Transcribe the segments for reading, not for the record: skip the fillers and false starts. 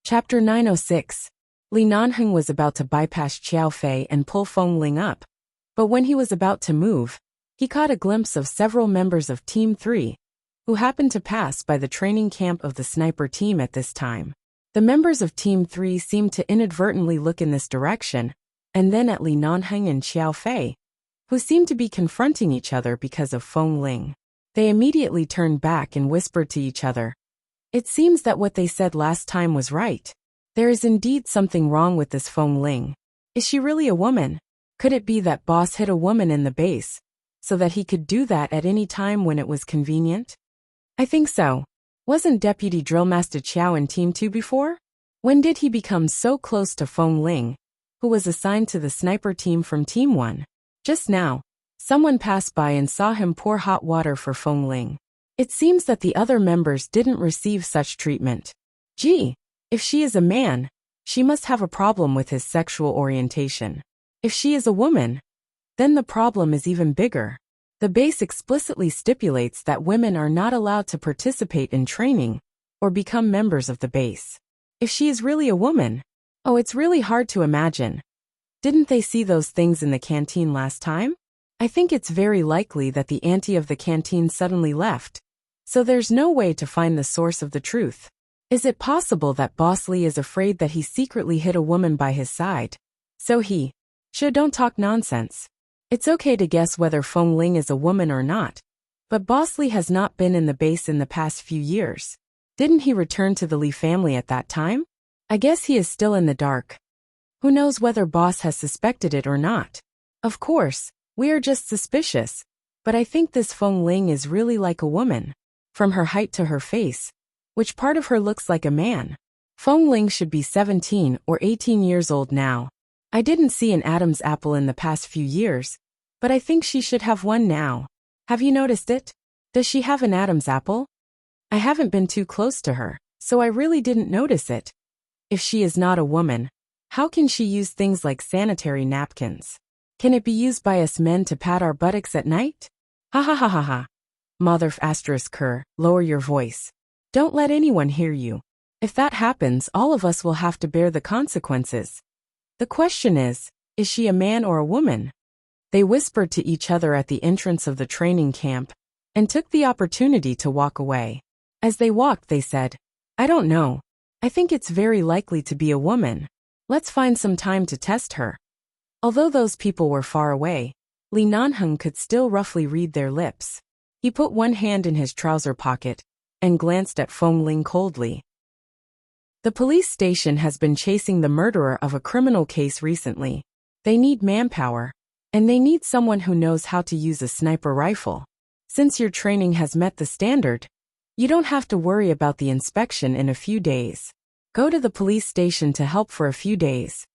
Chapter 906. Li Nanheng was about to bypass Qiao Fei and pull Feng Ling up. But when he was about to move, he caught a glimpse of several members of Team 3, who happened to pass by the training camp of the sniper team at this time. The members of Team 3 seemed to inadvertently look in this direction, and then at Li Nanheng and Qiao Fei, who seemed to be confronting each other because of Feng Ling. They immediately turned back and whispered to each other. It seems that what they said last time was right. There is indeed something wrong with this Feng Ling. Is she really a woman? Could it be that boss hid a woman in the base, so that he could do that at any time when it was convenient? I think so. Wasn't Deputy Drillmaster Qiao in Team 2 before? When did he become so close to Feng Ling, who was assigned to the sniper team from Team 1? Just now, someone passed by and saw him pour hot water for Feng Ling. It seems that the other members didn't receive such treatment. Gee, if she is a man, she must have a problem with his sexual orientation. If she is a woman, then the problem is even bigger. The base explicitly stipulates that women are not allowed to participate in training or become members of the base. If she is really a woman, oh, it's really hard to imagine. Didn't they see those things in the canteen last time? I think it's very likely that the auntie of the canteen suddenly left, so there's no way to find the source of the truth. Is it possible that Boss Li is afraid that he secretly hid a woman by his side? So he don't talk nonsense. It's okay to guess whether Feng Ling is a woman or not, but Boss Li has not been in the base in the past few years. Didn't he return to the Li family at that time? I guess he is still in the dark. Who knows whether Boss has suspected it or not? Of course, we are just suspicious, but I think this Feng Ling is really like a woman. From her height to her face, which part of her looks like a man? Feng Ling should be 17 or 18 years old now. I didn't see an Adam's apple in the past few years, but I think she should have one now. Have you noticed it? Does she have an Adam's apple? I haven't been too close to her, so I really didn't notice it. If she is not a woman, how can she use things like sanitary napkins? Can it be used by us men to pat our buttocks at night? Ha ha ha ha ha. Mother asterisk her, lower your voice. Don't let anyone hear you. If that happens, all of us will have to bear the consequences. The question is she a man or a woman? They whispered to each other at the entrance of the training camp, and took the opportunity to walk away. As they walked, they said, I don't know. I think it's very likely to be a woman. Let's find some time to test her. Although those people were far away, Li Nanheng could still roughly read their lips. He put one hand in his trouser pocket and glanced at Feng Ling coldly. The police station has been chasing the murderer of a criminal case recently. They need manpower, and they need someone who knows how to use a sniper rifle. Since your training has met the standard, you don't have to worry about the inspection in a few days. Go to the police station to help for a few days.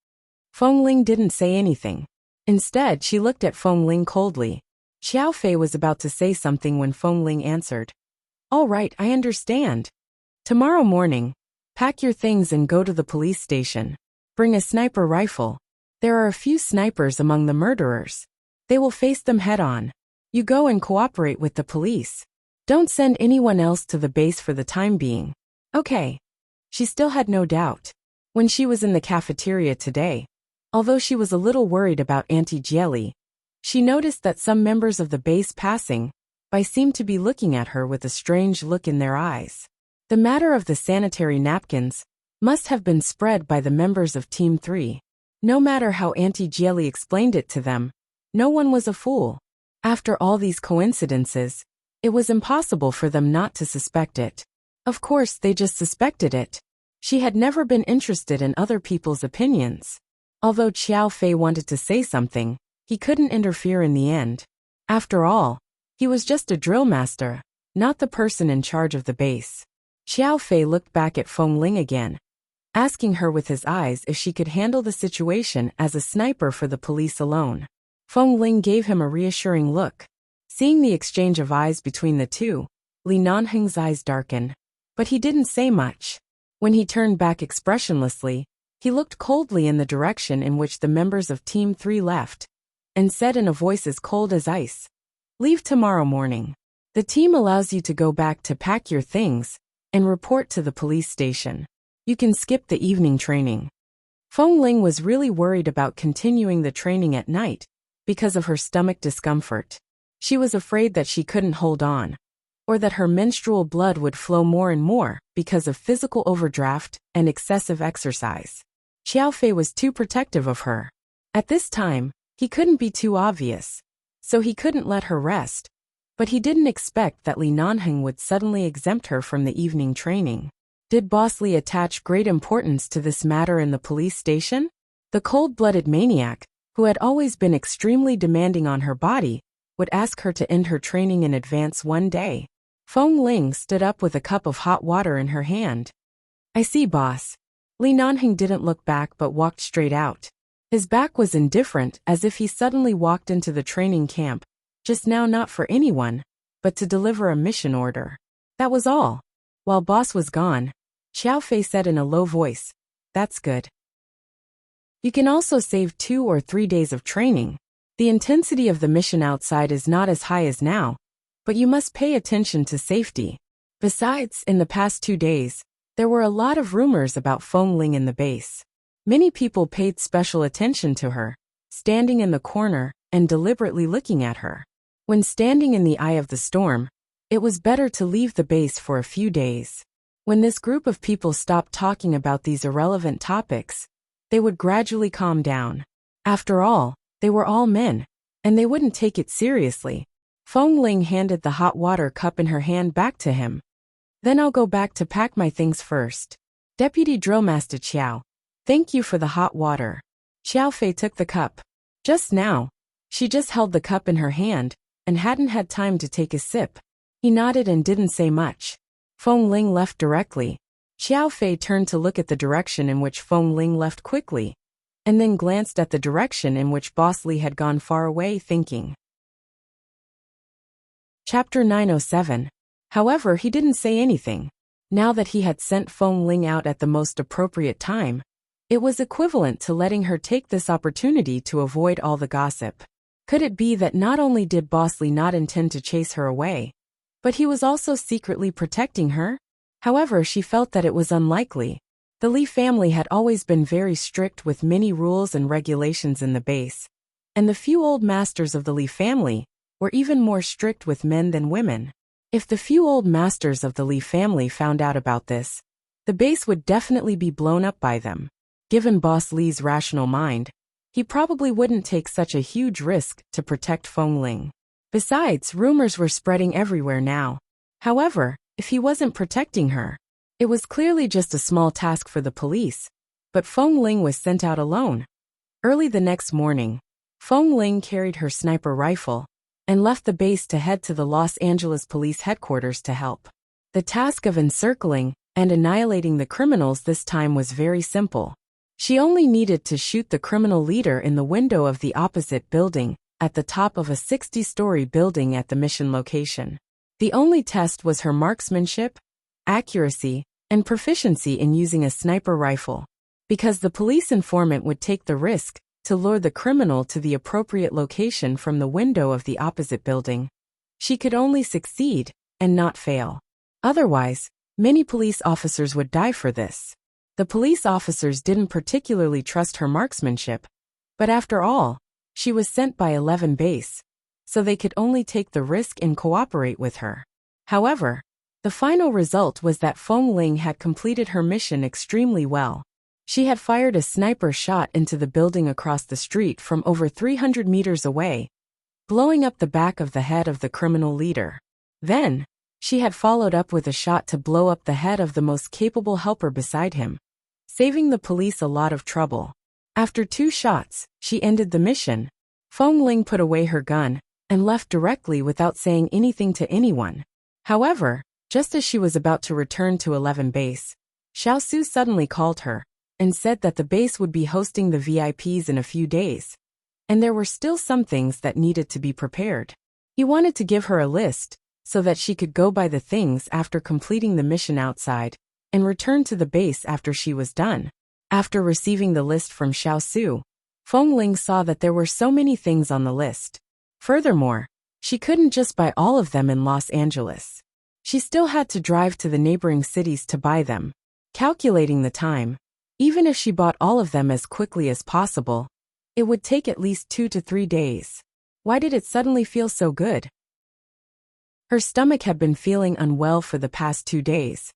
Feng Ling didn't say anything. Instead, she looked at Feng Ling coldly. Qiao Fei was about to say something when Feng Ling answered. All right, I understand. Tomorrow morning, pack your things and go to the police station. Bring a sniper rifle. There are a few snipers among the murderers. They will face them head-on. You go and cooperate with the police. Don't send anyone else to the base for the time being. Okay. She still had no doubt. When she was in the cafeteria today, although she was a little worried about Auntie Jelly, she noticed that some members of the base passing by seemed to be looking at her with a strange look in their eyes. The matter of the sanitary napkins must have been spread by the members of Team 3. No matter how Auntie Jelly explained it to them, no one was a fool. After all these coincidences, it was impossible for them not to suspect it. Of course, they just suspected it. She had never been interested in other people's opinions. Although Qiao Fei wanted to say something, he couldn't interfere in the end. After all, he was just a drill master, not the person in charge of the base. Qiao Fei looked back at Feng Ling again, asking her with his eyes if she could handle the situation as a sniper for the police alone. Feng Ling gave him a reassuring look. Seeing the exchange of eyes between the two, Li Nanheng's eyes darkened, but he didn't say much. When he turned back expressionlessly, he looked coldly in the direction in which the members of Team 3 left, and said in a voice as cold as ice, Leave tomorrow morning. The team allows you to go back to pack your things and report to the police station. You can skip the evening training. Feng Ling was really worried about continuing the training at night because of her stomach discomfort. She was afraid that she couldn't hold on, or that her menstrual blood would flow more and more because of physical overdraft and excessive exercise. Xiao Fei was too protective of her. At this time, he couldn't be too obvious, so he couldn't let her rest. But he didn't expect that Li Nanheng would suddenly exempt her from the evening training. Did Boss Li attach great importance to this matter in the police station? The cold-blooded maniac, who had always been extremely demanding on her body, would ask her to end her training in advance one day. Feng Ling stood up with a cup of hot water in her hand. I see, boss. Li Nanheng didn't look back but walked straight out. His back was indifferent, as if he suddenly walked into the training camp, just now not for anyone, but to deliver a mission order. That was all. While boss was gone, Xiao Fei said in a low voice, That's good. You can also save 2 or 3 days of training. The intensity of the mission outside is not as high as now, but you must pay attention to safety. Besides, in the past 2 days, there were a lot of rumors about Feng Ling in the base. Many people paid special attention to her, standing in the corner and deliberately looking at her. When standing in the eye of the storm, it was better to leave the base for a few days. When this group of people stopped talking about these irrelevant topics, they would gradually calm down. After all, they were all men, and they wouldn't take it seriously. Feng Ling handed the hot water cup in her hand back to him. Then I'll go back to pack my things first. Deputy Drill Master Qiao, thank you for the hot water. Xiao Fei took the cup. Just now, she just held the cup in her hand, and hadn't had time to take a sip. He nodded and didn't say much. Feng Ling left directly. Xiao Fei turned to look at the direction in which Feng Ling left quickly, and then glanced at the direction in which Boss Li had gone far away, thinking. Chapter 907. However, he didn't say anything. Now that he had sent Feng Ling out at the most appropriate time, it was equivalent to letting her take this opportunity to avoid all the gossip. Could it be that not only did Boss Li not intend to chase her away, but he was also secretly protecting her? However, she felt that it was unlikely. The Li family had always been very strict with many rules and regulations in the base, and the few old masters of the Li family were even more strict with men than women. If the few old masters of the Li family found out about this, the base would definitely be blown up by them. Given Boss Li's rational mind, he probably wouldn't take such a huge risk to protect Feng Ling. Besides, rumors were spreading everywhere now. However, if he wasn't protecting her, it was clearly just a small task for the police, but Feng Ling was sent out alone. Early the next morning, Feng Ling carried her sniper rifle and left the base to head to the Los Angeles Police Headquarters to help. The task of encircling and annihilating the criminals this time was very simple. She only needed to shoot the criminal leader in the window of the opposite building, at the top of a 60-story building at the mission location. The only test was her marksmanship, accuracy, and proficiency in using a sniper rifle. Because the police informant would take the risk to lure the criminal to the appropriate location from the window of the opposite building, she could only succeed and not fail. Otherwise, many police officers would die for this. The police officers didn't particularly trust her marksmanship, but after all, she was sent by 11 base, so they could only take the risk and cooperate with her. However, the final result was that Feng Ling had completed her mission extremely well. She had fired a sniper shot into the building across the street from over 300 meters away, blowing up the back of the head of the criminal leader. Then, she had followed up with a shot to blow up the head of the most capable helper beside him, saving the police a lot of trouble. After 2 shots, she ended the mission. Feng Ling put away her gun and left directly without saying anything to anyone. However, just as she was about to return to 11 base, Xiao Su suddenly called her and said that the base would be hosting the VIPs in a few days, and there were still some things that needed to be prepared. He wanted to give her a list so that she could go buy the things after completing the mission outside and return to the base after she was done. After receiving the list from Xiao Su, Feng Ling saw that there were so many things on the list. Furthermore, she couldn't just buy all of them in Los Angeles. She still had to drive to the neighboring cities to buy them. Calculating the time, even if she bought all of them as quickly as possible, it would take at least 2 to 3 days. Why did it suddenly feel so good? Her stomach had been feeling unwell for the past 2 days,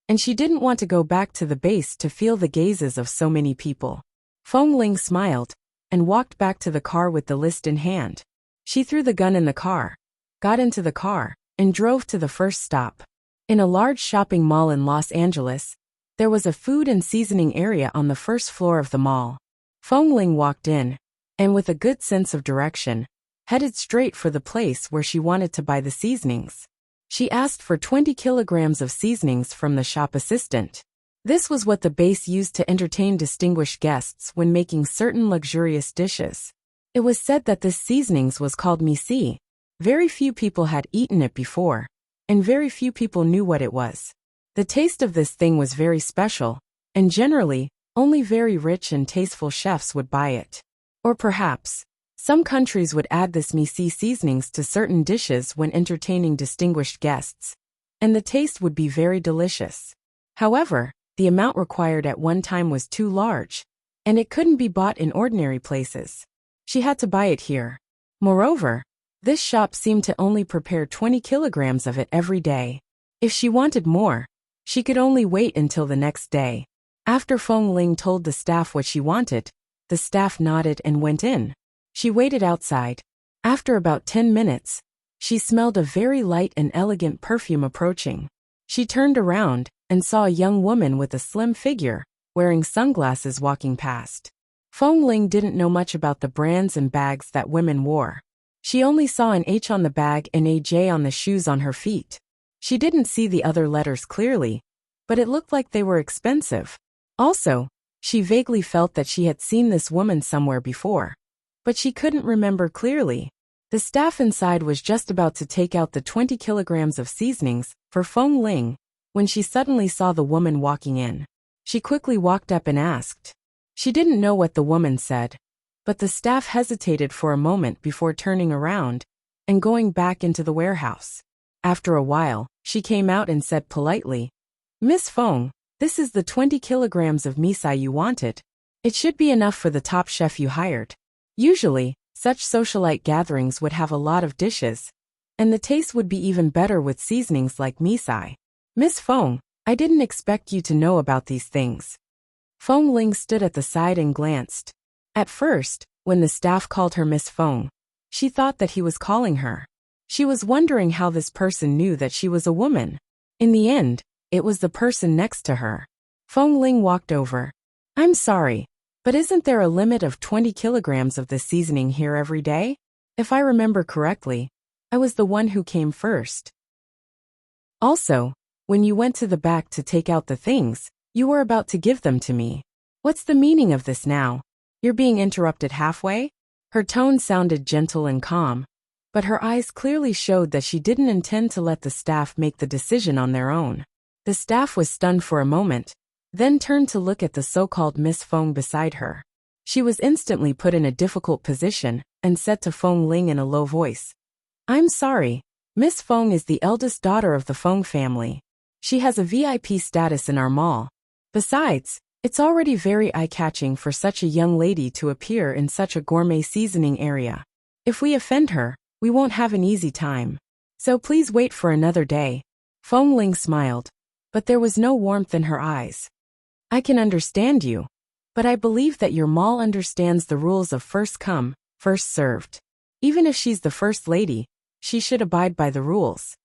and she didn't want to go back to the base to feel the gazes of so many people. Feng Ling smiled and walked back to the car with the list in hand. She threw the gun in the car, got into the car, and drove to the first stop. In a large shopping mall in Los Angeles, there was a food and seasoning area on the first floor of the mall. Feng Ling walked in, and with a good sense of direction, headed straight for the place where she wanted to buy the seasonings. She asked for 20 kilograms of seasonings from the shop assistant. This was what the base used to entertain distinguished guests when making certain luxurious dishes. It was said that this seasonings was called misi. Very few people had eaten it before, and very few people knew what it was. The taste of this thing was very special, and generally, only very rich and tasteful chefs would buy it. Or perhaps, some countries would add this misi seasonings to certain dishes when entertaining distinguished guests, and the taste would be very delicious. However, the amount required at one time was too large, and it couldn't be bought in ordinary places. She had to buy it here. Moreover, this shop seemed to only prepare 20 kilograms of it every day. If she wanted more, she could only wait until the next day. After Feng Ling told the staff what she wanted, the staff nodded and went in. She waited outside. After about 10 minutes, she smelled a very light and elegant perfume approaching. She turned around and saw a young woman with a slim figure, wearing sunglasses walking past. Feng Ling didn't know much about the brands and bags that women wore. She only saw an H on the bag and a J on the shoes on her feet. She didn't see the other letters clearly, but it looked like they were expensive. Also, she vaguely felt that she had seen this woman somewhere before, but she couldn't remember clearly. The staff inside was just about to take out the 20 kilograms of seasonings for Feng Ling when she suddenly saw the woman walking in. She quickly walked up and asked. She didn't know what the woman said, but the staff hesitated for a moment before turning around and going back into the warehouse. After a while, she came out and said politely, "Miss Feng, this is the 20 kilograms of misai you wanted. It should be enough for the top chef you hired." Usually, such socialite gatherings would have a lot of dishes, and the taste would be even better with seasonings like misai. "Miss Feng, I didn't expect you to know about these things." Feng Ling stood at the side and glanced. At first, when the staff called her Miss Feng, she thought that he was calling her. She was wondering how this person knew that she was a woman. In the end, it was the person next to her. Feng Ling walked over. "I'm sorry, but isn't there a limit of 20 kilograms of this seasoning here every day? If I remember correctly, I was the one who came first. Also, when you went to the back to take out the things, you were about to give them to me. What's the meaning of this now? You're being interrupted halfway?" Her tone sounded gentle and calm, but her eyes clearly showed that she didn't intend to let the staff make the decision on their own. The staff was stunned for a moment, then turned to look at the so-called Miss Feng beside her. She was instantly put in a difficult position and said to Feng Ling in a low voice, "I'm sorry, Miss Feng is the eldest daughter of the Feng family. She has a VIP status in our mall. Besides, it's already very eye-catching for such a young lady to appear in such a gourmet seasoning area. If we offend her, we won't have an easy time. So please wait for another day." Feng Ling smiled, but there was no warmth in her eyes. "I can understand you, but I believe that your mall understands the rules of first come, first served. Even if she's the first lady, she should abide by the rules."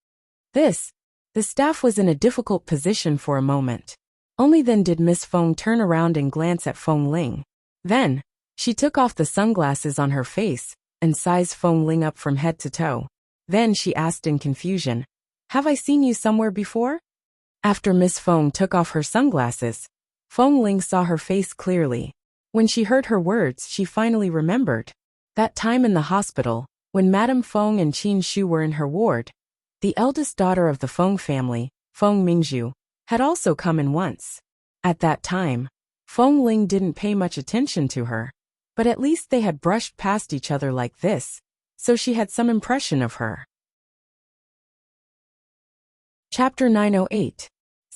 The staff was in a difficult position for a moment. Only then did Miss Feng turn around and glance at Feng Ling. Then, she took off the sunglasses on her face and sized Feng Ling up from head to toe. Then she asked in confusion, "Have I seen you somewhere before?" After Miss Feng took off her sunglasses, Feng Ling saw her face clearly. When she heard her words, she finally remembered. That time in the hospital, when Madame Feng and Qin Shu were in her ward, the eldest daughter of the Feng family, Feng Mingzhu, had also come in once. At that time, Feng Ling didn't pay much attention to her, but at least they had brushed past each other like this, so she had some impression of her. Chapter 908.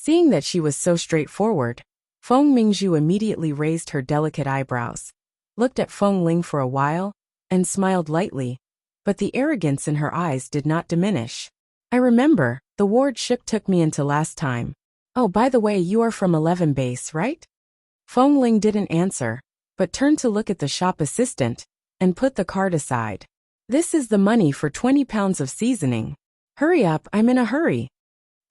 Seeing that she was so straightforward, Feng Mingzhu immediately raised her delicate eyebrows, looked at Feng Ling for a while, and smiled lightly, but the arrogance in her eyes did not diminish. I remember, the ward ship took me into last time. Oh, by the way, you are from 11 base, right? Feng Ling didn't answer, but turned to look at the shop assistant, and put the card aside. This is the money for 20 pounds of seasoning. Hurry up, I'm in a hurry.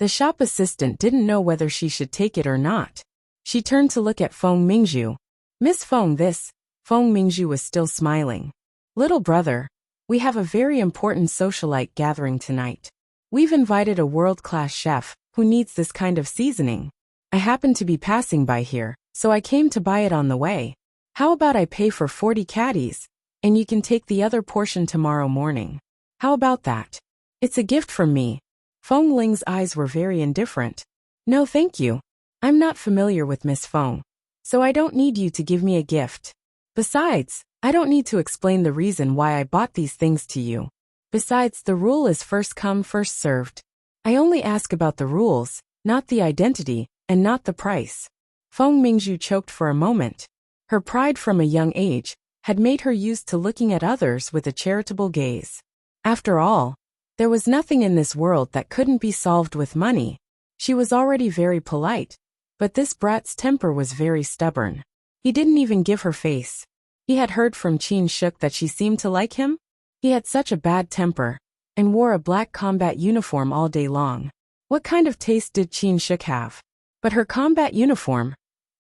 The shop assistant didn't know whether she should take it or not. She turned to look at Feng Mingzhu. Miss Feng, this. Feng Mingzhu was still smiling. Little brother, we have a very important socialite gathering tonight. We've invited a world-class chef who needs this kind of seasoning. I happened to be passing by here, so I came to buy it on the way. How about I pay for 40 caddies, and you can take the other portion tomorrow morning? How about that? It's a gift from me. Feng Ling's eyes were very indifferent. No, thank you. I'm not familiar with Miss Feng, so I don't need you to give me a gift. Besides, I don't need to explain the reason why I bought these things to you. Besides, the rule is first come, first served. I only ask about the rules, not the identity, and not the price. Feng Mingzhu choked for a moment. Her pride from a young age had made her used to looking at others with a charitable gaze. After all, there was nothing in this world that couldn't be solved with money. She was already very polite, but this brat's temper was very stubborn. He didn't even give her face. He had heard from Qin Shuk that she seemed to like him. He had such a bad temper, and wore a black combat uniform all day long. What kind of taste did Qin Shuk have? But her combat uniform?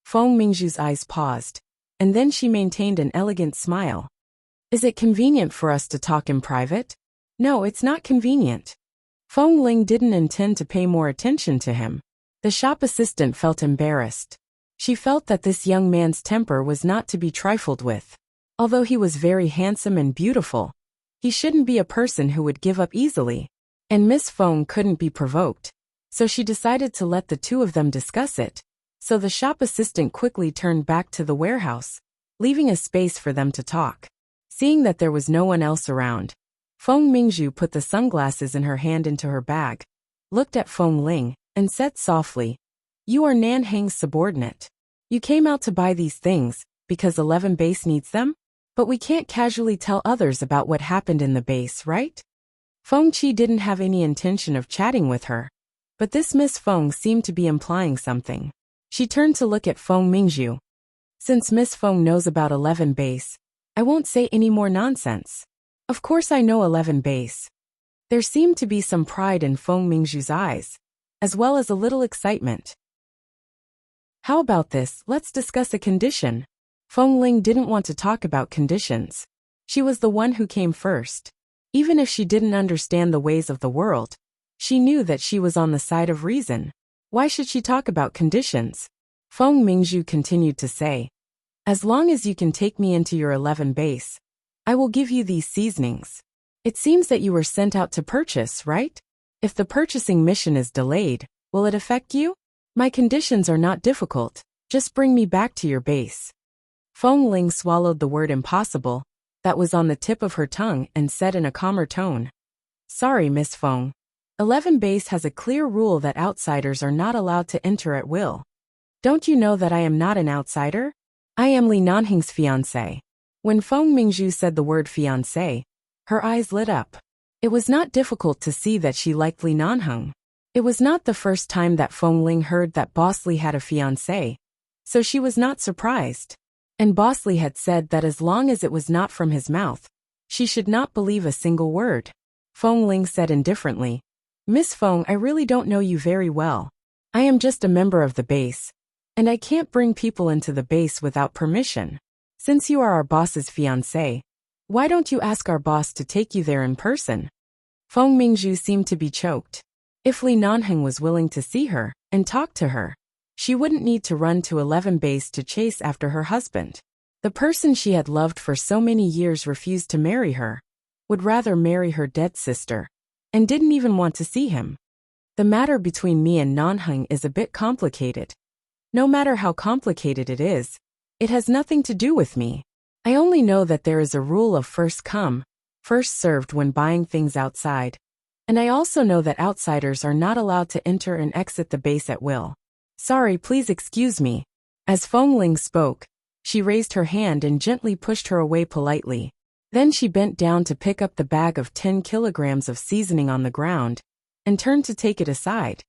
Feng Mingzhu's eyes paused, and then she maintained an elegant smile. Is it convenient for us to talk in private? No, it's not convenient. Feng Ling didn't intend to pay more attention to him. The shop assistant felt embarrassed. She felt that this young man's temper was not to be trifled with. Although he was very handsome and beautiful, he shouldn't be a person who would give up easily. And Miss Feng couldn't be provoked, so she decided to let the two of them discuss it. So the shop assistant quickly turned back to the warehouse, leaving a space for them to talk. Seeing that there was no one else around, Feng Mingzhu put the sunglasses in her hand into her bag, looked at Feng Ling, and said softly, You are Nanhang's subordinate. You came out to buy these things because 11 base needs them? But we can't casually tell others about what happened in the base, right? Feng Qi didn't have any intention of chatting with her, but this Miss Feng seemed to be implying something. She turned to look at Feng Mingzhu. Since Miss Feng knows about 11 base, I won't say any more nonsense. Of course I know 11 base. There seemed to be some pride in Feng Mingzhu's eyes, as well as a little excitement. How about this, let's discuss a condition. Feng Ling didn't want to talk about conditions. She was the one who came first. Even if she didn't understand the ways of the world, she knew that she was on the side of reason. Why should she talk about conditions? Feng Mingzhu continued to say, As long as you can take me into your 11 base, I will give you these seasonings. It seems that you were sent out to purchase, right? If the purchasing mission is delayed, will it affect you? My conditions are not difficult, just bring me back to your base. Feng Ling swallowed the word impossible that was on the tip of her tongue and said in a calmer tone, Sorry, Miss Feng. 11 base has a clear rule that outsiders are not allowed to enter at will. Don't you know that I am not an outsider? I am Li Nanhing's fiancé. When Feng Mingzhu said the word fiancé, her eyes lit up. It was not difficult to see that she liked Li Nanhing. It was not the first time that Feng Ling heard that Boss Li had a fiancé, so she was not surprised. And Boss Li had said that as long as it was not from his mouth, she should not believe a single word. Feng Ling said indifferently, Miss Feng, I really don't know you very well. I am just a member of the base, and I can't bring people into the base without permission. Since you are our boss's fiancé, why don't you ask our boss to take you there in person? Feng Mingzhu seemed to be choked. If Li Nanhing was willing to see her and talk to her, she wouldn't need to run to 11 base to chase after her husband. The person she had loved for so many years refused to marry her, would rather marry her dead sister, and didn't even want to see him. The matter between me and Nanhing is a bit complicated. No matter how complicated it is, it has nothing to do with me. I only know that there is a rule of first come, first served when buying things outside. And I also know that outsiders are not allowed to enter and exit the base at will. Sorry, please excuse me. As Feng Ling spoke, she raised her hand and gently pushed her away politely. Then she bent down to pick up the bag of 10 kilograms of seasoning on the ground and turned to take it aside,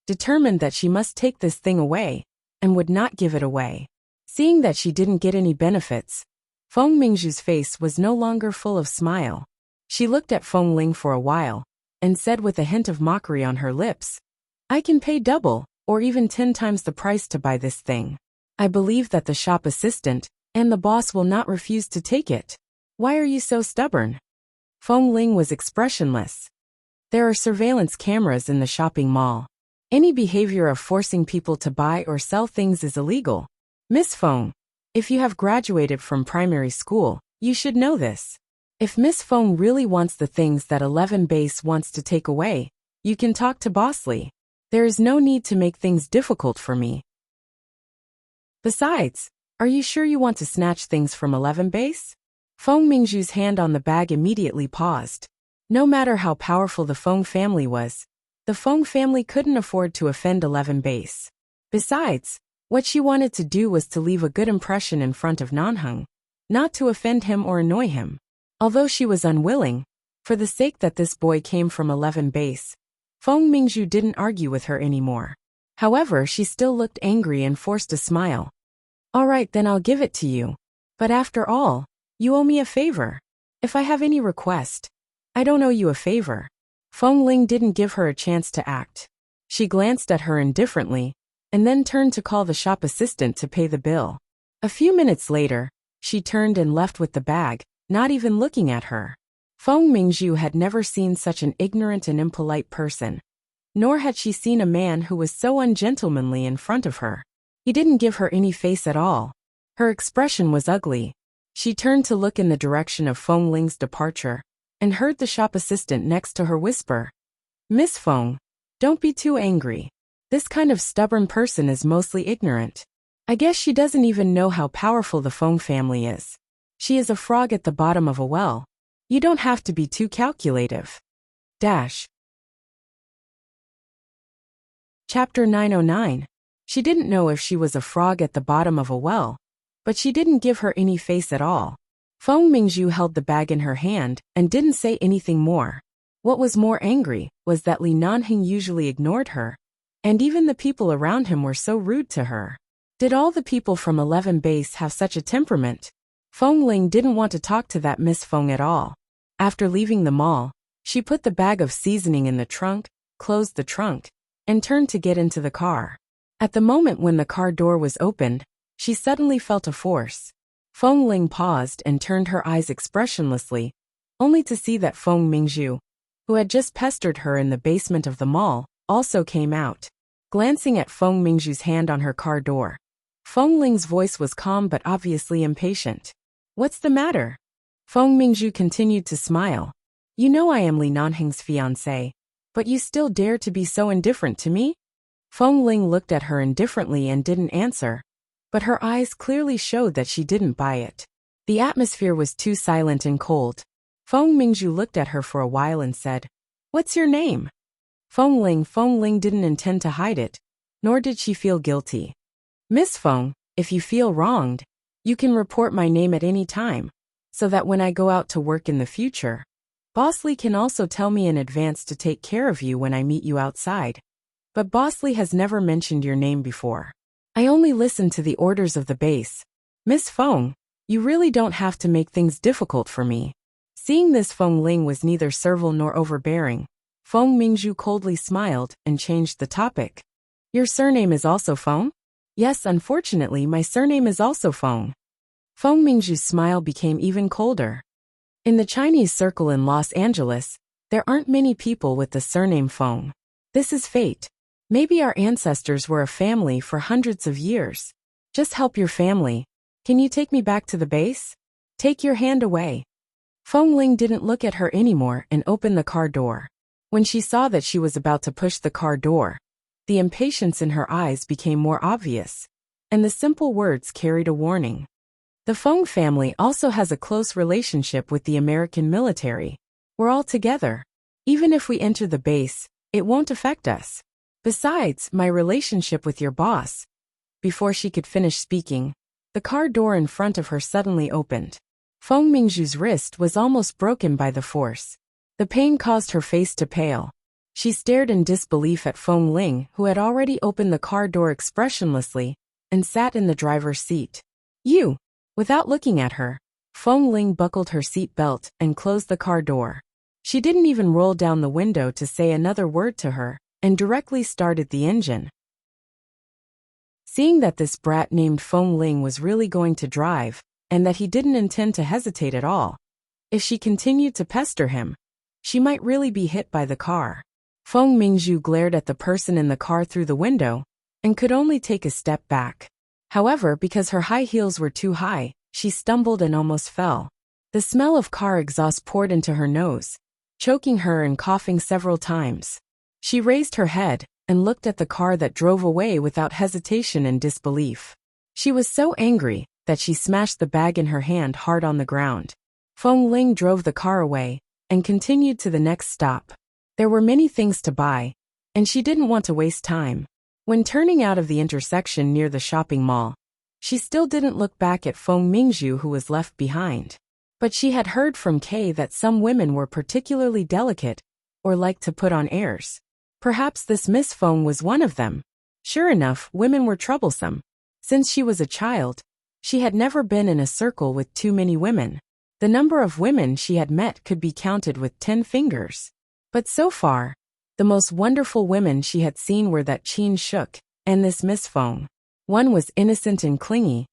determined that she must take this thing away and would not give it away. Seeing that she didn't get any benefits, Feng Mingzhu's face was no longer full of smile. She looked at Feng Ling for a while and said with a hint of mockery on her lips, I can pay double or even 10 times the price to buy this thing. I believe that the shop assistant and the boss will not refuse to take it. Why are you so stubborn? Feng Ling was expressionless. There are surveillance cameras in the shopping mall. Any behavior of forcing people to buy or sell things is illegal. Miss Feng, if you have graduated from primary school, you should know this. If Miss Feng really wants the things that 11 Base wants to take away, you can talk to Bosley. There is no need to make things difficult for me. Besides, are you sure you want to snatch things from 11 Base? Feng Mingzhu's hand on the bag immediately paused. No matter how powerful the Feng family was, the Feng family couldn't afford to offend 11 Base. Besides, what she wanted to do was to leave a good impression in front of Nanheng, not to offend him or annoy him. Although she was unwilling, for the sake that this boy came from 11 Base, Feng Mingzhu didn't argue with her anymore. However, she still looked angry and forced a smile. All right, then I'll give it to you. But after all, you owe me a favor. If I have any request, I don't owe you a favor. Feng Ling didn't give her a chance to act. She glanced at her indifferently, and then turned to call the shop assistant to pay the bill. A few minutes later, she turned and left with the bag, not even looking at her. Feng Mingzhu had never seen such an ignorant and impolite person. Nor had she seen a man who was so ungentlemanly in front of her. He didn't give her any face at all. Her expression was ugly. She turned to look in the direction of Feng Ling's departure, and heard the shop assistant next to her whisper, Miss Feng, don't be too angry. This kind of stubborn person is mostly ignorant. I guess she doesn't even know how powerful the Feng family is. She is a frog at the bottom of a well. You don't have to be too calculative. Chapter 909. She didn't know if she was a frog at the bottom of a well, but she didn't give her any face at all. Feng Mingzhu held the bag in her hand and didn't say anything more. What was more angry was that Li Nanheng usually ignored her, and even the people around him were so rude to her. Did all the people from 11 Base have such a temperament? Feng Ling didn't want to talk to that Miss Feng at all. After leaving the mall, she put the bag of seasoning in the trunk, closed the trunk, and turned to get into the car. At the moment when the car door was opened, she suddenly felt a force. Feng Ling paused and turned her eyes expressionlessly, only to see that Feng Mingzhu, who had just pestered her in the basement of the mall, also came out. Glancing at Feng Mingzhu's hand on her car door, Feng Ling's voice was calm but obviously impatient. What's the matter? Feng Mingzhu continued to smile. You know I am Li Nanheng's fiancé, but you still dare to be so indifferent to me? Feng Ling looked at her indifferently and didn't answer, but her eyes clearly showed that she didn't buy it. The atmosphere was too silent and cold. Feng Mingzhu looked at her for a while and said, What's your name? Feng Ling didn't intend to hide it, nor did she feel guilty. Miss Feng, if you feel wronged, you can report my name at any time, so that when I go out to work in the future, Bosley can also tell me in advance to take care of you when I meet you outside. But Bosley has never mentioned your name before. I only listen to the orders of the base. Miss Feng, you really don't have to make things difficult for me. Seeing this, Feng Ling was neither servile nor overbearing. Feng Mingzhu coldly smiled and changed the topic. Your surname is also Feng? Yes, unfortunately my surname is also Feng. Feng Mingzhu's smile became even colder. In the Chinese circle in Los Angeles, there aren't many people with the surname Feng. This is fate. Maybe our ancestors were a family for hundreds of years. Just help your family. Can you take me back to the base? Take your hand away. Feng Ling didn't look at her anymore and opened the car door. When she saw that she was about to push the car door, the impatience in her eyes became more obvious, and the simple words carried a warning. The Feng family also has a close relationship with the American military. We're all together. Even if we enter the base, it won't affect us. Besides, my relationship with your boss. Before she could finish speaking, the car door in front of her suddenly opened. Feng Mingzhu's wrist was almost broken by the force. The pain caused her face to pale. She stared in disbelief at Feng Ling, who had already opened the car door expressionlessly and sat in the driver's seat. You! Without looking at her, Feng Ling buckled her seat belt and closed the car door. She didn't even roll down the window to say another word to her, and directly started the engine. Seeing that this brat named Feng Ling was really going to drive, and that he didn't intend to hesitate at all, if she continued to pester him, she might really be hit by the car. Feng Mingzhu glared at the person in the car through the window, and could only take a step back. However, because her high heels were too high, she stumbled and almost fell. The smell of car exhaust poured into her nose, choking her and coughing several times. She raised her head and looked at the car that drove away without hesitation and disbelief. She was so angry that she smashed the bag in her hand hard on the ground. Feng Ling drove the car away and continued to the next stop. There were many things to buy, and she didn't want to waste time. When turning out of the intersection near the shopping mall, she still didn't look back at Feng Mingzhu, who was left behind. But she had heard from Kay that some women were particularly delicate or liked to put on airs. Perhaps this Miss Feng was one of them. Sure enough, women were troublesome. Since she was a child, she had never been in a circle with too many women. The number of women she had met could be counted with 10 fingers. But so far, the most wonderful women she had seen were that Qin Shuk and this Miss Feng. One was innocent and clingy,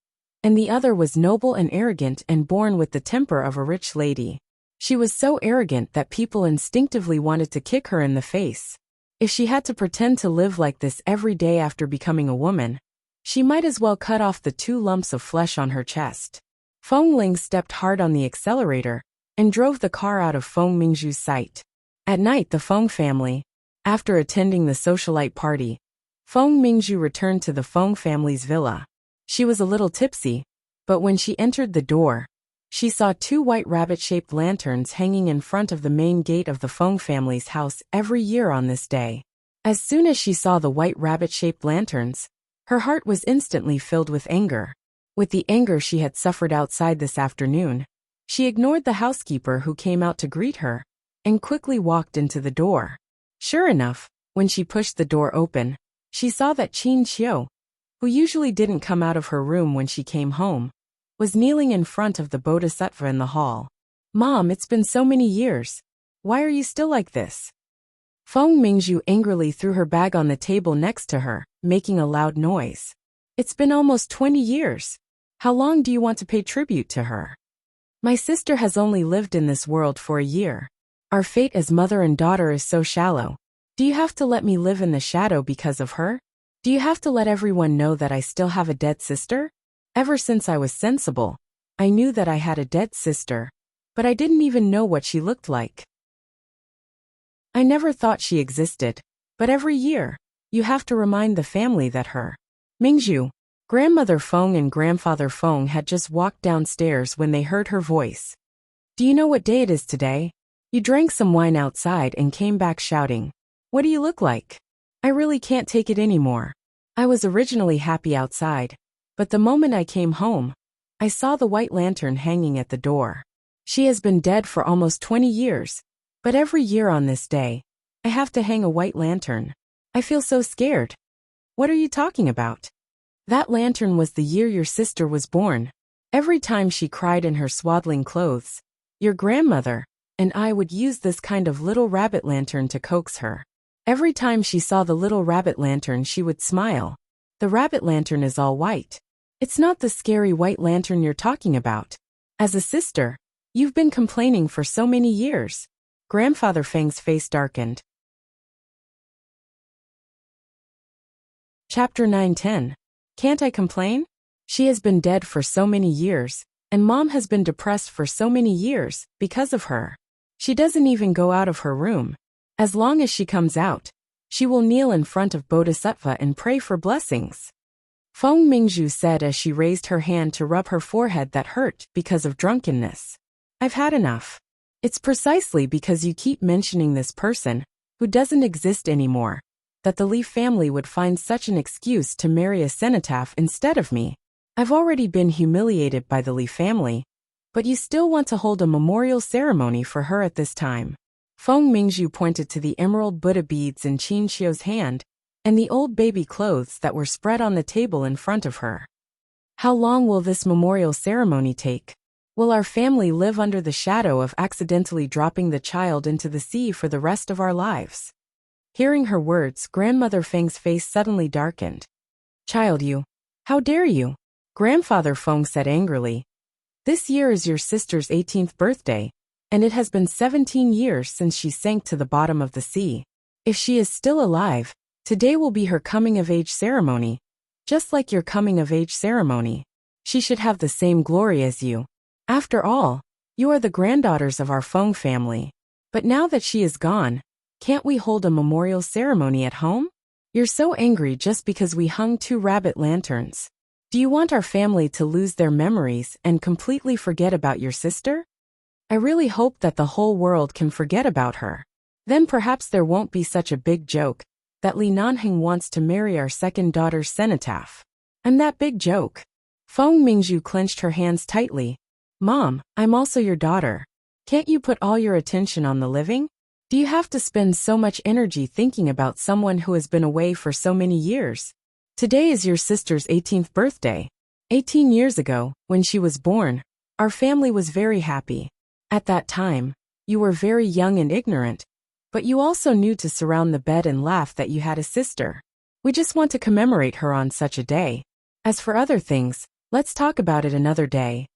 and the other was noble and arrogant and born with the temper of a rich lady. She was so arrogant that people instinctively wanted to kick her in the face. If she had to pretend to live like this every day after becoming a woman, she might as well cut off the 2 lumps of flesh on her chest. Feng Ling stepped hard on the accelerator and drove the car out of Feng Mingzhu's sight. At night, the Feng family, after attending the socialite party, Feng Mingzhu returned to the Feng family's villa. She was a little tipsy, but when she entered the door, she saw 2 white rabbit-shaped lanterns hanging in front of the main gate of the Feng family's house every year on this day. As soon as she saw the white rabbit-shaped lanterns, her heart was instantly filled with anger. With the anger she had suffered outside this afternoon, she ignored the housekeeper who came out to greet her, and quickly walked into the door. Sure enough, when she pushed the door open, she saw that Qin Qiu, who usually didn't come out of her room when she came home, was kneeling in front of the bodhisattva in the hall. Mom, it's been so many years. Why are you still like this? Feng Mingzhu angrily threw her bag on the table next to her, making a loud noise. It's been almost 20 years. How long do you want to pay tribute to her? My sister has only lived in this world for a year. Our fate as mother and daughter is so shallow. Do you have to let me live in the shadow because of her? Do you have to let everyone know that I still have a dead sister? Ever since I was sensible, I knew that I had a dead sister, but I didn't even know what she looked like. I never thought she existed, but every year, you have to remind the family that her. Mingzhu, Grandmother Feng and Grandfather Feng had just walked downstairs when they heard her voice. Do you know what day it is today? You drank some wine outside and came back shouting. What do you look like? I really can't take it anymore. I was originally happy outside, but the moment I came home, I saw the white lantern hanging at the door. She has been dead for almost 20 years, but every year on this day, I have to hang a white lantern. I feel so scared. What are you talking about? That lantern was the year your sister was born. Every time she cried in her swaddling clothes, your grandmother and I would use this kind of little rabbit lantern to coax her. Every time she saw the little rabbit lantern, she would smile. The rabbit lantern is all white. It's not the scary white lantern you're talking about. As a sister, you've been complaining for so many years. Grandfather Feng's face darkened. Chapter 9:10. Can't I complain? She has been dead for so many years, and Mom has been depressed for so many years because of her. She doesn't even go out of her room. As long as she comes out, she will kneel in front of Bodhisattva and pray for blessings. Feng Mingzhu said as she raised her hand to rub her forehead that hurt because of drunkenness. I've had enough. It's precisely because you keep mentioning this person, who doesn't exist anymore, that the Li family would find such an excuse to marry a cenotaph instead of me. I've already been humiliated by the Li family, but you still want to hold a memorial ceremony for her at this time. Feng Mingzhu pointed to the emerald Buddha beads in Qin Xiu's hand and the old baby clothes that were spread on the table in front of her. How long will this memorial ceremony take? Will our family live under the shadow of accidentally dropping the child into the sea for the rest of our lives? Hearing her words, Grandmother Feng's face suddenly darkened. Child, you! How dare you? Grandfather Feng said angrily. This year is your sister's 18th birthday, and it has been 17 years since she sank to the bottom of the sea. If she is still alive, today will be her coming-of-age ceremony. Just like your coming-of-age ceremony, she should have the same glory as you. After all, you are the granddaughters of our Feng family. But now that she is gone, can't we hold a memorial ceremony at home? You're so angry just because we hung 2 rabbit lanterns. Do you want our family to lose their memories and completely forget about your sister? I really hope that the whole world can forget about her. Then perhaps there won't be such a big joke that Li Nanheng wants to marry our second daughter's cenotaph. I'm that big joke. Feng Mingzhu clenched her hands tightly. Mom, I'm also your daughter. Can't you put all your attention on the living? Do you have to spend so much energy thinking about someone who has been away for so many years? Today is your sister's 18th birthday. 18 years ago, when she was born, our family was very happy. At that time, you were very young and ignorant, but you also knew to surround the bed and laugh that you had a sister. We just want to commemorate her on such a day. As for other things, let's talk about it another day.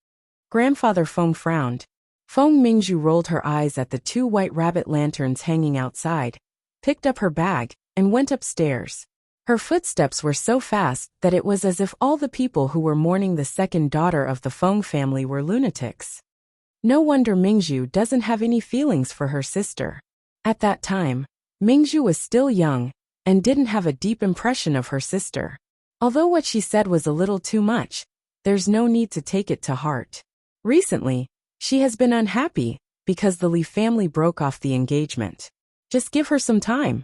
Grandfather Feng frowned. Feng Mingzhu rolled her eyes at the 2 white rabbit lanterns hanging outside, picked up her bag, and went upstairs. Her footsteps were so fast that it was as if all the people who were mourning the second daughter of the Feng family were lunatics. No wonder Mingzhu doesn't have any feelings for her sister. At that time, Mingzhu was still young and didn't have a deep impression of her sister. Although what she said was a little too much, there's no need to take it to heart. Recently, she has been unhappy because the Li family broke off the engagement. Just give her some time.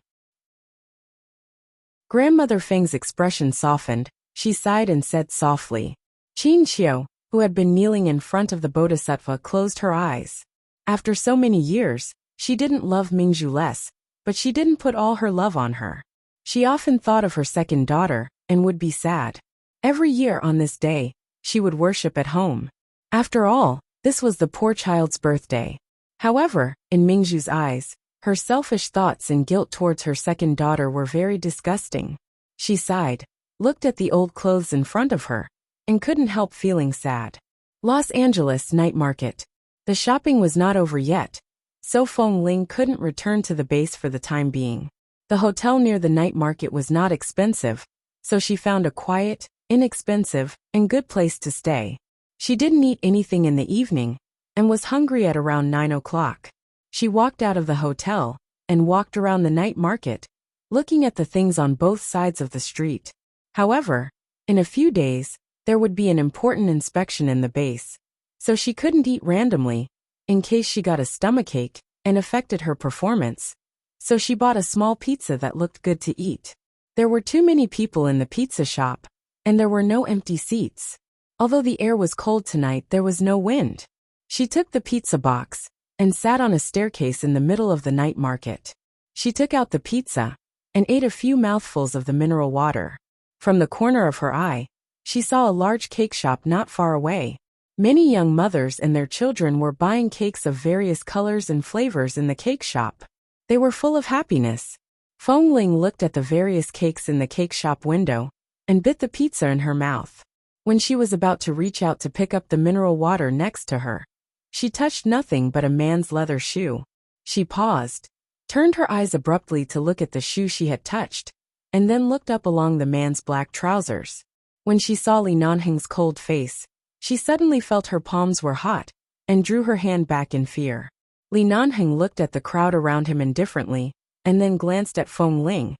Grandmother Feng's expression softened. She sighed and said softly. Qin Xiu, who had been kneeling in front of the bodhisattva, closed her eyes. After so many years, she didn't love Mingzhu less, but she didn't put all her love on her. She often thought of her second daughter and would be sad. Every year on this day, she would worship at home. After all, this was the poor child's birthday. However, in Mingzhu's eyes, her selfish thoughts and guilt towards her second daughter were very disgusting. She sighed, looked at the old clothes in front of her, and couldn't help feeling sad. Los Angeles night market. The shopping was not over yet, so Feng Ling couldn't return to the base for the time being. The hotel near the night market was not expensive, so she found a quiet, inexpensive, and good place to stay. She didn't eat anything in the evening, and was hungry at around 9 o'clock. She walked out of the hotel, and walked around the night market, looking at the things on both sides of the street. However, in a few days, there would be an important inspection in the base, so she couldn't eat randomly, in case she got a stomachache and affected her performance. So she bought a small pizza that looked good to eat. There were too many people in the pizza shop, and there were no empty seats. Although the air was cold tonight, there was no wind. She took the pizza box and sat on a staircase in the middle of the night market. She took out the pizza and ate a few mouthfuls of the mineral water. From the corner of her eye, she saw a large cake shop not far away. Many young mothers and their children were buying cakes of various colors and flavors in the cake shop. They were full of happiness. Feng Ling looked at the various cakes in the cake shop window and bit the pizza in her mouth. When she was about to reach out to pick up the mineral water next to her, she touched nothing but a man's leather shoe. She paused, turned her eyes abruptly to look at the shoe she had touched, and then looked up along the man's black trousers. When she saw Li Nanheng's cold face, she suddenly felt her palms were hot, and drew her hand back in fear. Li Nanheng looked at the crowd around him indifferently, and then glanced at Feng Ling,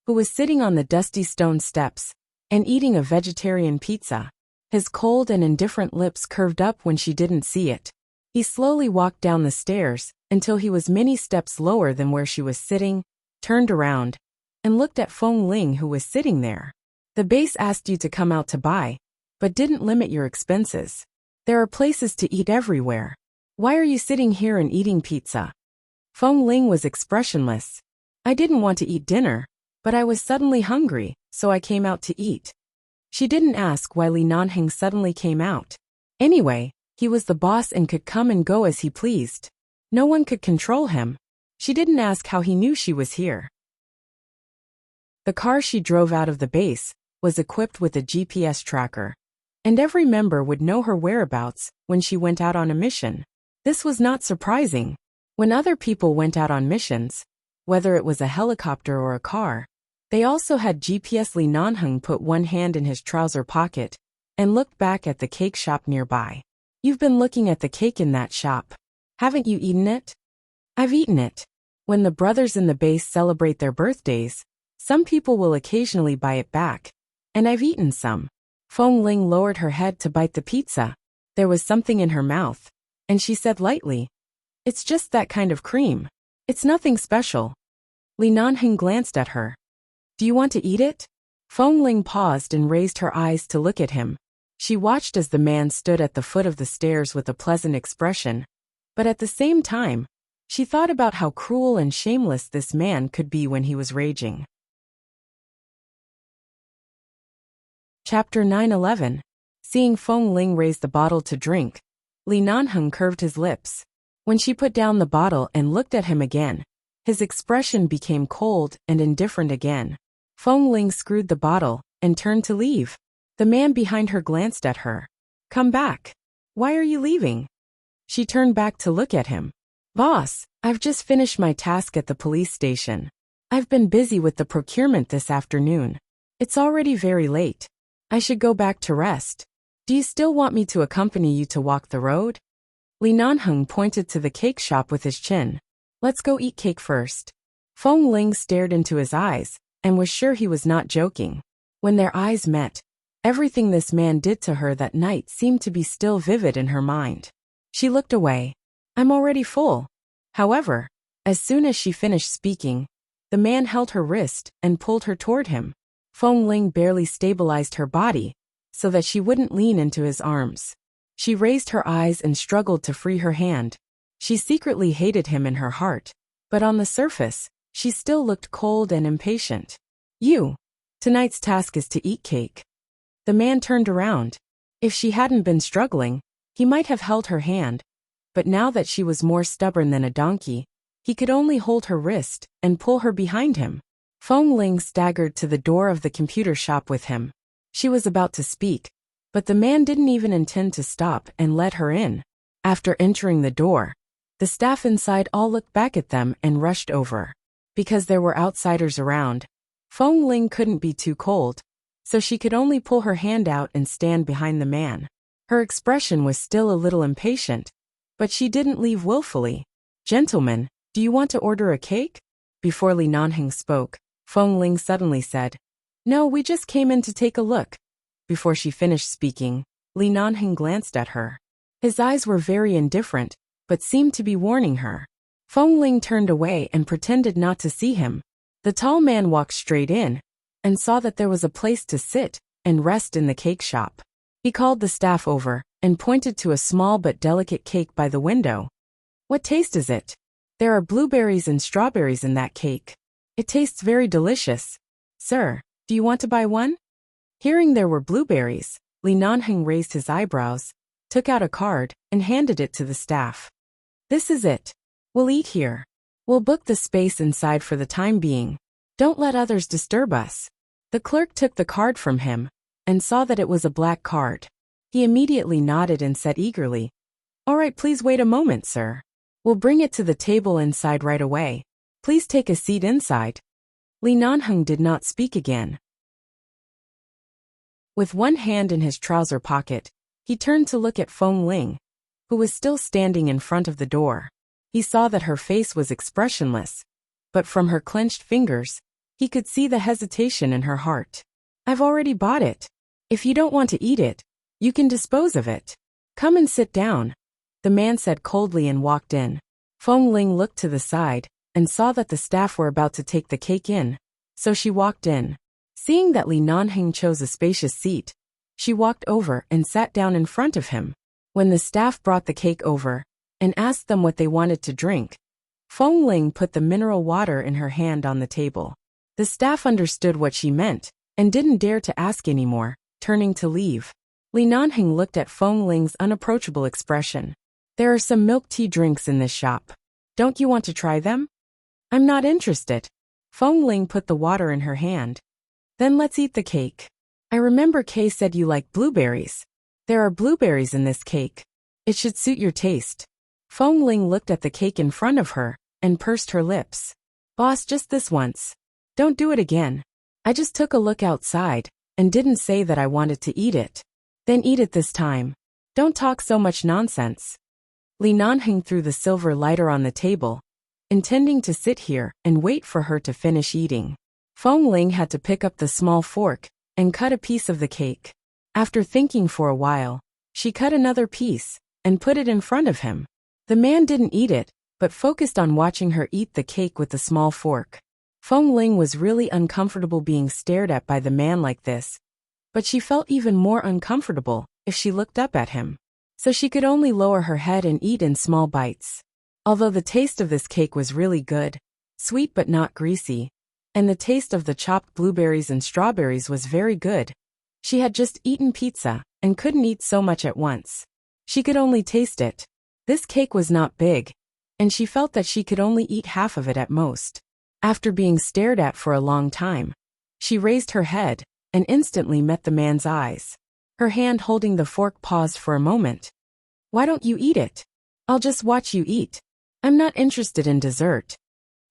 who was sitting on the dusty stone steps, and eating a vegetarian pizza. His cold and indifferent lips curved up when she didn't see it. He slowly walked down the stairs, until he was many steps lower than where she was sitting, turned around, and looked at Feng Ling, who was sitting there. The base asked you to come out to buy, but didn't limit your expenses. There are places to eat everywhere. Why are you sitting here and eating pizza? Feng Ling was expressionless. I didn't want to eat dinner, but I was suddenly hungry, so I came out to eat. She didn't ask why Li Nanheng suddenly came out. Anyway, he was the boss and could come and go as he pleased. No one could control him. She didn't ask how he knew she was here. The car she drove out of the base was equipped with a GPS tracker, and every member would know her whereabouts when she went out on a mission. This was not surprising. When other people went out on missions, whether it was a helicopter or a car, they also had GPS. Li Nanheng put one hand in his trouser pocket and looked back at the cake shop nearby. You've been looking at the cake in that shop. Haven't you eaten it? I've eaten it. When the brothers in the base celebrate their birthdays, some people will occasionally buy it back, and I've eaten some. Feng Ling lowered her head to bite the pizza. There was something in her mouth, and she said lightly, "It's just that kind of cream. It's nothing special." Li Nanheng glanced at her. "Do you want to eat it?" Feng Ling paused and raised her eyes to look at him. She watched as the man stood at the foot of the stairs with a pleasant expression, but at the same time, she thought about how cruel and shameless this man could be when he was raging. Chapter 9:11. Seeing Feng Ling raise the bottle to drink, Li Nanheng curved his lips. When she put down the bottle and looked at him again, his expression became cold and indifferent again. Feng Ling screwed the bottle and turned to leave. The man behind her glanced at her. "Come back. Why are you leaving?" She turned back to look at him. "Boss, I've just finished my task at the police station. I've been busy with the procurement this afternoon. It's already very late. I should go back to rest. Do you still want me to accompany you to walk the road?" Li Nanheng pointed to the cake shop with his chin. "Let's go eat cake first." Feng Ling stared into his eyes and was sure he was not joking. When their eyes met, everything this man did to her that night seemed to be still vivid in her mind. She looked away. "I'm already full." However, as soon as she finished speaking, the man held her wrist and pulled her toward him. Feng Ling barely stabilized her body so that she wouldn't lean into his arms. She raised her eyes and struggled to free her hand. She secretly hated him in her heart, but on the surface, she still looked cold and impatient. Tonight's task is to eat cake." The man turned around. If she hadn't been struggling, he might have held her hand, but now that she was more stubborn than a donkey, he could only hold her wrist and pull her behind him. Feng Ling staggered to the door of the computer shop with him. She was about to speak, but the man didn't even intend to stop and let her in. After entering the door, the staff inside all looked back at them and rushed over. Because there were outsiders around, Feng Ling couldn't be too cold, so she could only pull her hand out and stand behind the man. Her expression was still a little impatient, but she didn't leave willfully. "Gentlemen, do you want to order a cake?" Before Li Nanheng spoke, Feng Ling suddenly said, "No, we just came in to take a look." Before she finished speaking, Li Nanheng glanced at her. His eyes were very indifferent, but seemed to be warning her. Feng Ling turned away and pretended not to see him. The tall man walked straight in and saw that there was a place to sit and rest in the cake shop. He called the staff over and pointed to a small but delicate cake by the window. "What taste is it?" "There are blueberries and strawberries in that cake. It tastes very delicious. Sir, do you want to buy one?" Hearing there were blueberries, Li Nanheng raised his eyebrows, took out a card, and handed it to the staff. "This is it. We'll eat here. We'll book the space inside for the time being. Don't let others disturb us." The clerk took the card from him and saw that it was a black card. He immediately nodded and said eagerly, "All right, please wait a moment, sir. We'll bring it to the table inside right away. Please take a seat inside." Li Nanheng did not speak again. With one hand in his trouser pocket, he turned to look at Feng Ling, who was still standing in front of the door. He saw that her face was expressionless, but from her clenched fingers, he could see the hesitation in her heart. "I've already bought it. If you don't want to eat it, you can dispose of it. Come and sit down," the man said coldly and walked in. Feng Ling looked to the side and saw that the staff were about to take the cake in. so she walked in. Seeing that Li Nanheng chose a spacious seat, she walked over and sat down in front of him. When the staff brought the cake over and asked them what they wanted to drink, Feng Ling put the mineral water in her hand on the table. The staff understood what she meant and didn't dare to ask anymore, turning to leave. Li Nanheng looked at Feng Ling's unapproachable expression. There are some milk tea drinks in this shop. Don't you want to try them? I'm not interested. Feng Ling put the water in her hand. Then let's eat the cake. I remember Kay said you like blueberries. There are blueberries in this cake. It should suit your taste. Feng Ling looked at the cake in front of her and pursed her lips. Boss, just this once. Don't do it again. I just took a look outside and didn't say that I wanted to eat it. Then eat it this time. Don't talk so much nonsense. Li Nanheng threw the silver lighter on the table, intending to sit here and wait for her to finish eating. Feng Ling had to pick up the small fork and cut a piece of the cake. After thinking for a while, she cut another piece and put it in front of him. The man didn't eat it, but focused on watching her eat the cake with the small fork. Feng Ling was really uncomfortable being stared at by the man like this, but she felt even more uncomfortable if she looked up at him. So she could only lower her head and eat in small bites. Although the taste of this cake was really good, sweet but not greasy, and the taste of the chopped blueberries and strawberries was very good, she had just eaten pizza and couldn't eat so much at once. She could only taste it. This cake was not big, and she felt that she could only eat half of it at most. After being stared at for a long time, she raised her head and instantly met the man's eyes. Her hand holding the fork paused for a moment. Why don't you eat it? I'll just watch you eat. I'm not interested in dessert.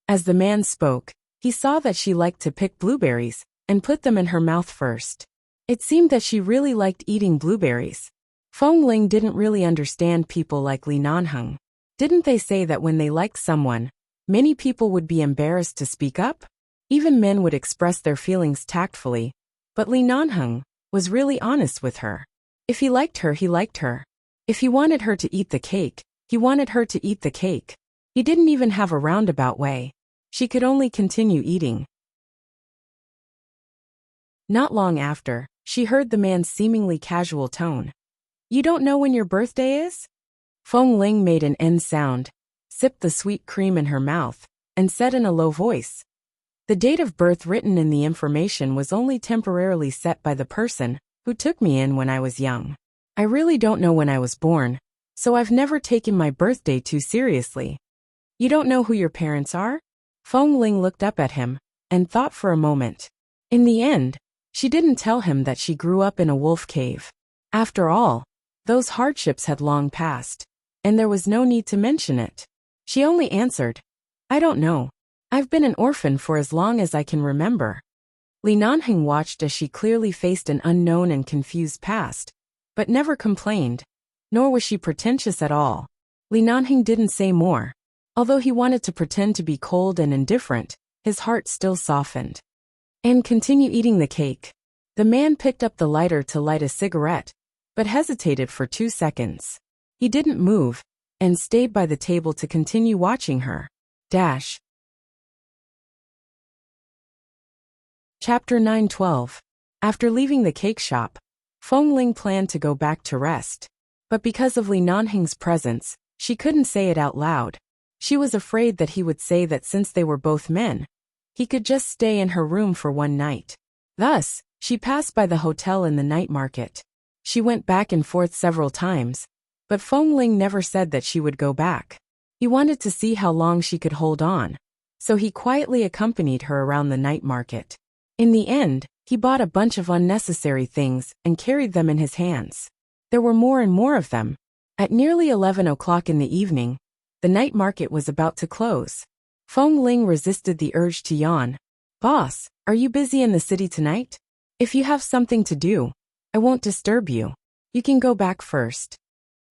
As the man spoke, he saw that she liked to pick blueberries and put them in her mouth first. It seemed that she really liked eating blueberries. Feng Ling didn't really understand people like Li Nanheng. Didn't they say that when they liked someone, many people would be embarrassed to speak up? Even men would express their feelings tactfully, but Li Nanheng was really honest with her. If he liked her, he liked her. If he wanted her to eat the cake, he wanted her to eat the cake. He didn't even have a roundabout way. She could only continue eating. Not long after, she heard the man's seemingly casual tone. You don't know when your birthday is? Feng Ling made an N sound, sipped the sweet cream in her mouth, and said in a low voice. The date of birth written in the information was only temporarily set by the person who took me in when I was young. I really don't know when I was born, so I've never taken my birthday too seriously. You don't know who your parents are? Feng Ling looked up at him and thought for a moment. In the end, she didn't tell him that she grew up in a wolf cave. After all, those hardships had long passed, and there was no need to mention it. She only answered, I don't know. I've been an orphan for as long as I can remember. Li Nanheng watched as she clearly faced an unknown and confused past, but never complained, nor was she pretentious at all. Li Nanheng didn't say more. Although he wanted to pretend to be cold and indifferent, his heart still softened. And continue eating the cake. The man picked up the lighter to light a cigarette, but hesitated for 2 seconds. He didn't move, and stayed by the table to continue watching her. Chapter 9:12. After leaving the cake shop, Feng Ling planned to go back to rest. But because of Li Nanheng's presence, she couldn't say it out loud. She was afraid that he would say that since they were both men, he could just stay in her room for one night. Thus, she passed by the hotel in the night market. She went back and forth several times, but Feng Ling never said that she would go back. He wanted to see how long she could hold on, so he quietly accompanied her around the night market. In the end, he bought a bunch of unnecessary things and carried them in his hands. There were more and more of them. At nearly 11 o'clock in the evening, the night market was about to close. Feng Ling resisted the urge to yawn. Boss, are you busy in the city tonight? If you have something to do, I won't disturb you. You can go back first.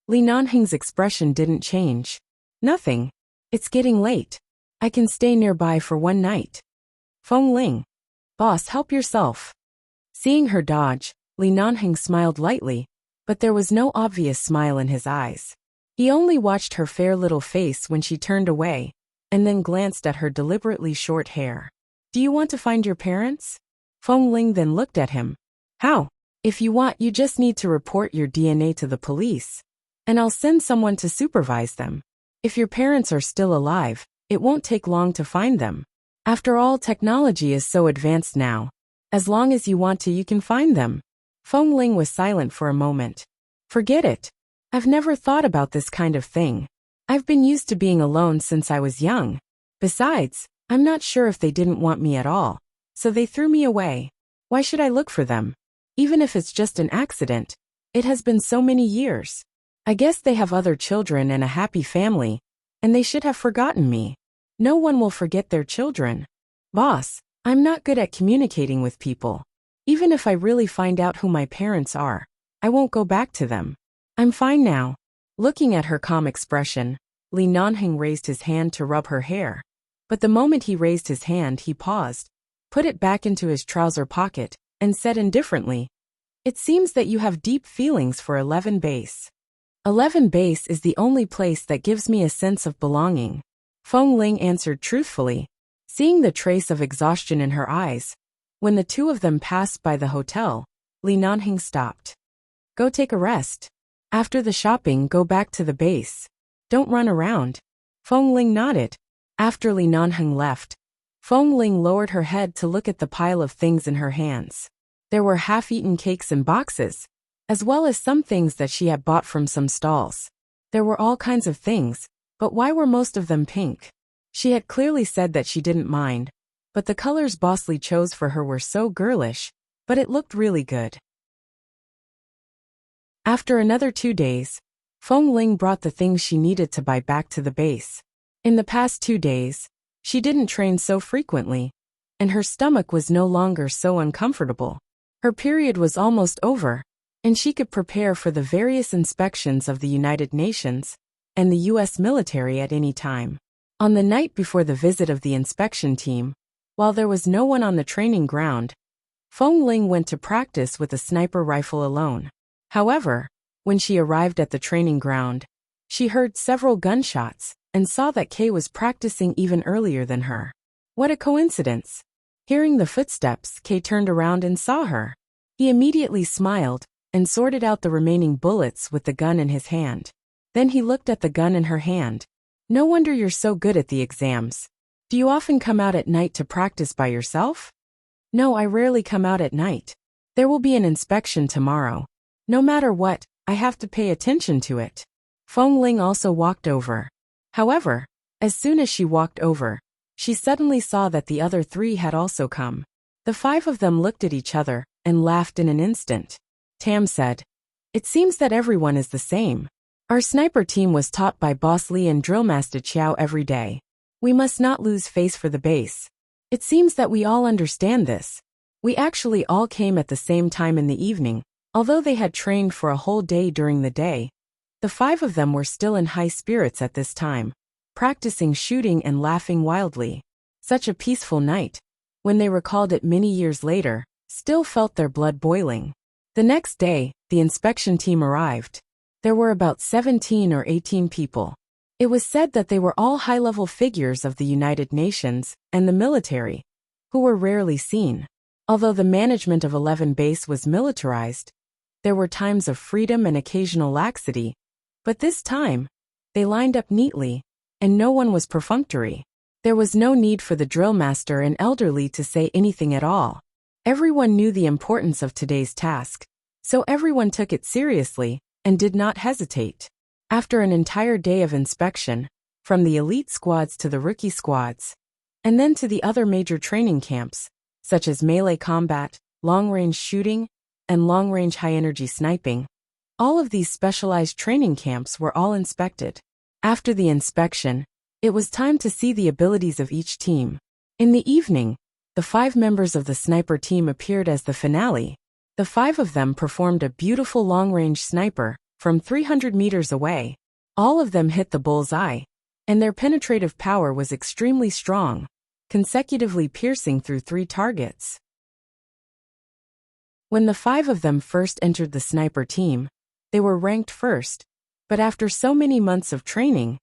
Li Nanheng's expression didn't change. Nothing. It's getting late. I can stay nearby for one night. Feng Ling. Boss, help yourself. Seeing her dodge, Li Nanheng smiled lightly, but there was no obvious smile in his eyes. He only watched her fair little face when she turned away, and then glanced at her deliberately short hair. Do you want to find your parents? Feng Ling then looked at him. How? If you want, you just need to report your DNA to the police, and I'll send someone to supervise them. If your parents are still alive, it won't take long to find them. After all, technology is so advanced now. As long as you want to, you can find them. Feng Ling was silent for a moment. Forget it. I've never thought about this kind of thing. I've been used to being alone since I was young. Besides, I'm not sure if they didn't want me at all, so they threw me away. Why should I look for them? Even if it's just an accident. It has been so many years. I guess they have other children and a happy family, and they should have forgotten me. No one will forget their children. Boss, I'm not good at communicating with people. Even if I really find out who my parents are, I won't go back to them. I'm fine now. Looking at her calm expression, Li Nanheng raised his hand to rub her hair. But the moment he raised his hand, he paused, put it back into his trouser pocket, and said indifferently, "It seems that you have deep feelings for 11 base. 11 base is the only place that gives me a sense of belonging." Feng Ling answered truthfully, seeing the trace of exhaustion in her eyes. When the two of them passed by the hotel, Li Nanheng stopped. "Go take a rest. After the shopping, go back to the base. Don't run around." Feng Ling nodded. After Li Nanheng left, Feng Ling lowered her head to look at the pile of things in her hands. There were half-eaten cakes in boxes, as well as some things that she had bought from some stalls. There were all kinds of things, but why were most of them pink? She had clearly said that she didn't mind, but the colors Boss Lee chose for her were so girlish, but it looked really good. After another 2 days, Feng Ling brought the things she needed to buy back to the base. In the past 2 days, she didn't train so frequently, and her stomach was no longer so uncomfortable. Her period was almost over, and she could prepare for the various inspections of the United Nations and the U.S. military at any time. On the night before the visit of the inspection team, while there was no one on the training ground, Feng Ling went to practice with a sniper rifle alone. However, when she arrived at the training ground, she heard several gunshots and saw that Kay was practicing even earlier than her. What a coincidence! Hearing the footsteps, Kay turned around and saw her. He immediately smiled and sorted out the remaining bullets with the gun in his hand. Then he looked at the gun in her hand. "No wonder you're so good at the exams. Do you often come out at night to practice by yourself?" "No, I rarely come out at night. There will be an inspection tomorrow. No matter what, I have to pay attention to it." Feng Ling also walked over. However, as soon as she walked over, she suddenly saw that the other 3 had also come. The 5 of them looked at each other and laughed in an instant. Tam said, "It seems that everyone is the same. Our sniper team was taught by Boss Lee and Drillmaster Chow every day. We must not lose face for the base. It seems that we all understand this. We actually all came at the same time in the evening, although they had trained for a whole day during the day. The 5 of them were still in high spirits at this time, practicing shooting and laughing wildly. Such a peaceful night, when they recalled it many years later, still felt their blood boiling. The next day, the inspection team arrived. There were about 17 or 18 people. It was said that they were all high-level figures of the United Nations and the military, who were rarely seen. Although the management of 11 base was militarized, there were times of freedom and occasional laxity. But this time, they lined up neatly, and no one was perfunctory. There was no need for the drill master and elderly to say anything at all. Everyone knew the importance of today's task, so everyone took it seriously and did not hesitate. After an entire day of inspection, from the elite squads to the rookie squads, and then to the other major training camps, such as melee combat, long-range shooting, and long-range high-energy sniping, all of these specialized training camps were all inspected. After the inspection, it was time to see the abilities of each team. In the evening, the 5 members of the sniper team appeared as the finale. The 5 of them performed a beautiful long-range sniper from 300 meters away. All of them hit the bullseye, and their penetrative power was extremely strong, consecutively piercing through 3 targets. When the 5 of them first entered the sniper team, they were ranked first, but after so many months of training,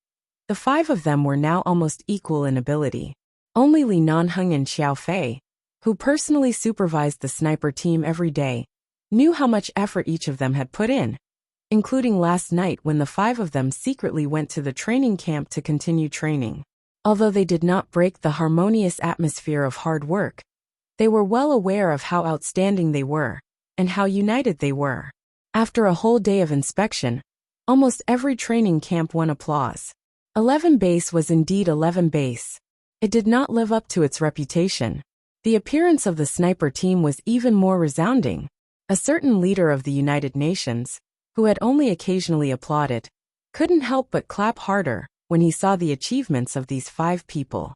the 5 of them were now almost equal in ability. Only Li Nanheng and Xiao Fei, who personally supervised the sniper team every day, knew how much effort each of them had put in, including last night when the five of them secretly went to the training camp to continue training. Although they did not break the harmonious atmosphere of hard work, they were well aware of how outstanding they were, and how united they were. After a whole day of inspection, almost every training camp won applause. 11 Base was indeed 11 Base. It did not live up to its reputation. The appearance of the sniper team was even more resounding. A certain leader of the United Nations, who had only occasionally applauded, couldn't help but clap harder when he saw the achievements of these 5 people.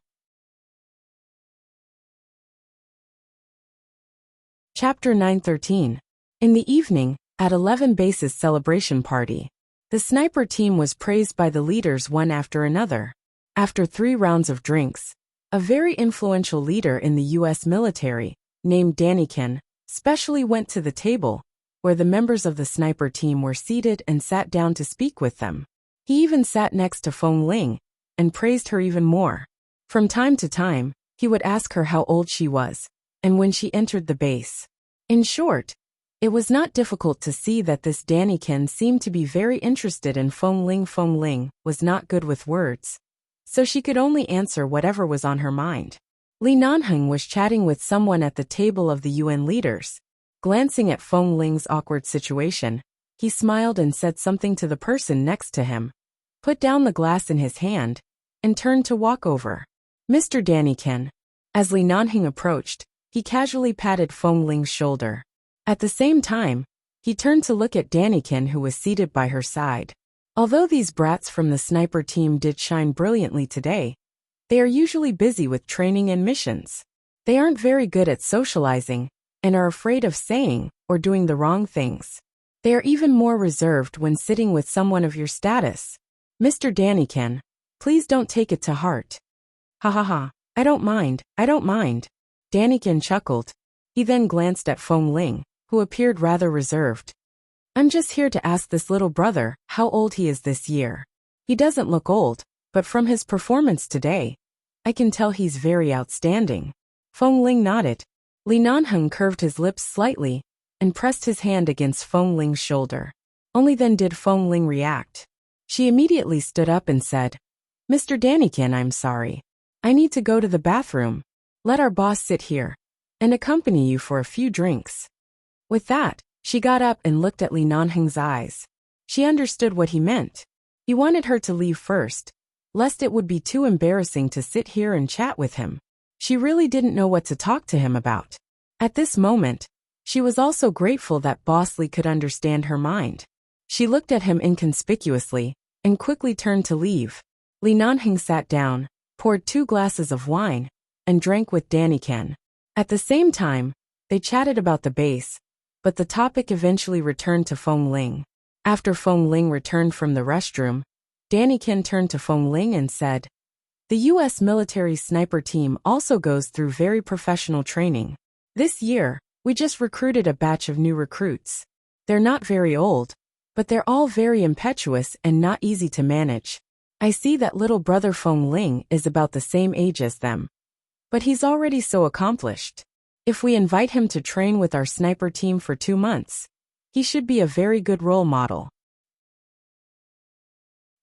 Chapter 913. In the evening, at 11 Base's celebration party, the sniper team was praised by the leaders one after another. After 3 rounds of drinks, a very influential leader in the U.S. military, named Daniken, specially went to the table, where the members of the sniper team were seated and sat down to speak with them. He even sat next to Feng Ling, and praised her even more. From time to time, he would ask her how old she was, and when she entered the base. In short, it was not difficult to see that this Daniken seemed to be very interested in Feng Ling. Feng Ling was not good with words, so she could only answer whatever was on her mind. Li Nanheng was chatting with someone at the table of the UN leaders. Glancing at Feng Ling's awkward situation, he smiled and said something to the person next to him, put down the glass in his hand, and turned to walk over. Mr. Daniken. As Li Nanheng approached, he casually patted Feng Ling's shoulder. At the same time, he turned to look at Daniken, who was seated by her side. Although these brats from the sniper team did shine brilliantly today, they are usually busy with training and missions. They aren't very good at socializing, and are afraid of saying or doing the wrong things. They are even more reserved when sitting with someone of your status. Mr. Daniken, please don't take it to heart. Ha ha ha, I don't mind. Daniken chuckled. He then glanced at Feng Ling, who appeared rather reserved. I'm just here to ask this little brother how old he is this year. He doesn't look old, but from his performance today, I can tell he's very outstanding. Feng Ling nodded. Li Nanheng curved his lips slightly and pressed his hand against Feng Ling's shoulder. Only then did Feng Ling react. She immediately stood up and said, Mr. Daniken, I'm sorry. I need to go to the bathroom. Let our boss sit here and accompany you for a few drinks. With that, she got up and looked at Li Nanheng's eyes. She understood what he meant. He wanted her to leave first, lest it would be too embarrassing to sit here and chat with him. She really didn't know what to talk to him about. At this moment, she was also grateful that Boss Li could understand her mind. She looked at him inconspicuously and quickly turned to leave. Li Nanheng sat down, poured 2 glasses of wine, and drank with Daniken. At the same time, they chatted about the base, but the topic eventually returned to Feng Ling. After Feng Ling returned from the restroom, Daniken turned to Feng Ling and said, The U.S. military sniper team also goes through very professional training. This year, we just recruited a batch of new recruits. They're not very old, but they're all very impetuous and not easy to manage. I see that little brother Feng Ling is about the same age as them. But he's already so accomplished. If we invite him to train with our sniper team for 2 months, he should be a very good role model.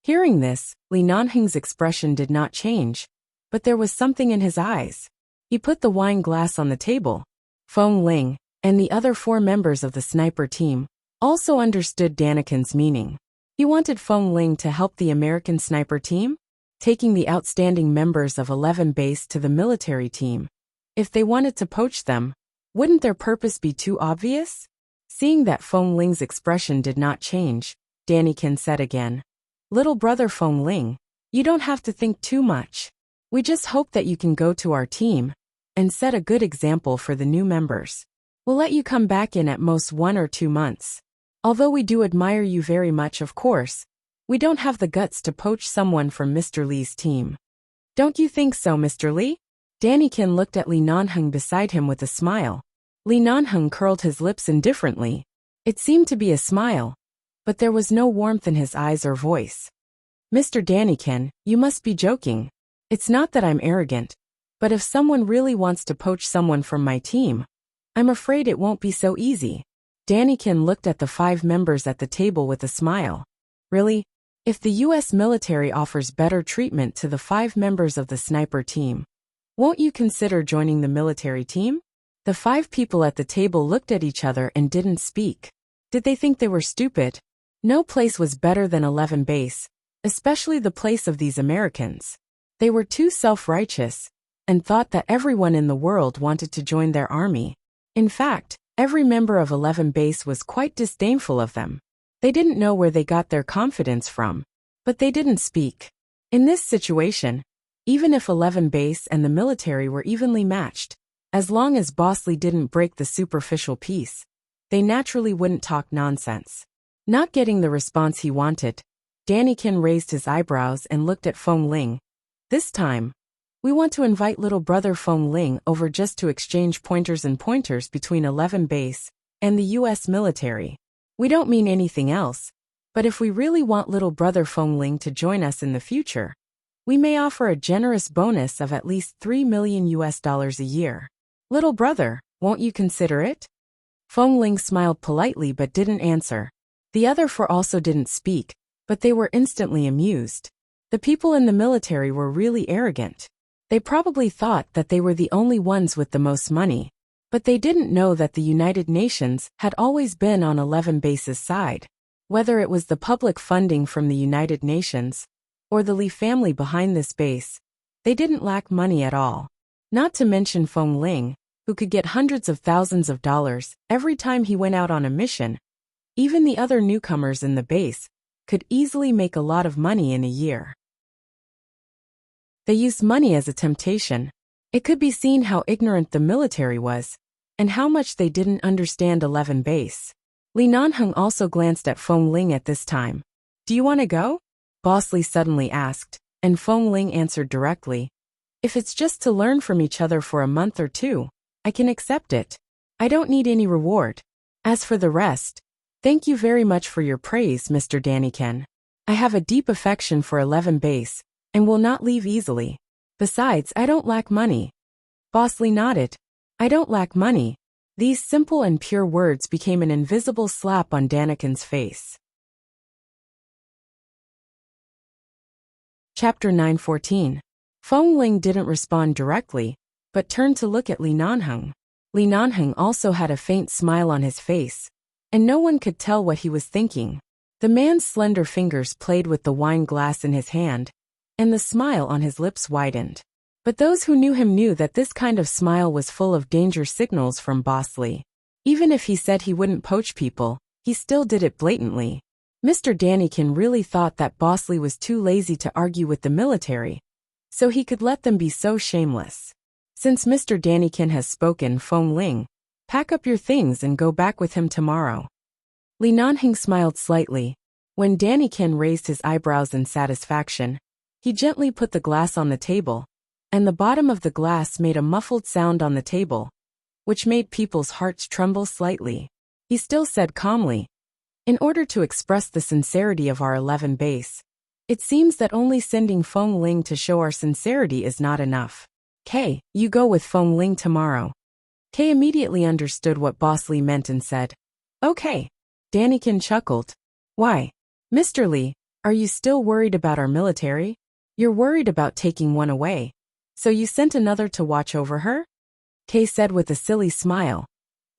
Hearing this, Li Nanheng's expression did not change, but there was something in his eyes. He put the wine glass on the table. Feng Ling, and the other 4 members of the sniper team, also understood Daniken's meaning. He wanted Feng Ling to help the American sniper team, taking the outstanding members of 11 Base to the military team. If they wanted to poach them, wouldn't their purpose be too obvious? Seeing that Feng Ling's expression did not change, Daniken said again, Little brother Feng Ling, you don't have to think too much. We just hope that you can go to our team and set a good example for the new members. We'll let you come back in at most 1 or 2 months. Although we do admire you very much, of course, we don't have the guts to poach someone from Mr. Li's team. Don't you think so, Mr. Li? Daniken looked at Li Nanheng beside him with a smile. Li Nanheng curled his lips indifferently. It seemed to be a smile, but there was no warmth in his eyes or voice. Mr. Daniken, you must be joking. It's not that I'm arrogant, But if someone really wants to poach someone from my team, I'm afraid it won't be so easy. Daniken looked at the 5 members at the table with a smile. Really? If the US military offers better treatment to the 5 members of the sniper team, won't you consider joining the military team? The 5 people at the table looked at each other and didn't speak. Did they think they were stupid? No place was better than 11 base, especially the place of these Americans. They were too self-righteous and thought that everyone in the world wanted to join their army. In fact, every member of 11 base was quite disdainful of them. They didn't know where they got their confidence from, but they didn't speak. In this situation, even if 11 base and the military were evenly matched, as long as Bosley didn't break the superficial peace, they naturally wouldn't talk nonsense. Not getting the response he wanted, Daniken raised his eyebrows and looked at Feng Ling. This time, we want to invite little brother Feng Ling over just to exchange pointers between 11 base and the US military. We don't mean anything else, but if we really want little brother Feng Ling to join us in the future, we may offer a generous bonus of at least $3 million a year. Little brother, won't you consider it? Feng Ling smiled politely but didn't answer. The other 4 also didn't speak, but they were instantly amused. The people in the military were really arrogant. They probably thought that they were the only ones with the most money, but they didn't know that the United Nations had always been on 11 base's side. Whether it was the public funding from the United Nations or the Lee family behind this base, they didn't lack money at all. Not to mention Feng Ling, who could get hundreds of thousands of dollars every time he went out on a mission. Even the other newcomers in the base could easily make a lot of money in a year. They used money as a temptation. It could be seen how ignorant the military was, and how much they didn't understand 11 base. Li Nanheng also glanced at Feng Ling at this time. Do you want to go? Bosley suddenly asked, and Feng Ling answered directly. If it's just to learn from each other for a month or 2, I can accept it. I don't need any reward. As for the rest, thank you very much for your praise, Mr. Daniken. I have a deep affection for 11 base, and will not leave easily. Besides, I don't lack money. Bosley nodded. I don't lack money. These simple and pure words became an invisible slap on Daniken's face. Chapter 9:14. Feng Ling didn't respond directly, but turned to look at Li Nanheng. Li Nanheng also had a faint smile on his face, and no one could tell what he was thinking. The man's slender fingers played with the wine glass in his hand, and the smile on his lips widened. But those who knew him knew that this kind of smile was full of danger signals from Bosley. Even if he said he wouldn't poach people, he still did it blatantly. Mr. Daniken really thought that Bosley was too lazy to argue with the military, so he could let them be so shameless. Since Mr. Daniken has spoken, Feng Ling, pack up your things and go back with him tomorrow. Li Nanheng smiled slightly. When Daniken raised his eyebrows in satisfaction, he gently put the glass on the table, and the bottom of the glass made a muffled sound on the table, which made people's hearts tremble slightly. He still said calmly, in order to express the sincerity of our 11 base, it seems that only sending Feng Ling to show our sincerity is not enough. Kay, you go with Feng Ling tomorrow. Kay immediately understood what Bosley meant and said, okay. Daniken chuckled. Why? Mr. Lee, are you still worried about our military? You're worried about taking one away, so you sent another to watch over her? Kay said with a silly smile.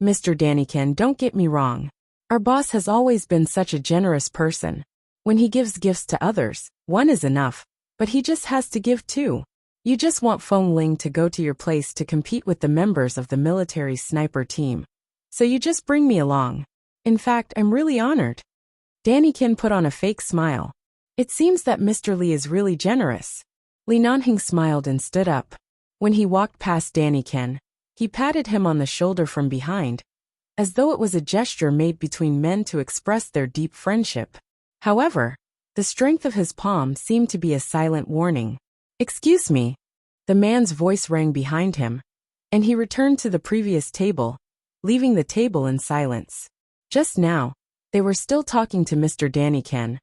Mr. Daniken, don't get me wrong. Our boss has always been such a generous person. When he gives gifts to others, one is enough, but he just has to give 2. You just want Feng Ling to go to your place to compete with the members of the military sniper team. So you just bring me along. In fact, I'm really honored. Daniken put on a fake smile. It seems that Mr. Lee is really generous. Li Nanheng smiled and stood up. When he walked past Daniken, he patted him on the shoulder from behind, as though it was a gesture made between men to express their deep friendship. However, the strength of his palm seemed to be a silent warning. Excuse me. The man's voice rang behind him, and he returned to the previous table, leaving the table in silence. Just now, they were still talking to Mr. Daniken,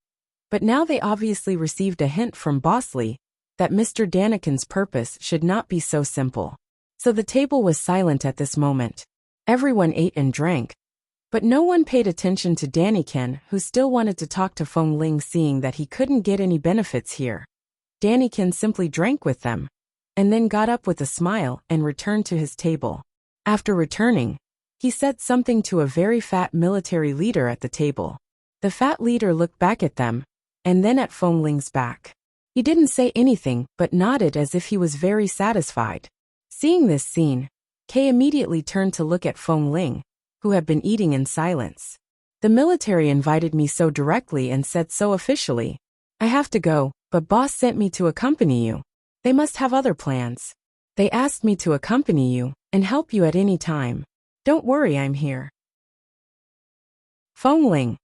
but now they obviously received a hint from Bosley that Mr. Daniken's purpose should not be so simple. So the table was silent at this moment. Everyone ate and drank, but no one paid attention to Daniken, who still wanted to talk to Feng Ling, seeing that he couldn't get any benefits here. Daniken simply drank with them, and then got up with a smile and returned to his table. After returning, he said something to a very fat military leader at the table. The fat leader looked back at them, and then at Feng Ling's back. He didn't say anything but nodded as if he was very satisfied. Seeing this scene, Kay immediately turned to look at Feng Ling, who had been eating in silence. The military invited me so directly and said so officially. I have to go, but boss sent me to accompany you. They must have other plans. They asked me to accompany you and help you at any time. Don't worry, I'm here. Feng Ling.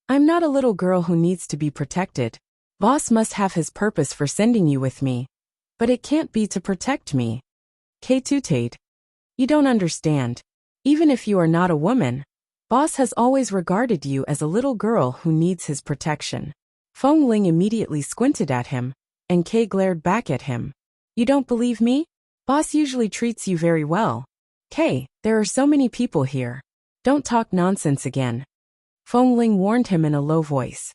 I'm not a little girl who needs to be protected. Boss must have his purpose for sending you with me. But it can't be to protect me. Kay tutade. You don't understand. Even if you are not a woman, boss has always regarded you as a little girl who needs his protection. Feng Ling immediately squinted at him, and Kay glared back at him. You don't believe me? Boss usually treats you very well. Kay, there are so many people here. Don't talk nonsense again. Feng Ling warned him in a low voice.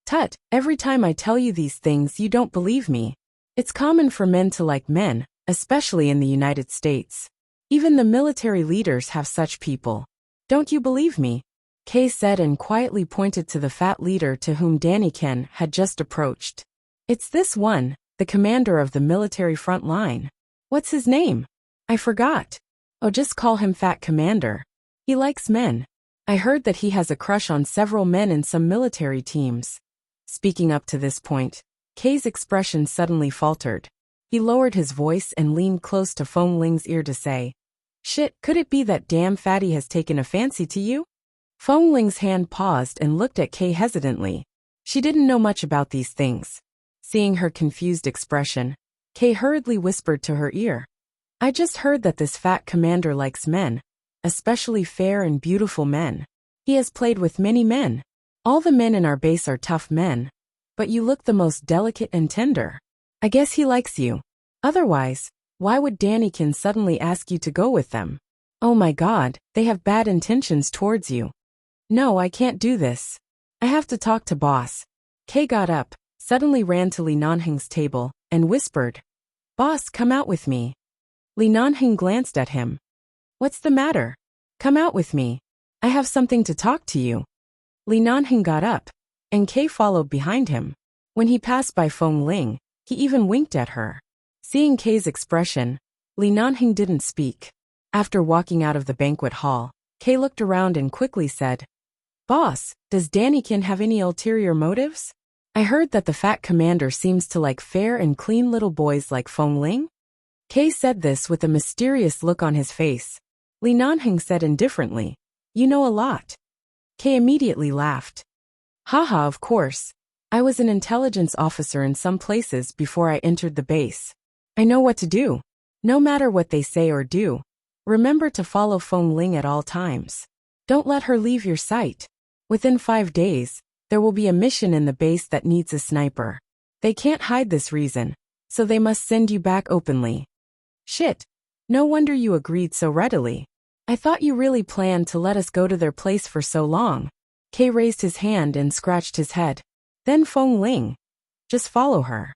Tut, every time I tell you these things you don't believe me. It's common for men to like men, especially in the United States. Even the military leaders have such people. Don't you believe me? Kay said and quietly pointed to the fat leader to whom Daniken had just approached. It's this one, the commander of the military front line. What's his name? I forgot. Oh, just call him Fat Commander. He likes men. I heard that he has a crush on several men in some military teams. Speaking up to this point, Kay's expression suddenly faltered. He lowered his voice and leaned close to Feng Ling's ear to say, Shit, could it be that damn fatty has taken a fancy to you? Feng Ling's hand paused and looked at Kay hesitantly. She didn't know much about these things. Seeing her confused expression, Kay hurriedly whispered to her ear. I just heard that this fat commander likes men, especially fair and beautiful men. He has played with many men. All the men in our base are tough men, but you look the most delicate and tender. I guess he likes you. Otherwise, why would Daniken suddenly ask you to go with them? Oh my God, they have bad intentions towards you. No, I can't do this. I have to talk to boss. Kay got up, suddenly ran to Li Nanheng's table, and whispered, Boss, come out with me. Li Nanheng glanced at him. What's the matter? Come out with me. I have something to talk to you. Li Nanheng got up, and Kay followed behind him. When he passed by Feng Ling, he even winked at her. Seeing Kay's expression, Li Nanheng didn't speak. After walking out of the banquet hall, Kay looked around and quickly said, Boss, does Daniken have any ulterior motives? I heard that the fat commander seems to like fair and clean little boys like Feng Ling. Kay said this with a mysterious look on his face. Li Nanheng said indifferently, You know a lot. Kay immediately laughed. Haha, of course. I was an intelligence officer in some places before I entered the base. I know what to do. No matter what they say or do, remember to follow Feng Ling at all times. Don't let her leave your sight. Within 5 days, there will be a mission in the base that needs a sniper. They can't hide this reason, so they must send you back openly. Shit. No wonder you agreed so readily. I thought you really planned to let us go to their place for so long. Kay raised his hand and scratched his head. Then Feng Ling. Just follow her.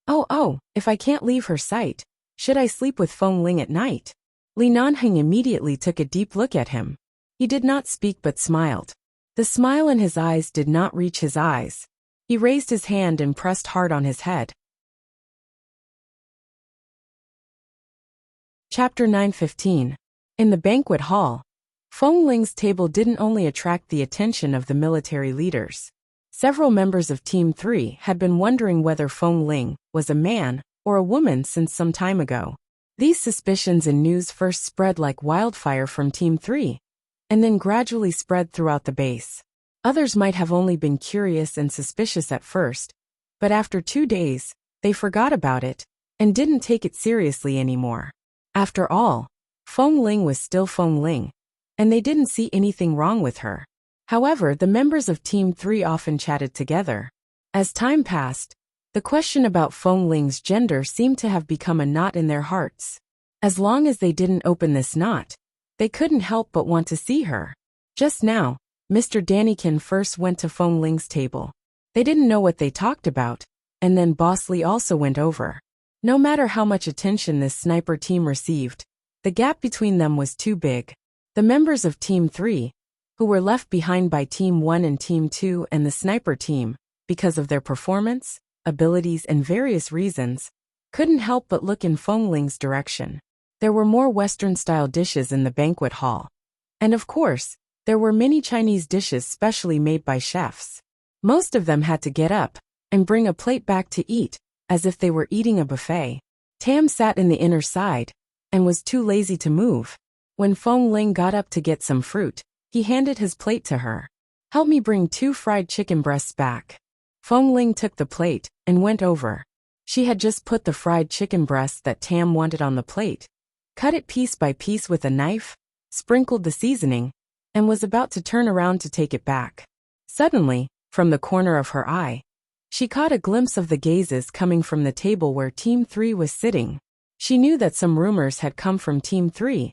Oh, if I can't leave her sight, should I sleep with Feng Ling at night? Li Nanheng immediately took a deep look at him. He did not speak but smiled. The smile in his eyes did not reach his eyes. He raised his hand and pressed hard on his head. Chapter 9:15. In the banquet hall, Feng Ling's table didn't only attract the attention of the military leaders. Several members of Team 3 had been wondering whether Feng Ling was a man or a woman since some time ago. These suspicions and news first spread like wildfire from Team 3, and then gradually spread throughout the base. Others might have only been curious and suspicious at first, but after 2 days, they forgot about it and didn't take it seriously anymore. After all, Feng Ling was still Feng Ling, and they didn't see anything wrong with her. However, the members of Team 3 often chatted together. As time passed, The question about Feng Ling's gender seemed to have become a knot in their hearts. As long as they didn't open this knot, they couldn't help but want to see her. Just now, Mr. Daniken first went to Feng Ling's table. They didn't know what they talked about, and then Boss Lee also went over. No matter how much attention this sniper team received, the gap between them was too big. The members of Team 3, who were left behind by Team 1 and Team 2 and the sniper team, because of their performance, abilities and various reasons, couldn't help but look in Feng Ling's direction. There were more Western-style dishes in the banquet hall. And of course, there were many Chinese dishes specially made by chefs. Most of them had to get up and bring a plate back to eat, as if they were eating a buffet. Tam sat in the inner side and was too lazy to move. When Feng Ling got up to get some fruit, he handed his plate to her. "Help me bring 2 fried chicken breasts back." Feng Ling took the plate and went over. She had just put the fried chicken breast that Tam wanted on the plate, cut it piece by piece with a knife, sprinkled the seasoning, and was about to turn around to take it back. Suddenly, from the corner of her eye, she caught a glimpse of the gazes coming from the table where Team 3 was sitting. She knew that some rumors had come from Team 3,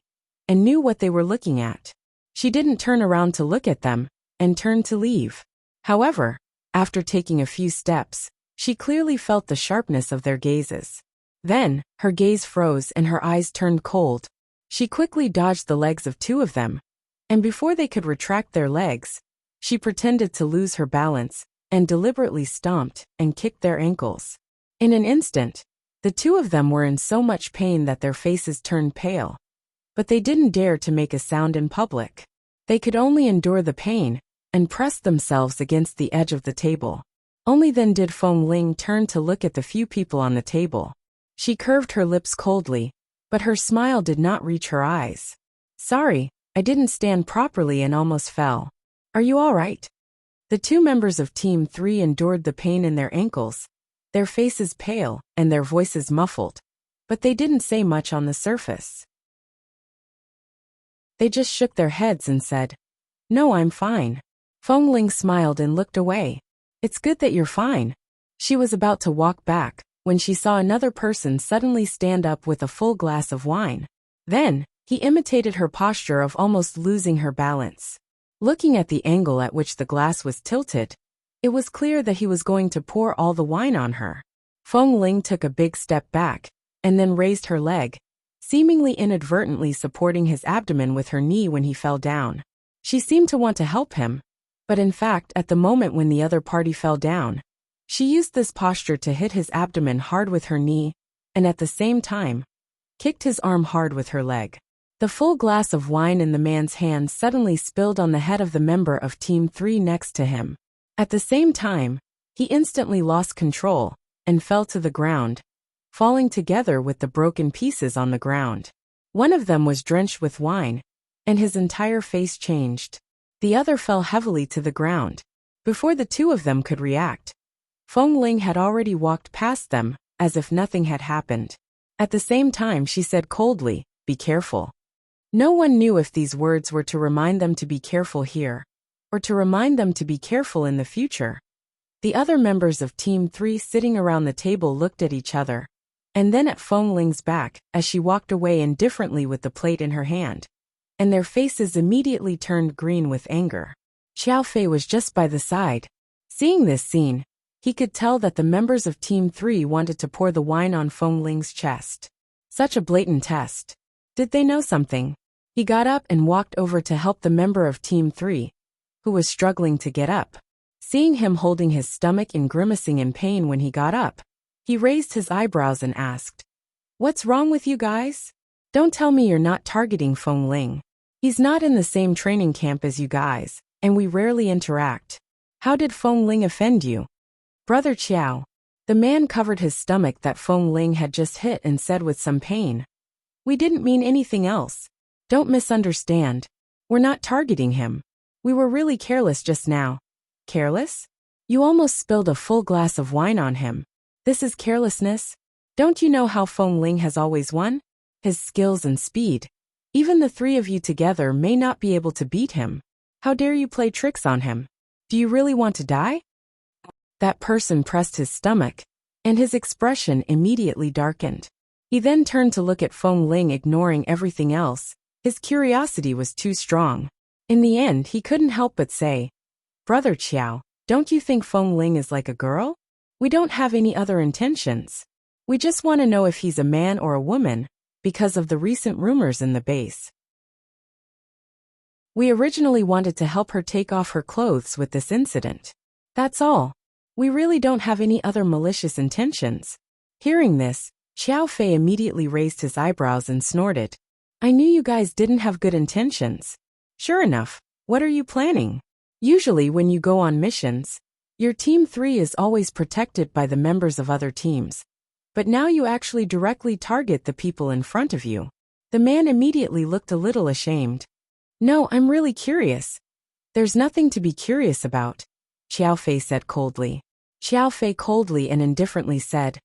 and knew what they were looking at. She didn't turn around to look at them, and turned to leave. However, after taking a few steps, she clearly felt the sharpness of their gazes. Then, her gaze froze and her eyes turned cold. She quickly dodged the legs of 2 of them, and before they could retract their legs, she pretended to lose her balance, and deliberately stomped and kicked their ankles. In an instant, the 2 of them were in so much pain that their faces turned pale. But they didn't dare to make a sound in public. They could only endure the pain, and pressed themselves against the edge of the table. Only then did Feng Ling turn to look at the few people on the table. She curved her lips coldly, but her smile did not reach her eyes. "Sorry, I didn't stand properly and almost fell. Are you all right?" The 2 members of Team 3 endured the pain in their ankles, their faces pale and their voices muffled, but they didn't say much on the surface. They just shook their heads and said, "No, I'm fine." Feng Ling smiled and looked away. "It's good that you're fine." She was about to walk back when she saw another person suddenly stand up with a full glass of wine. Then, he imitated her posture of almost losing her balance. Looking at the angle at which the glass was tilted, it was clear that he was going to pour all the wine on her. Feng Ling took a big step back, and then raised her leg, seemingly inadvertently supporting his abdomen with her knee when he fell down. She seemed to want to help him, but in fact at the moment when the other party fell down, she used this posture to hit his abdomen hard with her knee, and at the same time, kicked his arm hard with her leg. The full glass of wine in the man's hand suddenly spilled on the head of the member of Team 3 next to him. At the same time, he instantly lost control, and fell to the ground, falling together with the broken pieces on the ground. One of them was drenched with wine, and his entire face changed. The other fell heavily to the ground. Before the 2 of them could react, Feng Ling had already walked past them, as if nothing had happened. At the same time she said coldly, "Be careful." No one knew if these words were to remind them to be careful here, or to remind them to be careful in the future. The other members of Team 3 sitting around the table looked at each other, and then at Feng Ling's back as she walked away indifferently with the plate in her hand, and their faces immediately turned green with anger. Xiao Fei was just by the side. Seeing this scene, he could tell that the members of Team 3 wanted to pour the wine on Feng Ling's chest. Such a blatant test. Did they know something? He got up and walked over to help the member of Team 3, who was struggling to get up. Seeing him holding his stomach and grimacing in pain when he got up, he raised his eyebrows and asked, "What's wrong with you guys? Don't tell me you're not targeting Feng Ling. He's not in the same training camp as you guys, and we rarely interact. How did Feng Ling offend you?" "Brother Qiao." The man covered his stomach that Feng Ling had just hit and said with some pain, "We didn't mean anything else. Don't misunderstand. We're not targeting him. We were really careless just now." "Careless? You almost spilled a full glass of wine on him. This is carelessness? Don't you know how Feng Ling has always won? His skills and speed. Even the 3 of you together may not be able to beat him. How dare you play tricks on him? Do you really want to die?" That person pressed his stomach, and his expression immediately darkened. He then turned to look at Feng Ling, ignoring everything else. His curiosity was too strong. In the end, he couldn't help but say, "Brother Qiao, don't you think Feng Ling is like a girl? We don't have any other intentions. We just want to know if he's a man or a woman, because of the recent rumors in the base. We originally wanted to help her take off her clothes with this incident. That's all. We really don't have any other malicious intentions." Hearing this, Xiao Fei immediately raised his eyebrows and snorted. "I knew you guys didn't have good intentions. Sure enough, what are you planning? Usually when you go on missions, your Team 3 is always protected by the members of other teams. But now you actually directly target the people in front of you." The man immediately looked a little ashamed. "No, I'm really curious." "There's nothing to be curious about," Xiao Fei said coldly. Xiao Fei coldly and indifferently said,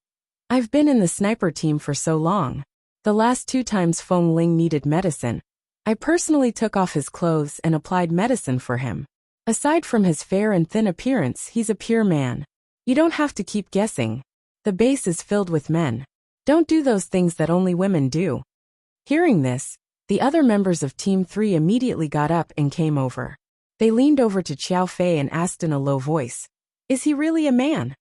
"I've been in the sniper team for so long. The last 2 times Feng Ling needed medicine, I personally took off his clothes and applied medicine for him. Aside from his fair and thin appearance, he's a pure man. You don't have to keep guessing. The base is filled with men. Don't do those things that only women do." Hearing this, the other members of Team 3 immediately got up and came over. They leaned over to Xiao Fei and asked in a low voice, "Is he really a man?"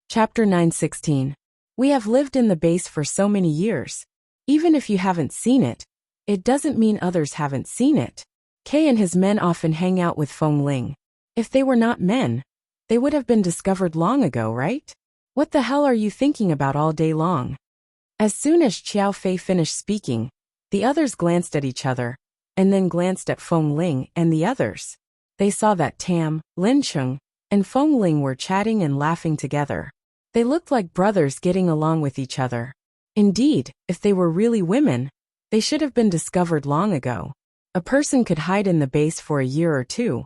Chapter 9:16. We have lived in the base for so many years. Even if you haven't seen it, it doesn't mean others haven't seen it. Kay and his men often hang out with Feng Ling. If they were not men, they would have been discovered long ago, right? What the hell are you thinking about all day long? As soon as Xiao Fei finished speaking, the others glanced at each other, and then glanced at Feng Ling and the others. They saw that Tam, Lin Cheng, and Feng Ling were chatting and laughing together. They looked like brothers getting along with each other. Indeed, if they were really women, they should have been discovered long ago. A person could hide in the base for a year or 2,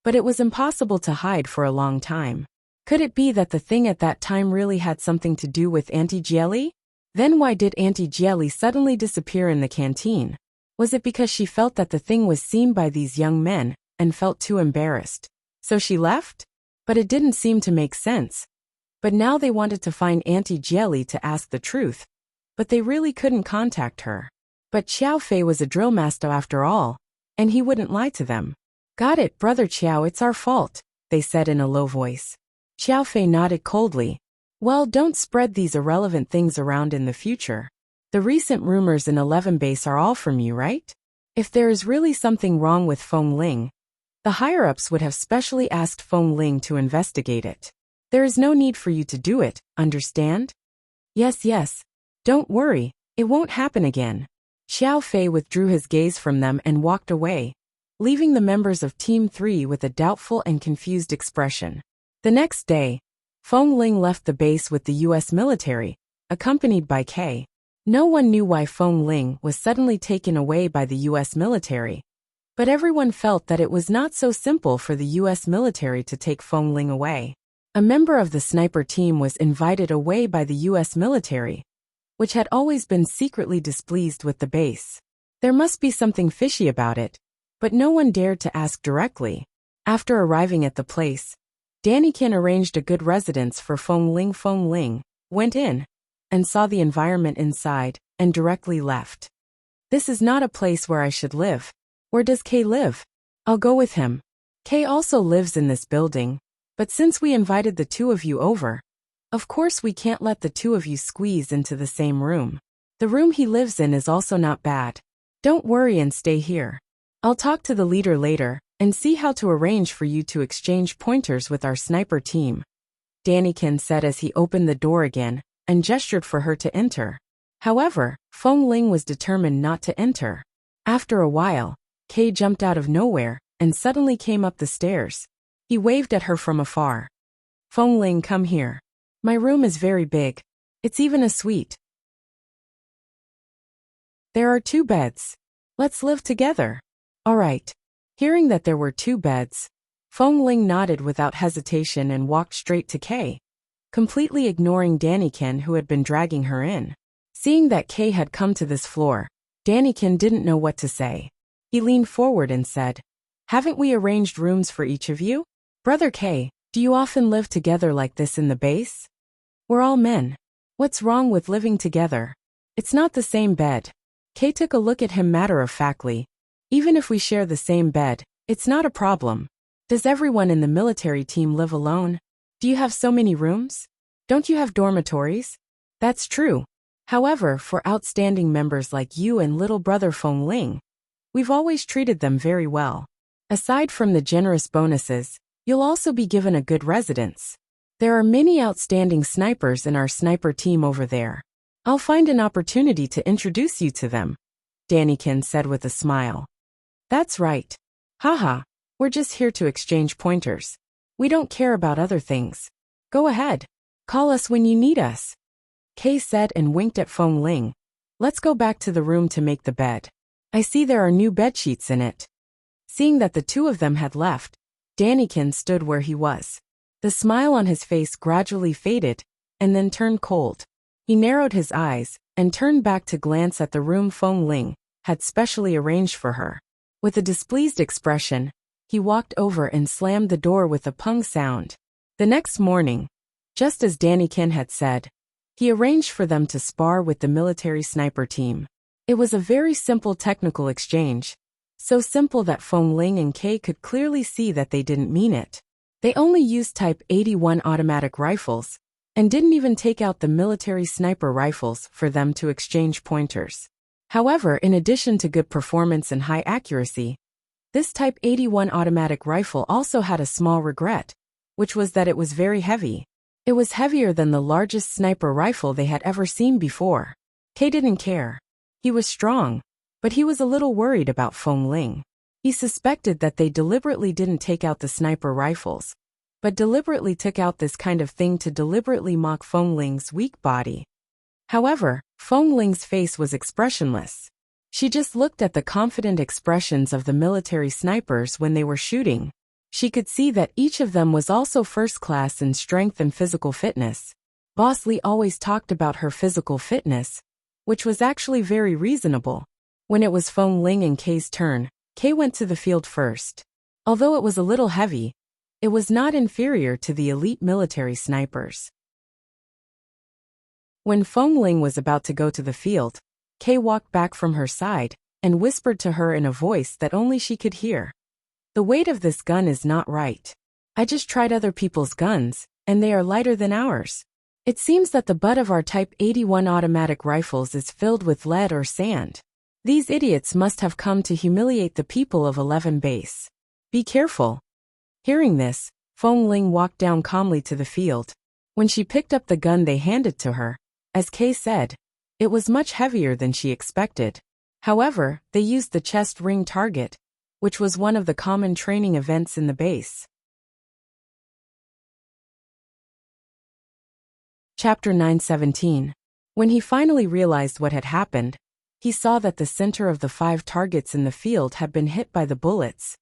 but it was impossible to hide for a long time. Could it be that the thing at that time really had something to do with Auntie Jelly? Then why did Auntie Jelly suddenly disappear in the canteen? Was it because she felt that the thing was seen by these young men and felt too embarrassed? So she left? But it didn't seem to make sense. But now they wanted to find Auntie Jelly to ask the truth, but they really couldn't contact her. But Xiao Fei was a drill master after all, and he wouldn't lie to them. "Got it, Brother Qiao, it's our fault," they said in a low voice. Xiao Fei nodded coldly. "Well, don't spread these irrelevant things around in the future. The recent rumors in 11 base are all from you, right? If there is really something wrong with Feng Ling, the higher-ups would have specially asked Feng Ling to investigate it. There is no need for you to do it, understand?" Yes. Don't worry, it won't happen again." Xiao Fei withdrew his gaze from them and walked away, leaving the members of Team 3 with a doubtful and confused expression. The next day, Feng Ling left the base with the U.S. military, accompanied by Kay. No one knew why Feng Ling was suddenly taken away by the U.S. military, but everyone felt that it was not so simple for the U.S. military to take Feng Ling away. A member of the sniper team was invited away by the U.S. military, which had always been secretly displeased with the base. There must be something fishy about it, but no one dared to ask directly. After arriving at the place, Dannykin arranged a good residence for Feng Ling. Feng Ling went in and saw the environment inside and directly left. "This is not a place where I should live. Where does Kay live? I'll go with him. Kay also lives in this building, but since we invited the 2 of you over, of course we can't let the 2 of you squeeze into the same room. The room he lives in is also not bad. Don't worry and stay here. I'll talk to the leader later and see how to arrange for you to exchange pointers with our sniper team," Dannykin said as he opened the door again and gestured for her to enter. However, Feng Ling was determined not to enter. After a while, Kay jumped out of nowhere and suddenly came up the stairs. He waved at her from afar. "Feng Ling, come here. My room is very big. It's even a suite. There are 2 beds. Let's live together." "All right." Hearing that there were 2 beds, Feng Ling nodded without hesitation and walked straight to Kay, completely ignoring Dannykin who had been dragging her in. Seeing that Kay had come to this floor, Dannykin didn't know what to say. He leaned forward and said, "Haven't we arranged rooms for each of you?" Brother K, do you often live together like this in the base? We're all men. What's wrong with living together? It's not the same bed. Kay took a look at him matter-of-factly. Even if we share the same bed, it's not a problem. Does everyone in the military team live alone? Do you have so many rooms? Don't you have dormitories? That's true. However, for outstanding members like you and little brother Feng Ling, we've always treated them very well. Aside from the generous bonuses, you'll also be given a good residence. There are many outstanding snipers in our sniper team over there. I'll find an opportunity to introduce you to them, Dannykin said with a smile. That's right. Haha, we're just here to exchange pointers. We don't care about other things. Go ahead. Call us when you need us. Kay said and winked at Feng Ling. Let's go back to the room to make the bed. I see there are new bedsheets in it. Seeing that the two of them had left, Dannykin stood where he was. The smile on his face gradually faded, and then turned cold. He narrowed his eyes, and turned back to glance at the room Feng Ling had specially arranged for her. With a displeased expression, he walked over and slammed the door with a pung sound. The next morning, just as Dannykin had said, he arranged for them to spar with the military sniper team. It was a very simple technical exchange, so simple that Feng Ling and Kay could clearly see that they didn't mean it. They only used Type 81 automatic rifles, and didn't even take out the military sniper rifles for them to exchange pointers. However, in addition to good performance and high accuracy, this Type 81 automatic rifle also had a small regret, which was that it was very heavy. It was heavier than the largest sniper rifle they had ever seen before. Kay didn't care. He was strong, but he was a little worried about Feng Ling. He suspected that they deliberately didn't take out the sniper rifles, but deliberately took out this kind of thing to deliberately mock Feng Ling's weak body. However, Feng Ling's face was expressionless. She just looked at the confident expressions of the military snipers when they were shooting. She could see that each of them was also first class in strength and physical fitness. Boss Lee always talked about her physical fitness, which was actually very reasonable. When it was Feng Ling and Kay's turn, Kay went to the field first. Although it was a little heavy, it was not inferior to the elite military snipers. When Feng Ling was about to go to the field, Kay walked back from her side and whispered to her in a voice that only she could hear. The weight of this gun is not right. I just tried other people's guns, and they are lighter than ours. It seems that the butt of our Type 81 automatic rifles is filled with lead or sand. These idiots must have come to humiliate the people of 11 Base. Be careful. Hearing this, Feng Ling walked down calmly to the field. When she picked up the gun they handed to her, as Kay said, it was much heavier than she expected. However, they used the chest ring target, which was one of the common training events in the base. Chapter 917. When he finally realized what had happened, he saw that the center of the 5 targets in the field had been hit by the bullets,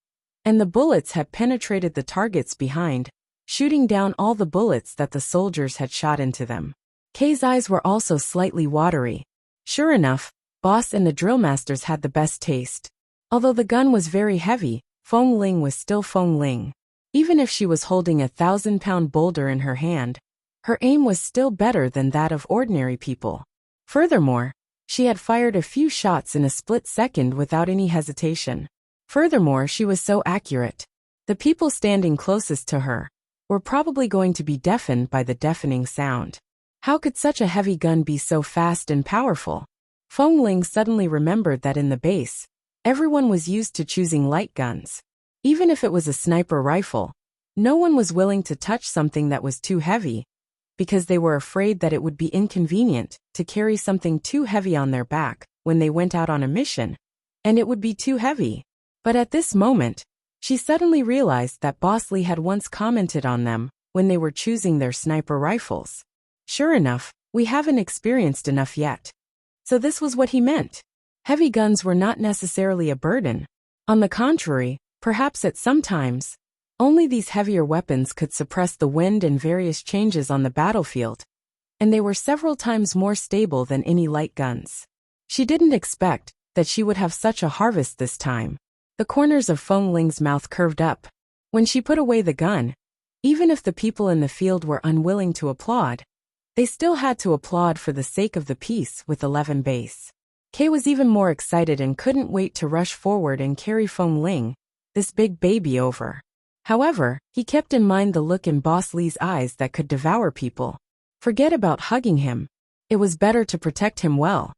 and the bullets had penetrated the targets behind, shooting down all the bullets that the soldiers had shot into them. Kay's eyes were also slightly watery. Sure enough, Boss and the drill masters had the best taste. Although the gun was very heavy, Feng Ling was still Feng Ling. Even if she was holding a 1,000-pound boulder in her hand, her aim was still better than that of ordinary people. Furthermore, she had fired a few shots in a split second without any hesitation. Furthermore, she was so accurate. The people standing closest to her were probably going to be deafened by the deafening sound. How could such a heavy gun be so fast and powerful? Feng Ling suddenly remembered that in the base, everyone was used to choosing light guns. Even if it was a sniper rifle, no one was willing to touch something that was too heavy, because they were afraid that it would be inconvenient to carry something too heavy on their back when they went out on a mission, and it would be too heavy. But at this moment, she suddenly realized that Boss Lee had once commented on them when they were choosing their sniper rifles. Sure enough, we haven't experienced enough yet. So this was what he meant. Heavy guns were not necessarily a burden. On the contrary, perhaps at some times, only these heavier weapons could suppress the wind and various changes on the battlefield, and they were several times more stable than any light guns. She didn't expect that she would have such a harvest this time. The corners of Feng Ling's mouth curved up. When she put away the gun, even if the people in the field were unwilling to applaud, they still had to applaud for the sake of the peace with 11 base. Kay was even more excited and couldn't wait to rush forward and carry Feng Ling, this big baby, over. However, he kept in mind the look in Boss Li's eyes that could devour people. Forget about hugging him. It was better to protect him well.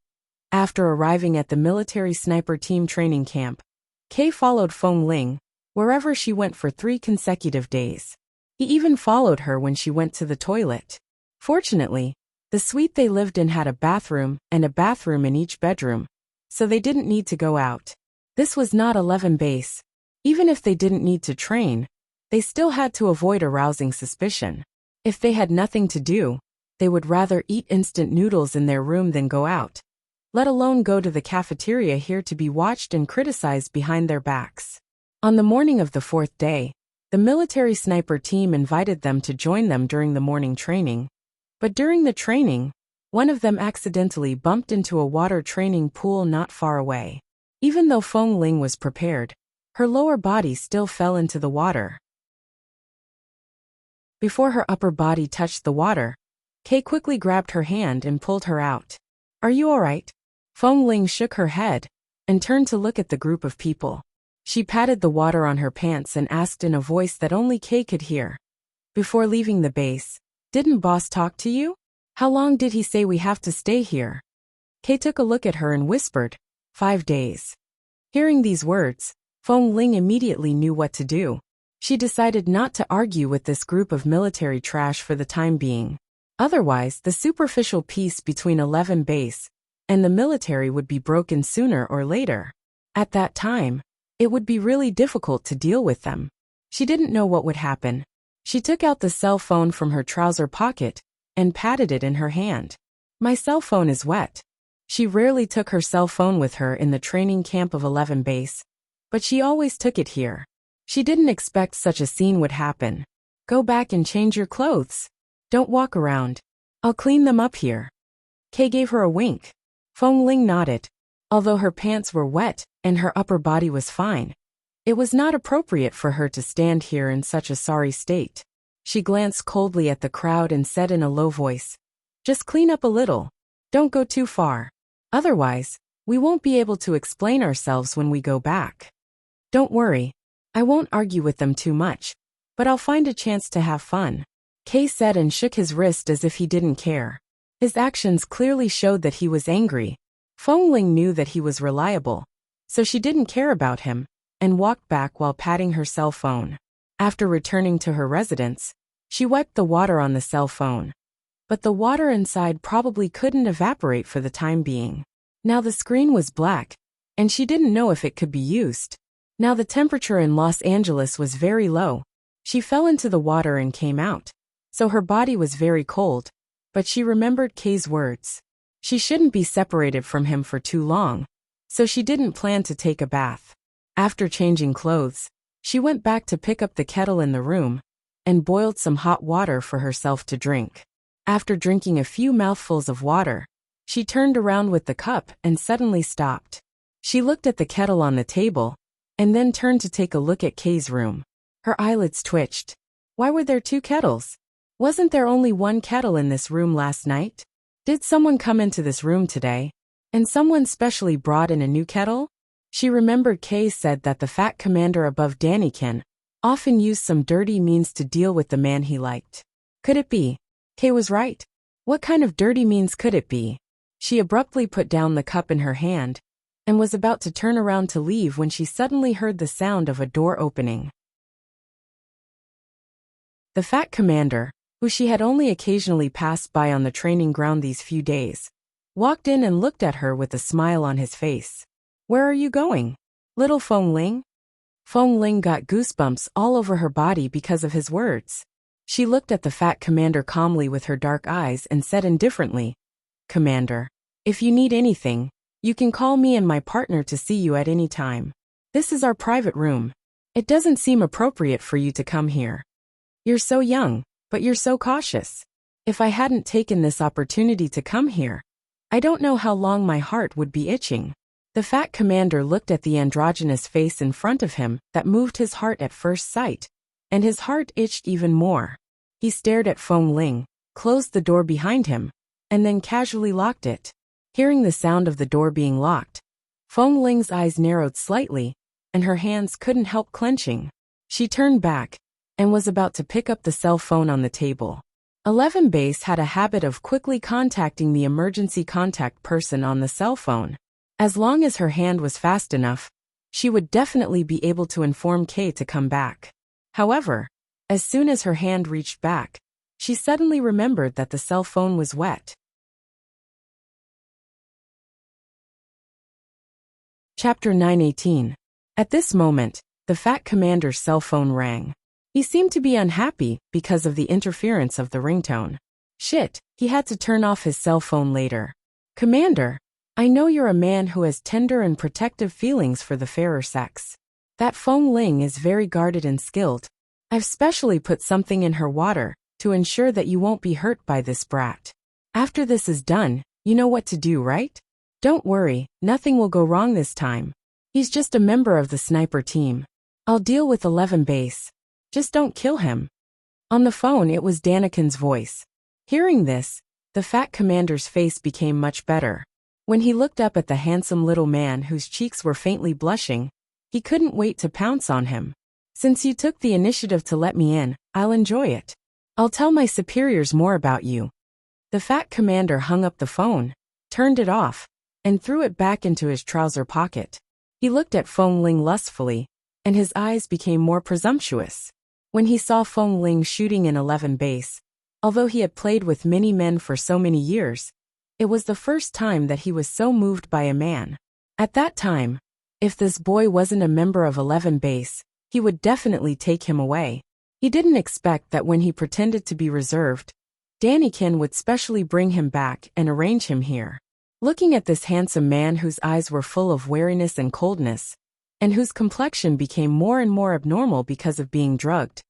After arriving at the military sniper team training camp, Kay followed Feng Ling wherever she went for 3 consecutive days. He even followed her when she went to the toilet. Fortunately, the suite they lived in had a bathroom and a bathroom in each bedroom, so they didn't need to go out. This was not 11 base. Even if they didn't need to train, they still had to avoid arousing suspicion. If they had nothing to do, they would rather eat instant noodles in their room than go out, let alone go to the cafeteria here to be watched and criticized behind their backs. On the morning of the 4th day, the military sniper team invited them to join them during the morning training. But during the training, one of them accidentally bumped into a water training pool not far away. Even though Feng Ling was prepared, her lower body still fell into the water. Before her upper body touched the water, Kay quickly grabbed her hand and pulled her out. "Are you alright?" Feng Ling shook her head and turned to look at the group of people. She patted the water on her pants and asked in a voice that only Kay could hear. "Before leaving the base, didn't boss talk to you? How long did he say we have to stay here?" Kay took a look at her and whispered, 5 days. Hearing these words, Feng Ling immediately knew what to do. She decided not to argue with this group of military trash for the time being. Otherwise, the superficial peace between 11 base and the military would be broken sooner or later. At that time, it would be really difficult to deal with them. She didn't know what would happen. She took out the cell phone from her trouser pocket and patted it in her hand. "My cell phone is wet." She rarely took her cell phone with her in the training camp of 11 base, but she always took it here. She didn't expect such a scene would happen. "Go back and change your clothes. Don't walk around. I'll clean them up here." Kay gave her a wink. Feng Ling nodded. Although her pants were wet and her upper body was fine, it was not appropriate for her to stand here in such a sorry state. She glanced coldly at the crowd and said in a low voice, "Just clean up a little. Don't go too far. Otherwise, we won't be able to explain ourselves when we go back." "Don't worry. I won't argue with them too much, but I'll find a chance to have fun," Kay said and shook his wrist as if he didn't care. His actions clearly showed that he was angry. Feng Ling knew that he was reliable, so she didn't care about him, and walked back while patting her cell phone. After returning to her residence, she wiped the water on the cell phone. But the water inside probably couldn't evaporate for the time being. Now the screen was black, and she didn't know if it could be used. Now the temperature in Los Angeles was very low. She fell into the water and came out, so her body was very cold, but she remembered Kay's words. She shouldn't be separated from him for too long, so she didn't plan to take a bath. After changing clothes, she went back to pick up the kettle in the room and boiled some hot water for herself to drink. After drinking a few mouthfuls of water, she turned around with the cup and suddenly stopped. She looked at the kettle on the table and then turned to take a look at Kay's room. Her eyelids twitched. Why were there 2 kettles? Wasn't there only 1 kettle in this room last night? Did someone come into this room today, and someone specially brought in a new kettle? She remembered Kay said that the fat commander above Daniken often used some dirty means to deal with the man he liked. Could it be? Kay was right. What kind of dirty means could it be? She abruptly put down the cup in her hand and was about to turn around to leave when she suddenly heard the sound of a door opening. The fat commander, who she had only occasionally passed by on the training ground these few days, walked in and looked at her with a smile on his face. "Where are you going, little Feng Ling?" Feng Ling got goosebumps all over her body because of his words. She looked at the fat commander calmly with her dark eyes and said indifferently, "Commander, if you need anything, you can call me and my partner to see you at any time. This is our private room. It doesn't seem appropriate for you to come here. You're so young, but you're so cautious. If I hadn't taken this opportunity to come here, I don't know how long my heart would be itching." The fat commander looked at the androgynous face in front of him that moved his heart at first sight, and his heart itched even more. He stared at Feng Ling, closed the door behind him, and then casually locked it. Hearing the sound of the door being locked, Feng Ling's eyes narrowed slightly, and her hands couldn't help clenching. She turned back, and was about to pick up the cell phone on the table. 11 Base had a habit of quickly contacting the emergency contact person on the cell phone. As long as her hand was fast enough, she would definitely be able to inform Kay to come back. However, as soon as her hand reached back, she suddenly remembered that the cell phone was wet. Chapter 9:18. At this moment, the Fat Commander's cell phone rang. He seemed to be unhappy because of the interference of the ringtone. Shit, he had to turn off his cell phone later. Commander, I know you're a man who has tender and protective feelings for the fairer sex. That Feng Ling is very guarded and skilled. I've specially put something in her water to ensure that you won't be hurt by this brat. After this is done, you know what to do, right? Don't worry, nothing will go wrong this time. He's just a member of the sniper team. I'll deal with 11 Base. Just don't kill him. On the phone it was Daniken's voice. Hearing this, the Fat Commander's face became much better. When he looked up at the handsome little man whose cheeks were faintly blushing, he couldn't wait to pounce on him. Since you took the initiative to let me in, I'll enjoy it. I'll tell my superiors more about you. The Fat Commander hung up the phone, turned it off, and threw it back into his trouser pocket. He looked at Feng Ling lustfully, and his eyes became more presumptuous. When he saw Feng Ling shooting in 11 Base, although he had played with many men for so many years, it was the first time that he was so moved by a man. At that time, if this boy wasn't a member of 11 Base, he would definitely take him away. He didn't expect that when he pretended to be reserved, Daniken would specially bring him back and arrange him here. Looking at this handsome man whose eyes were full of wariness and coldness, and whose complexion became more and more abnormal because of being drugged,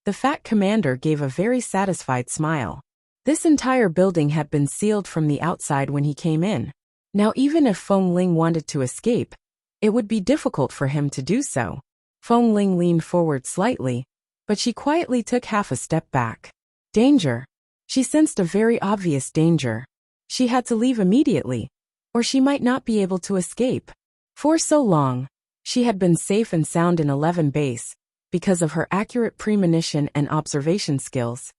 the Fat Commander gave a very satisfied smile. This entire building had been sealed from the outside when he came in. Now even if Feng Ling wanted to escape, it would be difficult for him to do so. Feng Ling leaned forward slightly, but she quietly took half a step back. Danger. She sensed a very obvious danger. She had to leave immediately, or she might not be able to escape. For so long, she had been safe and sound in 11 Base, because of her accurate premonition and observation skills,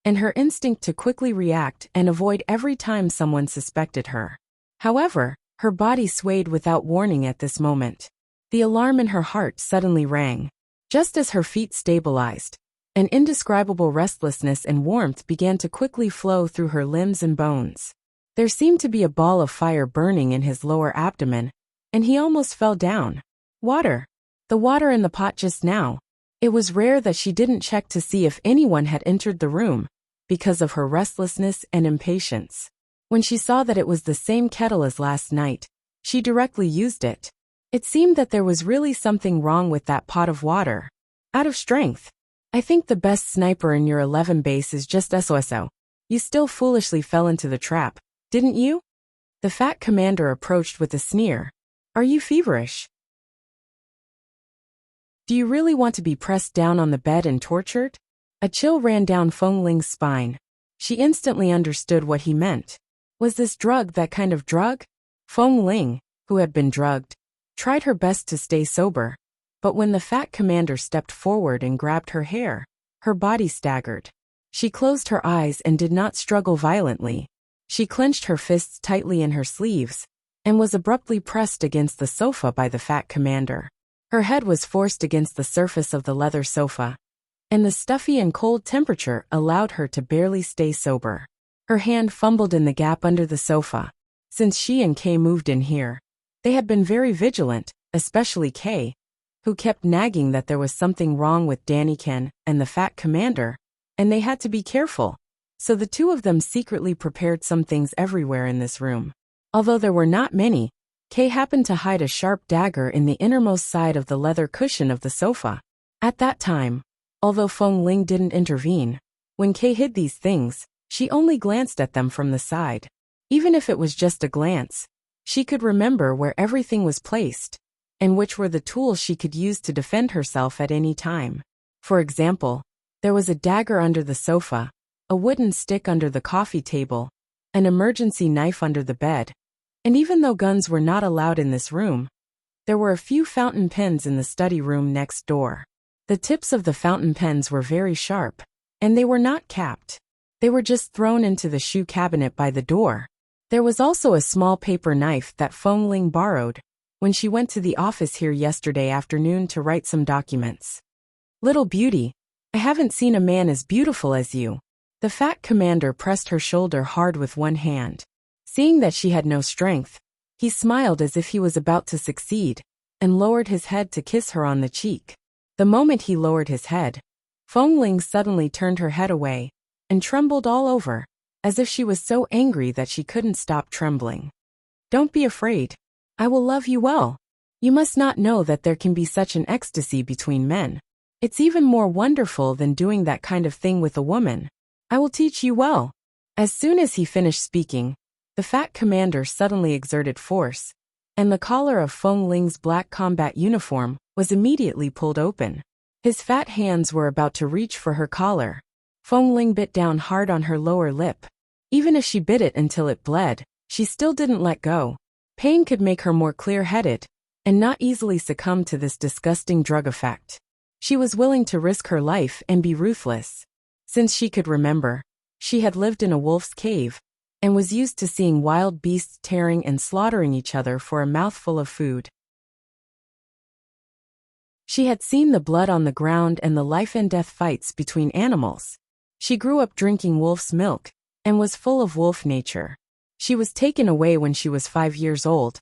and her instinct to quickly react and avoid every time someone suspected her. However, her body swayed without warning at this moment. The alarm in her heart suddenly rang. Just as her feet stabilized, an indescribable restlessness and warmth began to quickly flow through her limbs and bones. There seemed to be a ball of fire burning in his lower abdomen, and he almost fell down. Water. The water in the pot just now. It was rare that she didn't check to see if anyone had entered the room, because of her restlessness and impatience. When she saw that it was the same kettle as last night, she directly used it. It seemed that there was really something wrong with that pot of water. Out of strength. I think the best sniper in your 11 Base is just SOSO. You still foolishly fell into the trap, didn't you? The Fat Commander approached with a sneer. Are you feverish? Do you really want to be pressed down on the bed and tortured? A chill ran down Feng Ling's spine. She instantly understood what he meant. Was this drug that kind of drug? Feng Ling, who had been drugged, tried her best to stay sober, but when the Fat Commander stepped forward and grabbed her hair, her body staggered. She closed her eyes and did not struggle violently. She clenched her fists tightly in her sleeves, and was abruptly pressed against the sofa by the Fat Commander. Her head was forced against the surface of the leather sofa, and the stuffy and cold temperature allowed her to barely stay sober. Her hand fumbled in the gap under the sofa. Since she and Kay moved in here, they had been very vigilant, especially Kay, who kept nagging that there was something wrong with Daniken and the Fat Commander, and they had to be careful. So the two of them secretly prepared some things everywhere in this room. Although there were not many, Kay happened to hide a sharp dagger in the innermost side of the leather cushion of the sofa. At that time, although Feng Ling didn't intervene, when Kay hid these things, she only glanced at them from the side. Even if it was just a glance, she could remember where everything was placed, and which were the tools she could use to defend herself at any time. For example, there was a dagger under the sofa, a wooden stick under the coffee table, an emergency knife under the bed. And even though guns were not allowed in this room, there were a few fountain pens in the study room next door. The tips of the fountain pens were very sharp, and they were not capped. They were just thrown into the shoe cabinet by the door. There was also a small paper knife that Feng Ling borrowed when she went to the office here yesterday afternoon to write some documents. Little beauty, I haven't seen a man as beautiful as you. The fat commander pressed her shoulder hard with one hand. Seeing that she had no strength, he smiled as if he was about to succeed, and lowered his head to kiss her on the cheek. The moment he lowered his head, Feng Ling suddenly turned her head away, and trembled all over, as if she was so angry that she couldn't stop trembling. Don't be afraid. I will love you well. You must not know that there can be such an ecstasy between men. It's even more wonderful than doing that kind of thing with a woman. I will teach you well. As soon as he finished speaking, the fat commander suddenly exerted force, and the collar of Feng Ling's black combat uniform was immediately pulled open. His fat hands were about to reach for her collar. Feng Ling bit down hard on her lower lip. Even if she bit it until it bled, she still didn't let go. Pain could make her more clear-headed, and not easily succumb to this disgusting drug effect. She was willing to risk her life and be ruthless. Since she could remember, she had lived in a wolf's cave, and was used to seeing wild beasts tearing and slaughtering each other for a mouthful of food. She had seen the blood on the ground and the life-and-death fights between animals. She grew up drinking wolf's milk, and was full of wolf nature. She was taken away when she was 5 years old,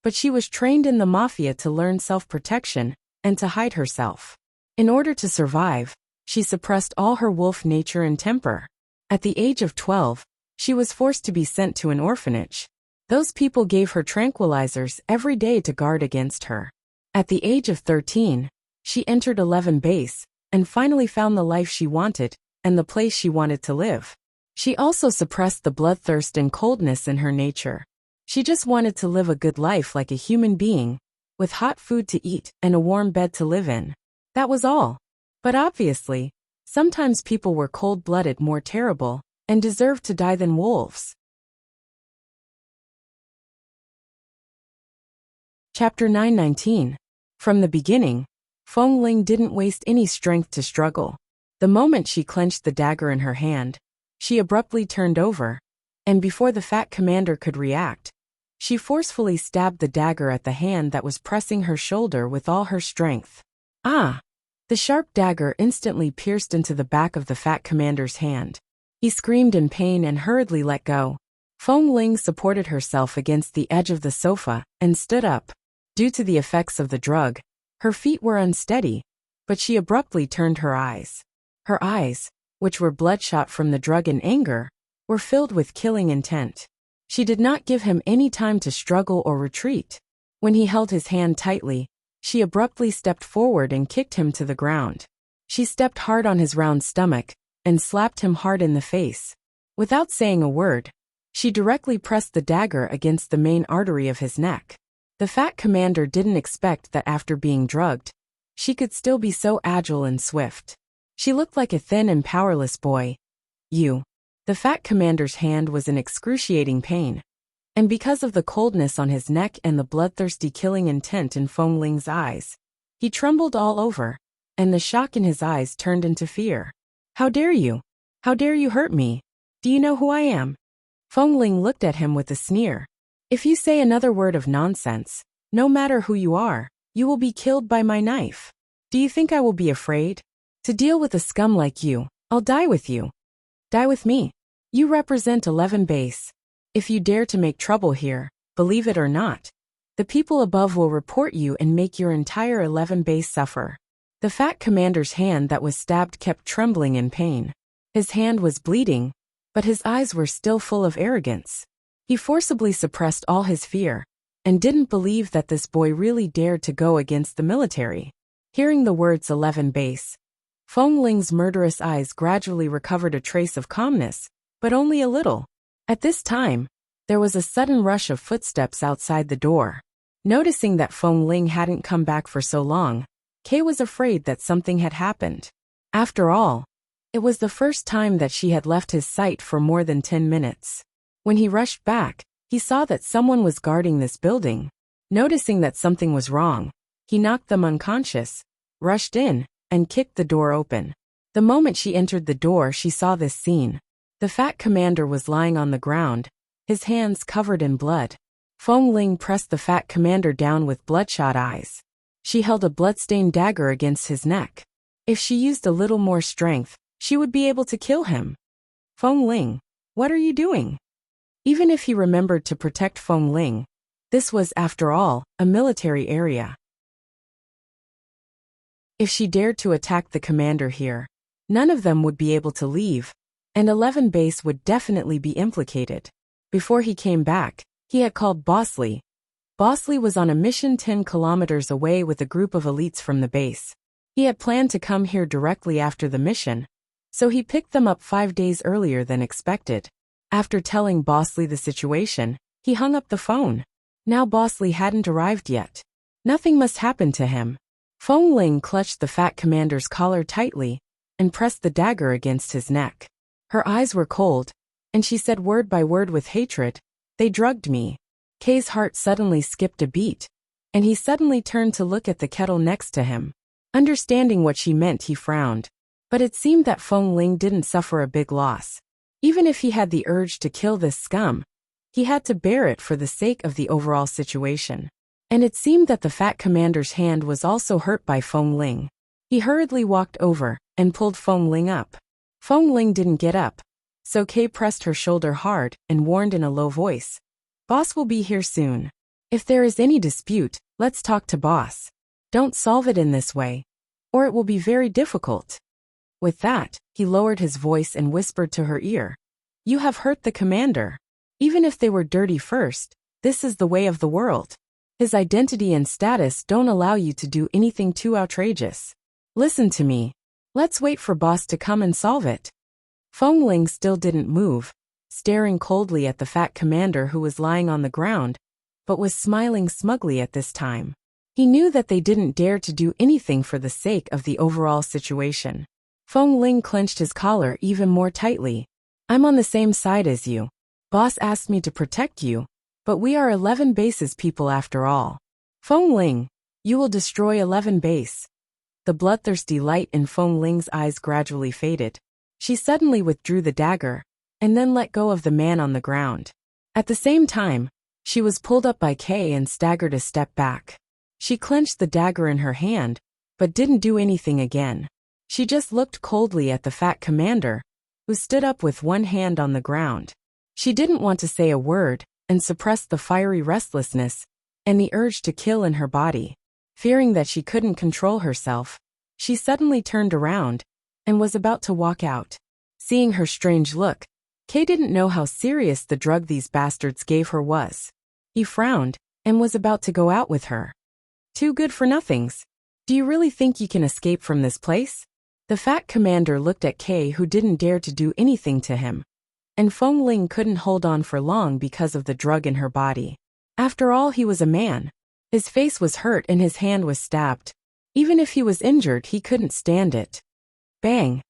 but she was trained in the mafia to learn self-protection and to hide herself. In order to survive, she suppressed all her wolf nature and temper. At the age of 12, she was forced to be sent to an orphanage. Those people gave her tranquilizers every day to guard against her. At the age of 13, she entered 11 base, and finally found the life she wanted, and the place she wanted to live. She also suppressed the bloodthirst and coldness in her nature. She just wanted to live a good life like a human being, with hot food to eat and a warm bed to live in. That was all. But obviously, sometimes people were cold-blooded, more terrible, and deserved to die than wolves. Chapter 919. From the beginning, Feng Ling didn't waste any strength to struggle. The moment she clenched the dagger in her hand, she abruptly turned over, and before the fat commander could react, she forcefully stabbed the dagger at the hand that was pressing her shoulder with all her strength. Ah! The sharp dagger instantly pierced into the back of the fat commander's hand. He screamed in pain and hurriedly let go. Feng Ling supported herself against the edge of the sofa and stood up. Due to the effects of the drug, her feet were unsteady, but she abruptly turned her eyes. Her eyes, which were bloodshot from the drug and anger, were filled with killing intent. She did not give him any time to struggle or retreat. When he held his hand tightly, she abruptly stepped forward and kicked him to the ground. She stepped hard on his round stomach and slapped him hard in the face. Without saying a word, she directly pressed the dagger against the main artery of his neck. The fat commander didn't expect that after being drugged, she could still be so agile and swift. She looked like a thin and powerless boy. The fat commander's hand was in excruciating pain, and because of the coldness on his neck and the bloodthirsty killing intent in Feng Ling's eyes, he trembled all over, and the shock in his eyes turned into fear. How dare you? How dare you hurt me? Do you know who I am? Feng Ling looked at him with a sneer. If you say another word of nonsense, no matter who you are, you will be killed by my knife. Do you think I will be afraid? To deal with a scum like you, I'll die with you. Die with me. You represent 11 base. If you dare to make trouble here, believe it or not, the people above will report you and make your entire 11 base suffer. The fat commander's hand that was stabbed kept trembling in pain. His hand was bleeding, but his eyes were still full of arrogance. He forcibly suppressed all his fear, and didn't believe that this boy really dared to go against the military. Hearing the words 11 base, Feng Ling's murderous eyes gradually recovered a trace of calmness, but only a little. At this time, there was a sudden rush of footsteps outside the door. Noticing that Feng Ling hadn't come back for so long, Kay was afraid that something had happened. After all, it was the first time that she had left his sight for more than 10 minutes. When he rushed back, he saw that someone was guarding this building. Noticing that something was wrong, he knocked them unconscious, rushed in, and kicked the door open. The moment she entered the door, she saw this scene. The fat commander was lying on the ground, his hands covered in blood. Feng Ling pressed the fat commander down with bloodshot eyes. She held a bloodstained dagger against his neck. If she used a little more strength, she would be able to kill him. Feng Ling, what are you doing? Even if he remembered to protect Feng Ling, this was, after all, a military area. If she dared to attack the commander here, none of them would be able to leave, and 11 base would definitely be implicated. Before he came back, he had called Bosley. Bosley was on a mission 10 kilometers away with a group of elites from the base. He had planned to come here directly after the mission, so he picked them up 5 days earlier than expected. After telling Bosley the situation, he hung up the phone. Now Bosley hadn't arrived yet. Nothing must happen to him. Feng Ling clutched the fat commander's collar tightly and pressed the dagger against his neck. Her eyes were cold, and she said word by word with hatred, "They drugged me." Kay's heart suddenly skipped a beat, and he suddenly turned to look at the kettle next to him. Understanding what she meant, he frowned. But it seemed that Feng Ling didn't suffer a big loss. Even if he had the urge to kill this scum, he had to bear it for the sake of the overall situation. And it seemed that the fat commander's hand was also hurt by Feng Ling. He hurriedly walked over and pulled Feng Ling up. Feng Ling didn't get up, so Kay pressed her shoulder hard and warned in a low voice, "Boss will be here soon. If there is any dispute, let's talk to boss. Don't solve it in this way, or it will be very difficult." With that, he lowered his voice and whispered to her ear, "You have hurt the commander. Even if they were dirty first, this is the way of the world. His identity and status don't allow you to do anything too outrageous. Listen to me. Let's wait for boss to come and solve it." Feng Ling still didn't move, staring coldly at the fat commander who was lying on the ground, but was smiling smugly at this time. He knew that they didn't dare to do anything for the sake of the overall situation. Feng Ling clenched his collar even more tightly. "I'm on the same side as you. Boss asked me to protect you, but we are 11 bases people after all. Feng Ling, you will destroy 11 base." The bloodthirsty light in Feng Ling's eyes gradually faded. She suddenly withdrew the dagger, and then let go of the man on the ground. At the same time, she was pulled up by Kay and staggered a step back. She clenched the dagger in her hand, but didn't do anything again. She just looked coldly at the fat commander, who stood up with one hand on the ground. She didn't want to say a word and suppressed the fiery restlessness and the urge to kill in her body. Fearing that she couldn't control herself, she suddenly turned around and was about to walk out. Seeing her strange look, Kay didn't know how serious the drug these bastards gave her was. He frowned and was about to go out with her. "Too good for nothings. Do you really think you can escape from this place?" The fat commander looked at Kay, who didn't dare to do anything to him. And Feng Ling couldn't hold on for long because of the drug in her body. After all, he was a man. His face was hurt and his hand was stabbed. Even if he was injured, he couldn't stand it. Bang!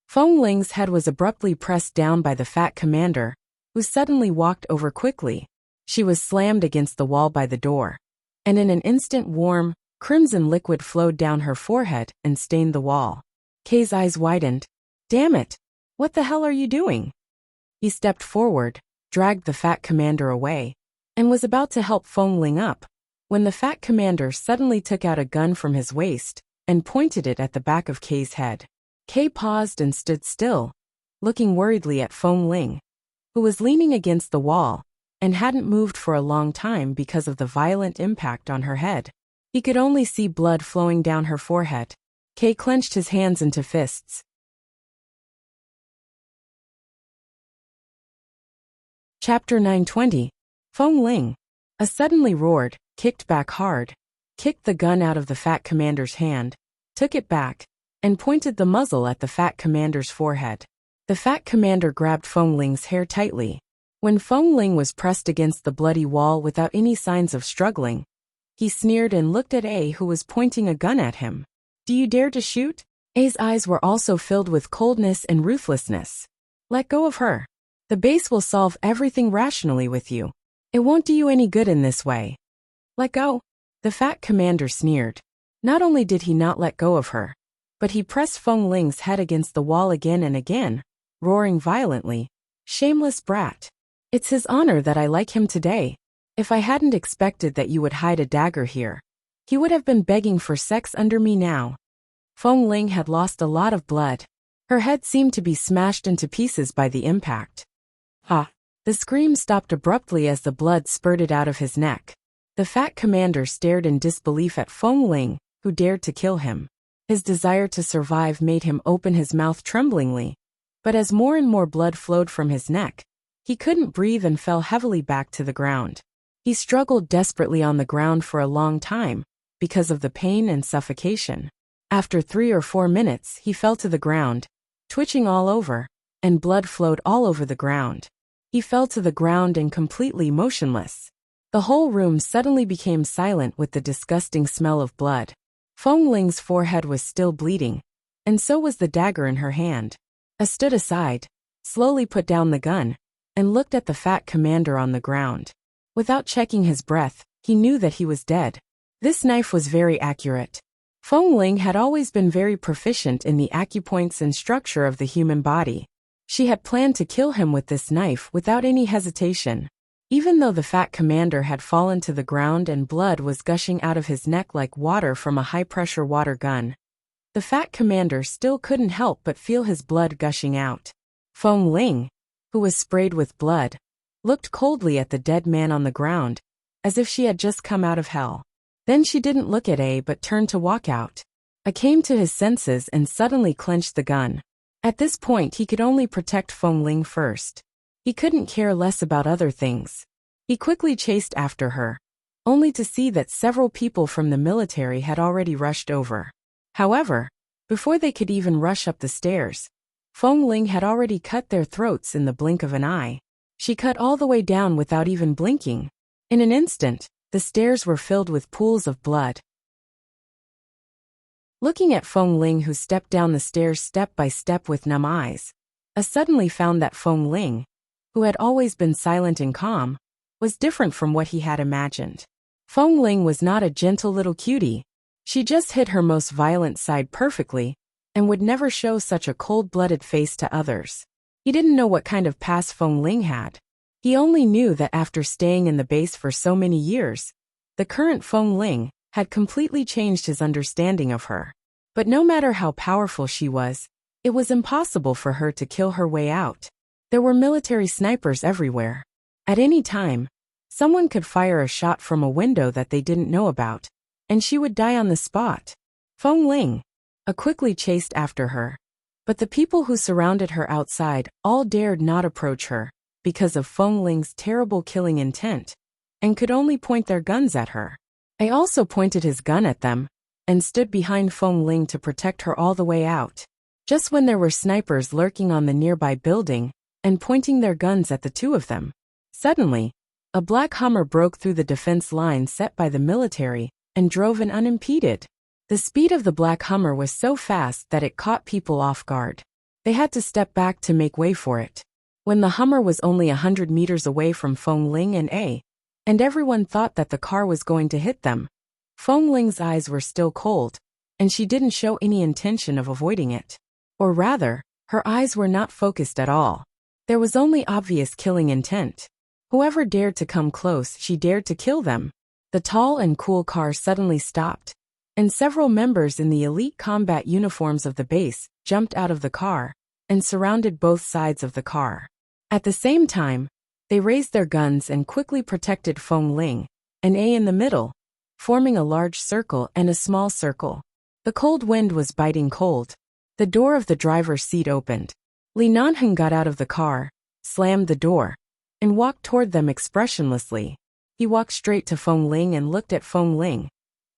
Feng Ling's head was abruptly pressed down by the fat commander, who suddenly walked over quickly. She was slammed against the wall by the door, and in an instant warm, crimson liquid flowed down her forehead and stained the wall. Kay's eyes widened. "Damn it! What the hell are you doing?" He stepped forward, dragged the fat commander away, and was about to help Feng Ling up, when the fat commander suddenly took out a gun from his waist and pointed it at the back of Kay's head. Kay paused and stood still, looking worriedly at Feng Ling, who was leaning against the wall and hadn't moved for a long time because of the violent impact on her head. He could only see blood flowing down her forehead. Kay clenched his hands into fists. Chapter 920. Feng Ling. Suddenly roared, kicked back hard, kicked the gun out of the fat commander's hand, took it back, and pointed the muzzle at the fat commander's forehead. The fat commander grabbed Feng Ling's hair tightly. When Feng Ling was pressed against the bloody wall without any signs of struggling, he sneered and looked at A, who was pointing a gun at him. Do you dare to shoot? A's eyes were also filled with coldness and ruthlessness. Let go of her. The base will solve everything rationally with you. It won't do you any good in this way. Let go. The fat commander sneered. Not only did he not let go of her, but he pressed Feng Ling's head against the wall again and again, roaring violently. Shameless brat. It's his honor that I like him today. If I hadn't expected that you would hide a dagger here, he would have been begging for sex under me now. Feng Ling had lost a lot of blood. Her head seemed to be smashed into pieces by the impact. Ha! The scream stopped abruptly as the blood spurted out of his neck. The fat commander stared in disbelief at Feng Ling, who dared to kill him. His desire to survive made him open his mouth tremblingly, but as more and more blood flowed from his neck, he couldn't breathe and fell heavily back to the ground. He struggled desperately on the ground for a long time, because of the pain and suffocation. After 3 or 4 minutes, he fell to the ground, twitching all over, and blood flowed all over the ground. He fell to the ground and completely motionless. The whole room suddenly became silent with the disgusting smell of blood. Feng Ling's forehead was still bleeding, and so was the dagger in her hand. A stood aside, slowly put down the gun, and looked at the fat commander on the ground. Without checking his breath, he knew that he was dead. This knife was very accurate. Feng Ling had always been very proficient in the acupoints and structure of the human body. She had planned to kill him with this knife without any hesitation. Even though the fat commander had fallen to the ground and blood was gushing out of his neck like water from a high-pressure water gun, the fat commander still couldn't help but feel his blood gushing out. Feng Ling, who was sprayed with blood, looked coldly at the dead man on the ground, as if she had just come out of hell. Then she didn't look at A but turned to walk out. A came to his senses and suddenly clenched the gun. At this point he could only protect Feng Ling first. He couldn't care less about other things. He quickly chased after her, only to see that several people from the military had already rushed over. However, before they could even rush up the stairs, Feng Ling had already cut their throats in the blink of an eye. She cut all the way down without even blinking. In an instant, the stairs were filled with pools of blood. Looking at Feng Ling, who stepped down the stairs step by step with numb eyes, A suddenly found that Feng Ling, who had always been silent and calm, was different from what he had imagined. Feng Ling was not a gentle little cutie. She just hid her most violent side perfectly, and would never show such a cold-blooded face to others. He didn't know what kind of past Feng Ling had. He only knew that after staying in the base for so many years, the current Feng Ling had completely changed his understanding of her. But no matter how powerful she was, it was impossible for her to kill her way out. There were military snipers everywhere. At any time, someone could fire a shot from a window that they didn't know about, and she would die on the spot. Feng Ling quickly chased after her, but the people who surrounded her outside all dared not approach her because of Feng Ling's terrible killing intent, and could only point their guns at her. I also pointed his gun at them, and stood behind Feng Ling to protect her all the way out. Just when there were snipers lurking on the nearby building, and pointing their guns at the two of them, suddenly, a black Hummer broke through the defense line set by the military, and drove in unimpeded. The speed of the black Hummer was so fast that it caught people off guard. They had to step back to make way for it. When the Hummer was only 100 meters away from Feng Ling and everyone thought that the car was going to hit them, Feng Ling's eyes were still cold, and she didn't show any intention of avoiding it. Or rather, her eyes were not focused at all. There was only obvious killing intent. Whoever dared to come close, she dared to kill them. The tall and cool car suddenly stopped, and several members in the elite combat uniforms of the base jumped out of the car and surrounded both sides of the car. At the same time, they raised their guns and quickly protected Feng Ling, and in the middle, forming a large circle and a small circle. The cold wind was biting cold. The door of the driver's seat opened. Li Nanheng got out of the car, slammed the door, and walked toward them expressionlessly. He walked straight to Feng Ling and looked at Feng Ling,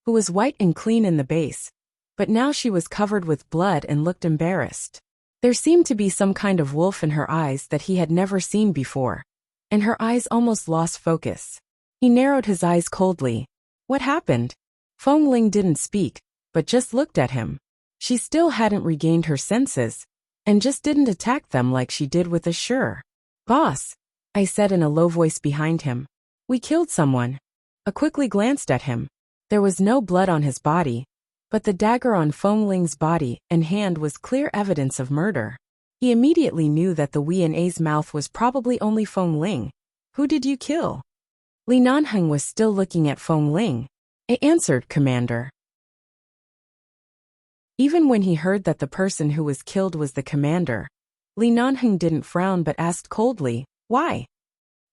who was white and clean in the base, but now she was covered with blood and looked embarrassed. There seemed to be some kind of wolf in her eyes that he had never seen before, and her eyes almost lost focus. He narrowed his eyes coldly. What happened? Feng Ling didn't speak, but just looked at him. She still hadn't regained her senses, and just didn't attack them like she did with Assure. "Boss," I said in a low voice behind him. "We killed someone." I quickly glanced at him. There was no blood on his body, but the dagger on Feng Ling's body and hand was clear evidence of murder. He immediately knew that the Wei in A's mouth was probably only Feng Ling. "Who did you kill?" Li Nanheng was still looking at Feng Ling. I answered, "Commander." Even when he heard that the person who was killed was the commander, Li Nanheng didn't frown but asked coldly, "Why?"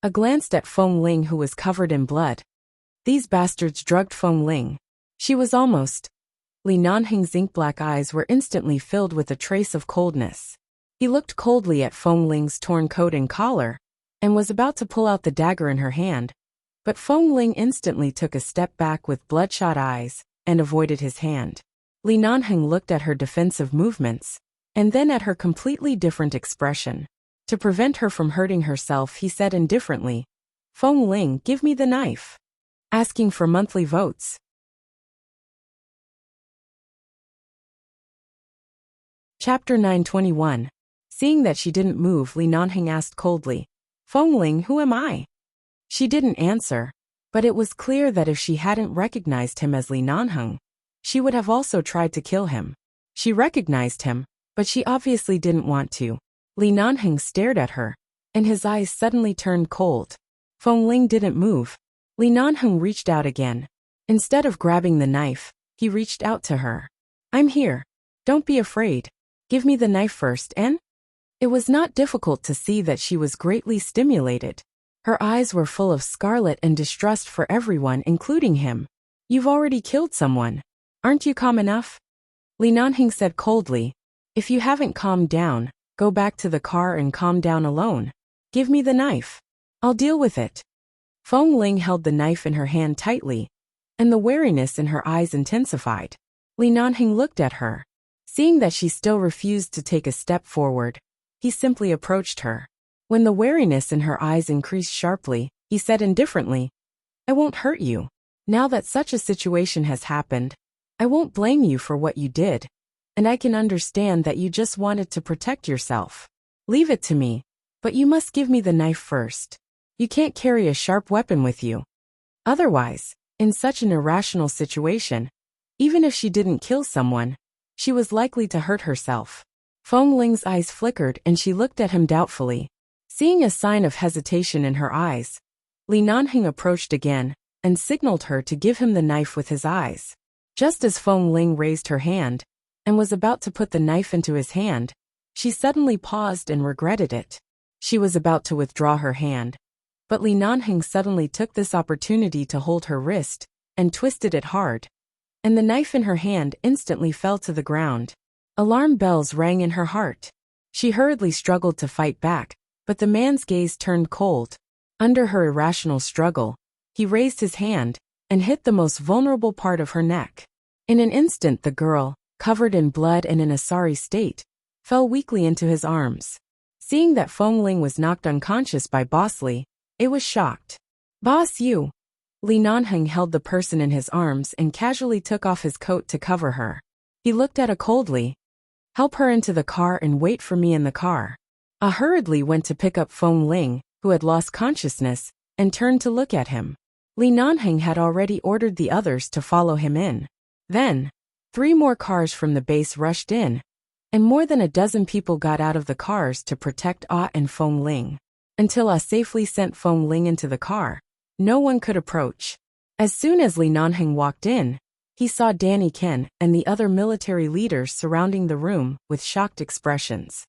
I glanced at Feng Ling, who was covered in blood. These bastards drugged Feng Ling. She was almost. Li Nanheng's ink-black eyes were instantly filled with a trace of coldness. He looked coldly at Feng Ling's torn coat and collar, and was about to pull out the dagger in her hand, but Feng Ling instantly took a step back with bloodshot eyes, and avoided his hand. Li Nanheng looked at her defensive movements, and then at her completely different expression. To prevent her from hurting herself, he said indifferently, "Feng Ling, give me the knife." Asking for monthly votes. Chapter 921. Seeing that she didn't move, Li Nanheng asked coldly, "Feng Ling, who am I?" She didn't answer, but it was clear that if she hadn't recognized him as Li Nanheng, she would have also tried to kill him. She recognized him, but she obviously didn't want to. Li Nanheng stared at her, and his eyes suddenly turned cold. Feng Ling didn't move. Li Nanheng reached out again. Instead of grabbing the knife, he reached out to her. "I'm here. Don't be afraid. Give me the knife first, and?" It was not difficult to see that she was greatly stimulated. Her eyes were full of scarlet and distrust for everyone, including him. "You've already killed someone. Aren't you calm enough?" Li Nanheng said coldly, "If you haven't calmed down, go back to the car and calm down alone. Give me the knife. I'll deal with it." Feng Ling held the knife in her hand tightly, and the wariness in her eyes intensified. Li Nanheng looked at her. Seeing that she still refused to take a step forward, he simply approached her. When the wariness in her eyes increased sharply, he said indifferently, "I won't hurt you. Now that such a situation has happened, I won't blame you for what you did, and I can understand that you just wanted to protect yourself. Leave it to me, but you must give me the knife first. You can't carry a sharp weapon with you. Otherwise, in such an irrational situation, even if she didn't kill someone, she was likely to hurt herself." Feng Ling's eyes flickered and she looked at him doubtfully. Seeing a sign of hesitation in her eyes, Li Nanheng approached again and signaled her to give him the knife with his eyes. Just as Feng Ling raised her hand and was about to put the knife into his hand, she suddenly paused and regretted it. She was about to withdraw her hand, but Li Nanheng suddenly took this opportunity to hold her wrist and twisted it hard, and the knife in her hand instantly fell to the ground. Alarm bells rang in her heart. She hurriedly struggled to fight back, but the man's gaze turned cold. Under her irrational struggle, he raised his hand and hit the most vulnerable part of her neck. In an instant, the girl, covered in blood and in a sorry state, fell weakly into his arms. Seeing that Feng Ling was knocked unconscious by Boss Li, it was shocked. "Boss, you." Li Nanheng held the person in his arms and casually took off his coat to cover her. He looked at her coldly. "Help her into the car and wait for me in the car." I hurriedly went to pick up Feng Ling, who had lost consciousness, and turned to look at him. Li Nanheng had already ordered the others to follow him in. Then, 3 more cars from the base rushed in, and more than a dozen people got out of the cars to protect Ah and Feng Ling. Until Ah safely sent Feng Ling into the car, no one could approach. As soon as Li Nanheng walked in, he saw Danny Ken and the other military leaders surrounding the room with shocked expressions.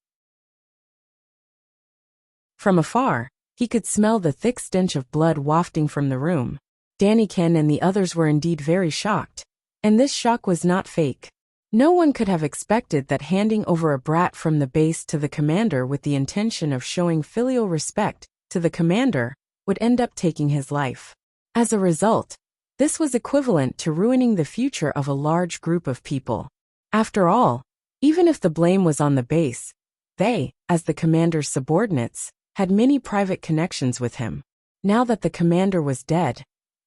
From afar, he could smell the thick stench of blood wafting from the room. Danny Ken and the others were indeed very shocked, and this shock was not fake. No one could have expected that handing over a brat from the base to the commander with the intention of showing filial respect to the commander would end up taking his life. As a result, this was equivalent to ruining the future of a large group of people. After all, even if the blame was on the base, they, as the commander's subordinates, had many private connections with him. Now that the commander was dead,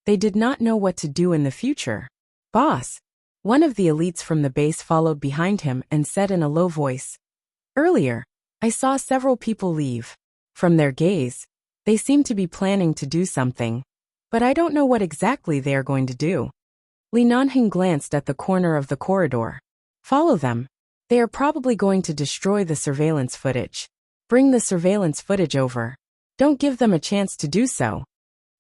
they did not know what to do in the future. "Boss, One of the elites from the base followed behind him and said in a low voice, "Earlier, I saw several people leave. From their gaze, they seem to be planning to do something, but I don't know what exactly they are going to do." Li Nanheng glanced at the corner of the corridor. "Follow them. They are probably going to destroy the surveillance footage. Bring the surveillance footage over. Don't give them a chance to do so."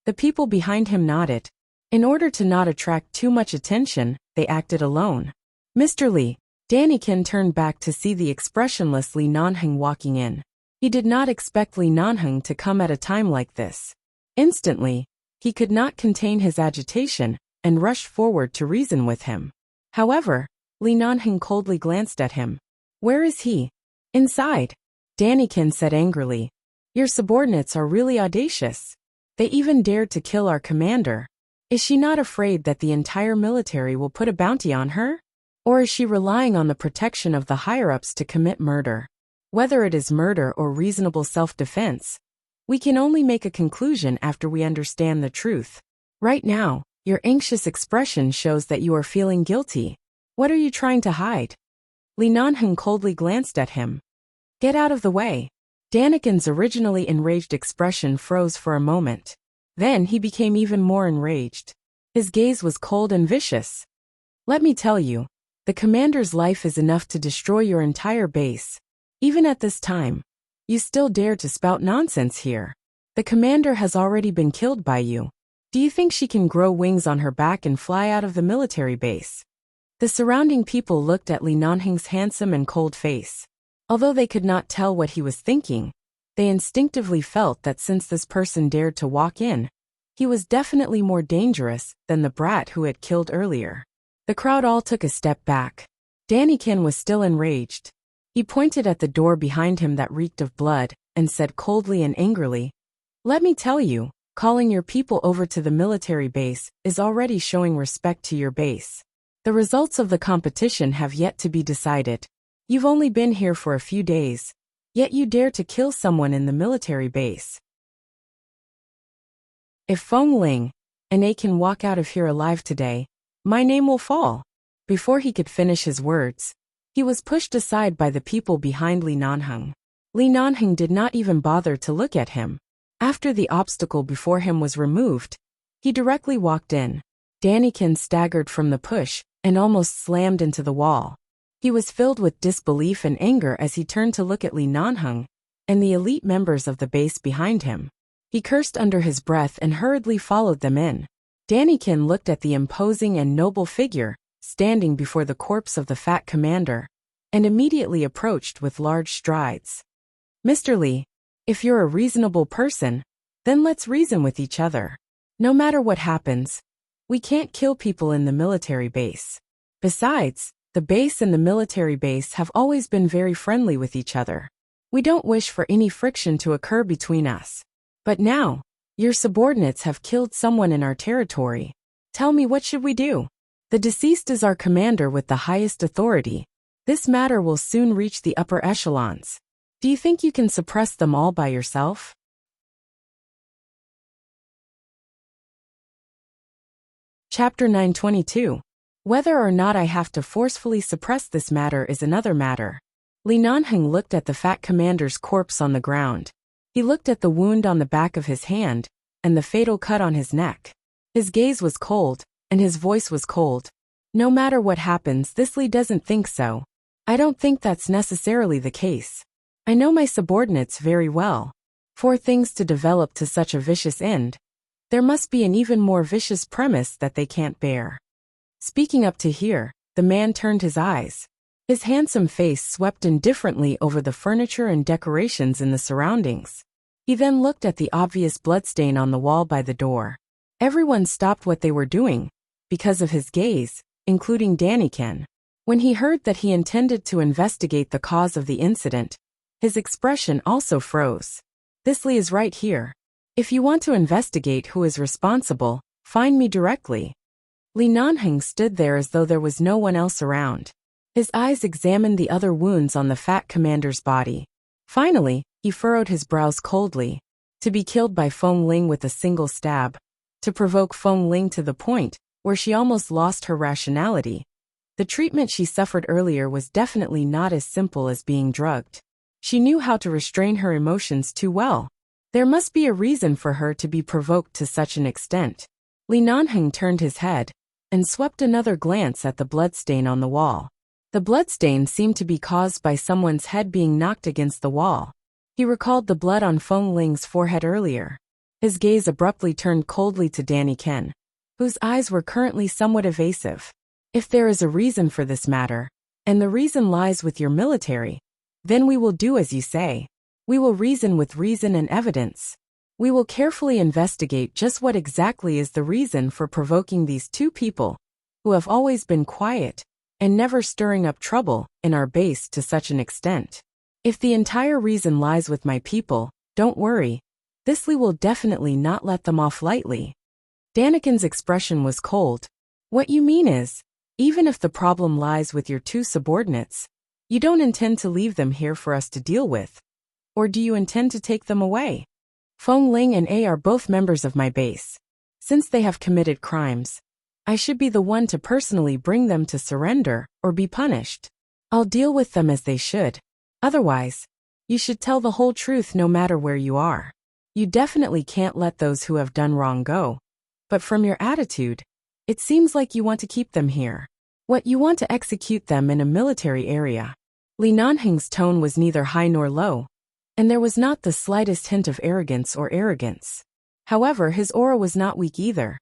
The people behind him nodded. In order to not attract too much attention, they acted alone. "Mr. Li." Daniken turned back to see the expressionless Li Nanheng walking in. He did not expect Li Nanheng to come at a time like this. Instantly, he could not contain his agitation and rushed forward to reason with him. However, Li Nanheng coldly glanced at him. "Where is he?" "Inside." Daniken said angrily. "Your subordinates are really audacious. They even dared to kill our commander. Is she not afraid that the entire military will put a bounty on her? Or is she relying on the protection of the higher-ups to commit murder? Whether it is murder or reasonable self-defense, we can only make a conclusion after we understand the truth. Right now, your anxious expression shows that you are feeling guilty. What are you trying to hide?" Li Nanheng coldly glanced at him. "Get out of the way." Daniken's originally enraged expression froze for a moment. Then he became even more enraged. His gaze was cold and vicious. "Let me tell you, the commander's life is enough to destroy your entire base. Even at this time, you still dare to spout nonsense here. The commander has already been killed by you. Do you think she can grow wings on her back and fly out of the military base?" The surrounding people looked at Li Nanheng's handsome and cold face. Although they could not tell what he was thinking, they instinctively felt that since this person dared to walk in, he was definitely more dangerous than the brat who had killed earlier. The crowd all took a step back. Daniken was still enraged. He pointed at the door behind him that reeked of blood and said coldly and angrily, "Let me tell you, calling your people over to the military base is already showing respect to your base. The results of the competition have yet to be decided. You've only been here for a few days, yet you dare to kill someone in the military base. If Feng Ling and A can walk out of here alive today, my name will fall." Before he could finish his words, he was pushed aside by the people behind Li Nanheng. Li Nanheng did not even bother to look at him. After the obstacle before him was removed, he directly walked in. Daniken staggered from the push and almost slammed into the wall. He was filled with disbelief and anger as he turned to look at Li Nanheng and the elite members of the base behind him. He cursed under his breath and hurriedly followed them in. Daniken looked at the imposing and noble figure standing before the corpse of the fat commander, and immediately approached with large strides. "Mr. Li, if you're a reasonable person, then let's reason with each other. No matter what happens, we can't kill people in the military base. Besides, the base and the military base have always been very friendly with each other. We don't wish for any friction to occur between us. But now, your subordinates have killed someone in our territory. Tell me, what should we do? The deceased is our commander with the highest authority. This matter will soon reach the upper echelons. Do you think you can suppress them all by yourself?" Chapter 922. Whether or not I have to forcefully suppress this matter is another matter. Li Nanheng looked at the fat commander's corpse on the ground. He looked at the wound on the back of his hand and the fatal cut on his neck. His gaze was cold, and his voice was cold. "No matter what happens, this Li doesn't think so. I don't think that's necessarily the case. I know my subordinates very well. For things to develop to such a vicious end, there must be an even more vicious premise that they can't bear." Speaking up to here, the man turned his eyes. His handsome face swept indifferently over the furniture and decorations in the surroundings. He then looked at the obvious bloodstain on the wall by the door. Everyone stopped what they were doing because of his gaze, including Daniken. When he heard that he intended to investigate the cause of the incident, his expression also froze. "This Li is right here. If you want to investigate who is responsible, find me directly." Li Nanheng stood there as though there was no one else around. His eyes examined the other wounds on the fat commander's body. Finally, he furrowed his brows coldly. To be killed by Feng Ling with a single stab. To provoke Feng Ling to the point where she almost lost her rationality. The treatment she suffered earlier was definitely not as simple as being drugged. She knew how to restrain her emotions too well. There must be a reason for her to be provoked to such an extent. Li Nanheng turned his head and swept another glance at the bloodstain on the wall. The bloodstain seemed to be caused by someone's head being knocked against the wall. He recalled the blood on Feng Ling's forehead earlier. His gaze abruptly turned coldly to Danny Ken, whose eyes were currently somewhat evasive. If there is a reason for this matter, and the reason lies with your military, then we will do as you say. We will reason with reason and evidence. We will carefully investigate just what exactly is the reason for provoking these two people, who have always been quiet and never stirring up trouble in our base to such an extent. If the entire reason lies with my people, don't worry. This Li will definitely not let them off lightly. Daniken's expression was cold. What you mean is, even if the problem lies with your two subordinates, you don't intend to leave them here for us to deal with. Or do you intend to take them away? Feng Ling and A are both members of my base. Since they have committed crimes, I should be the one to personally bring them to surrender or be punished. I'll deal with them as they should. Otherwise, you should tell the whole truth no matter where you are. You definitely can't let those who have done wrong go. But from your attitude, it seems like you want to keep them here. What you want to execute them in a military area. Li Nanheng's tone was neither high nor low, and there was not the slightest hint of arrogance or arrogance. However, his aura was not weak either.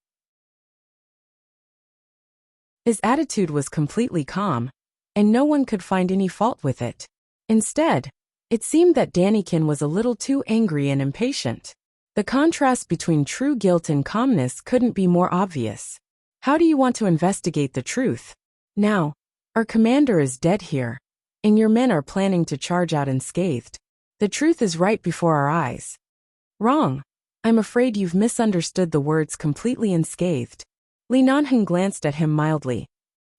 His attitude was completely calm, and no one could find any fault with it. Instead, it seemed that Daniken was a little too angry and impatient. The contrast between true guilt and calmness couldn't be more obvious. How do you want to investigate the truth? Now, our commander is dead here, and your men are planning to charge out unscathed. The truth is right before our eyes. Wrong. I'm afraid you've misunderstood the words completely unscathed. Li Nanheng glanced at him mildly.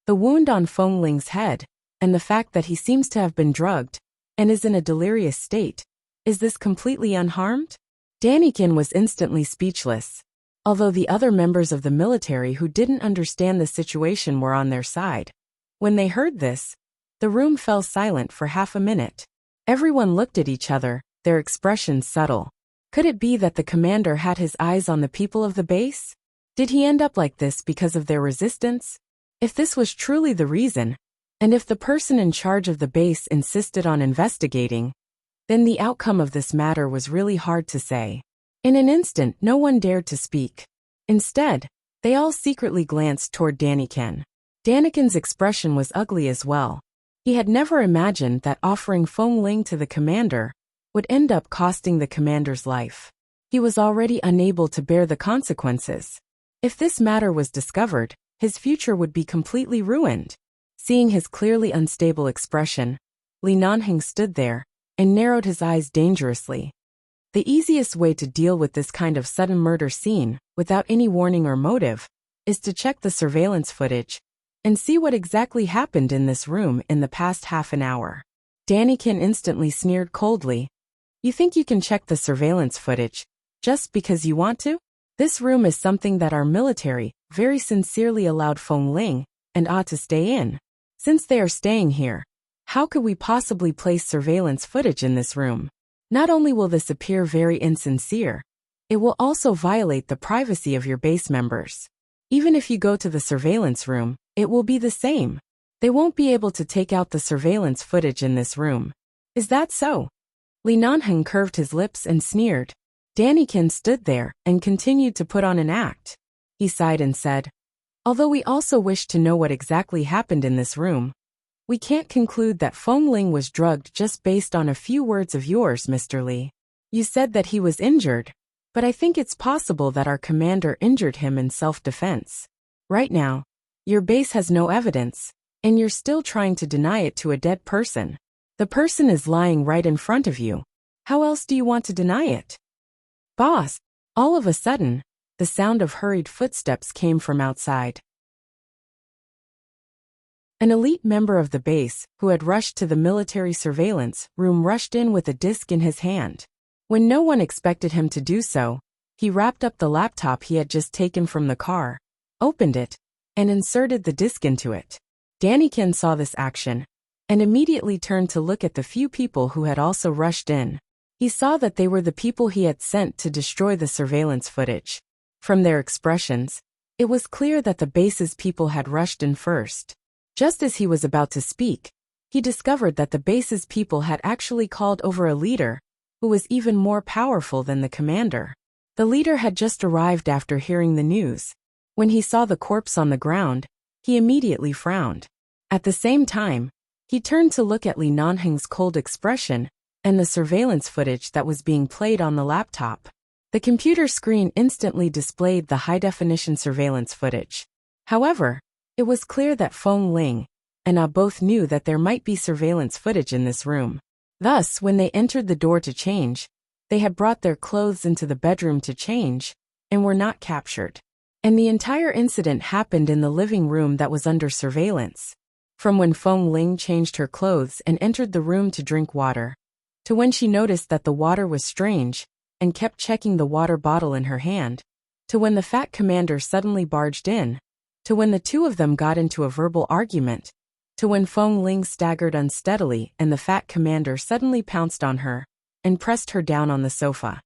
The wound on Feng Ling's head, and the fact that he seems to have been drugged, and is in a delirious state. Is this completely unharmed? Daniken was instantly speechless. Although the other members of the military who didn't understand the situation were on their side. When they heard this, the room fell silent for half a minute. Everyone looked at each other, their expressions subtle. Could it be that the commander had his eyes on the people of the base? Did he end up like this because of their resistance? If this was truly the reason, and if the person in charge of the base insisted on investigating, then the outcome of this matter was really hard to say. In an instant, no one dared to speak. Instead, they all secretly glanced toward Daniken. Daniken's expression was ugly as well. He had never imagined that offering Feng Ling to the commander would end up costing the commander's life. He was already unable to bear the consequences. If this matter was discovered, his future would be completely ruined. Seeing his clearly unstable expression, Li Nanheng stood there and narrowed his eyes dangerously. The easiest way to deal with this kind of sudden murder scene, without any warning or motive, is to check the surveillance footage and see what exactly happened in this room in the past half an hour. Daniken instantly sneered coldly. You think you can check the surveillance footage just because you want to? This room is something that our military very sincerely allowed Feng Ling and Ah to stay in. Since they are staying here, how could we possibly place surveillance footage in this room? Not only will this appear very insincere, it will also violate the privacy of your base members. Even if you go to the surveillance room, it will be the same. They won't be able to take out the surveillance footage in this room. Is that so? Li Nanheng curved his lips and sneered. Daniken stood there and continued to put on an act. He sighed and said, although we also wish to know what exactly happened in this room, we can't conclude that Feng Ling was drugged just based on a few words of yours, Mr. Li. You said that he was injured, but I think it's possible that our commander injured him in self-defense. Right now, your base has no evidence, and you're still trying to deny it to a dead person. The person is lying right in front of you. How else do you want to deny it? Boss! All of a sudden, the sound of hurried footsteps came from outside. An elite member of the base, who had rushed to the military surveillance room, rushed in with a disc in his hand. When no one expected him to do so, he wrapped up the laptop he had just taken from the car, opened it, and inserted the disc into it. Daniken saw this action and immediately turned to look at the few people who had also rushed in. He saw that they were the people he had sent to destroy the surveillance footage. From their expressions, it was clear that the base's people had rushed in first. Just as he was about to speak, he discovered that the base's people had actually called over a leader who was even more powerful than the commander. The leader had just arrived after hearing the news. When he saw the corpse on the ground, he immediately frowned. At the same time, he turned to look at Li Nanheng's cold expression and the surveillance footage that was being played on the laptop. The computer screen instantly displayed the high-definition surveillance footage. However, it was clear that Feng Ling and Na both knew that there might be surveillance footage in this room. Thus, when they entered the door to change, they had brought their clothes into the bedroom to change and were not captured. And the entire incident happened in the living room that was under surveillance. From when Feng Ling changed her clothes and entered the room to drink water, to when she noticed that the water was strange and kept checking the water bottle in her hand, to when the fat commander suddenly barged in, to when the two of them got into a verbal argument, to when Feng Ling staggered unsteadily and the fat commander suddenly pounced on her and pressed her down on the sofa.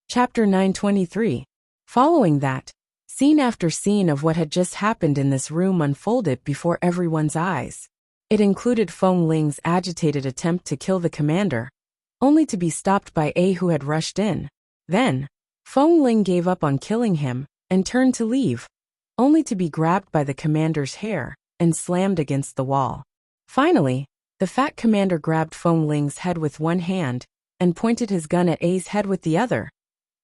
Chapter 923. Following that, scene after scene of what had just happened in this room unfolded before everyone's eyes. It included Feng Ling's agitated attempt to kill the commander, only to be stopped by A who had rushed in. Then, Feng Ling gave up on killing him and turned to leave, only to be grabbed by the commander's hair and slammed against the wall. Finally, the fat commander grabbed Feng Ling's head with one hand and pointed his gun at A's head with the other.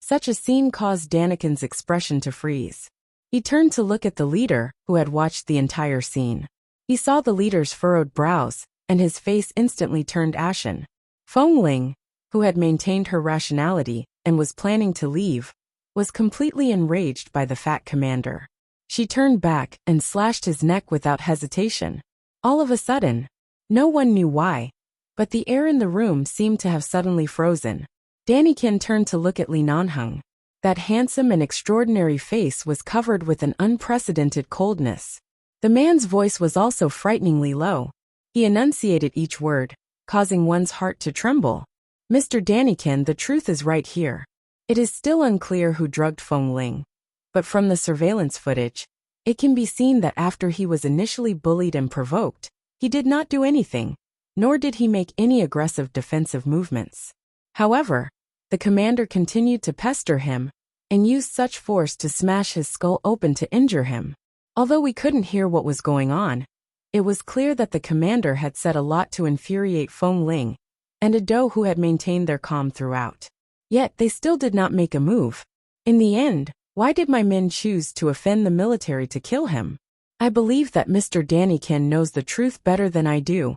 Such a scene caused Daniken's expression to freeze. He turned to look at the leader, who had watched the entire scene. He saw the leader's furrowed brows, and his face instantly turned ashen. Feng Ling, who had maintained her rationality and was planning to leave, was completely enraged by the fat commander. She turned back and slashed his neck without hesitation. All of a sudden, no one knew why, but the air in the room seemed to have suddenly frozen. Daniken turned to look at Li Nanheng. That handsome and extraordinary face was covered with an unprecedented coldness. The man's voice was also frighteningly low. He enunciated each word, causing one's heart to tremble. Mr. Daniken, the truth is right here. It is still unclear who drugged Feng Ling, but from the surveillance footage, it can be seen that after he was initially bullied and provoked, he did not do anything, nor did he make any aggressive defensive movements. However, the commander continued to pester him and used such force to smash his skull open to injure him. Although we couldn't hear what was going on, it was clear that the commander had said a lot to infuriate Feng Ling and Ado, who had maintained their calm throughout. Yet they still did not make a move. In the end, why did my men choose to offend the military to kill him? I believe that Mr. Daniken knows the truth better than I do.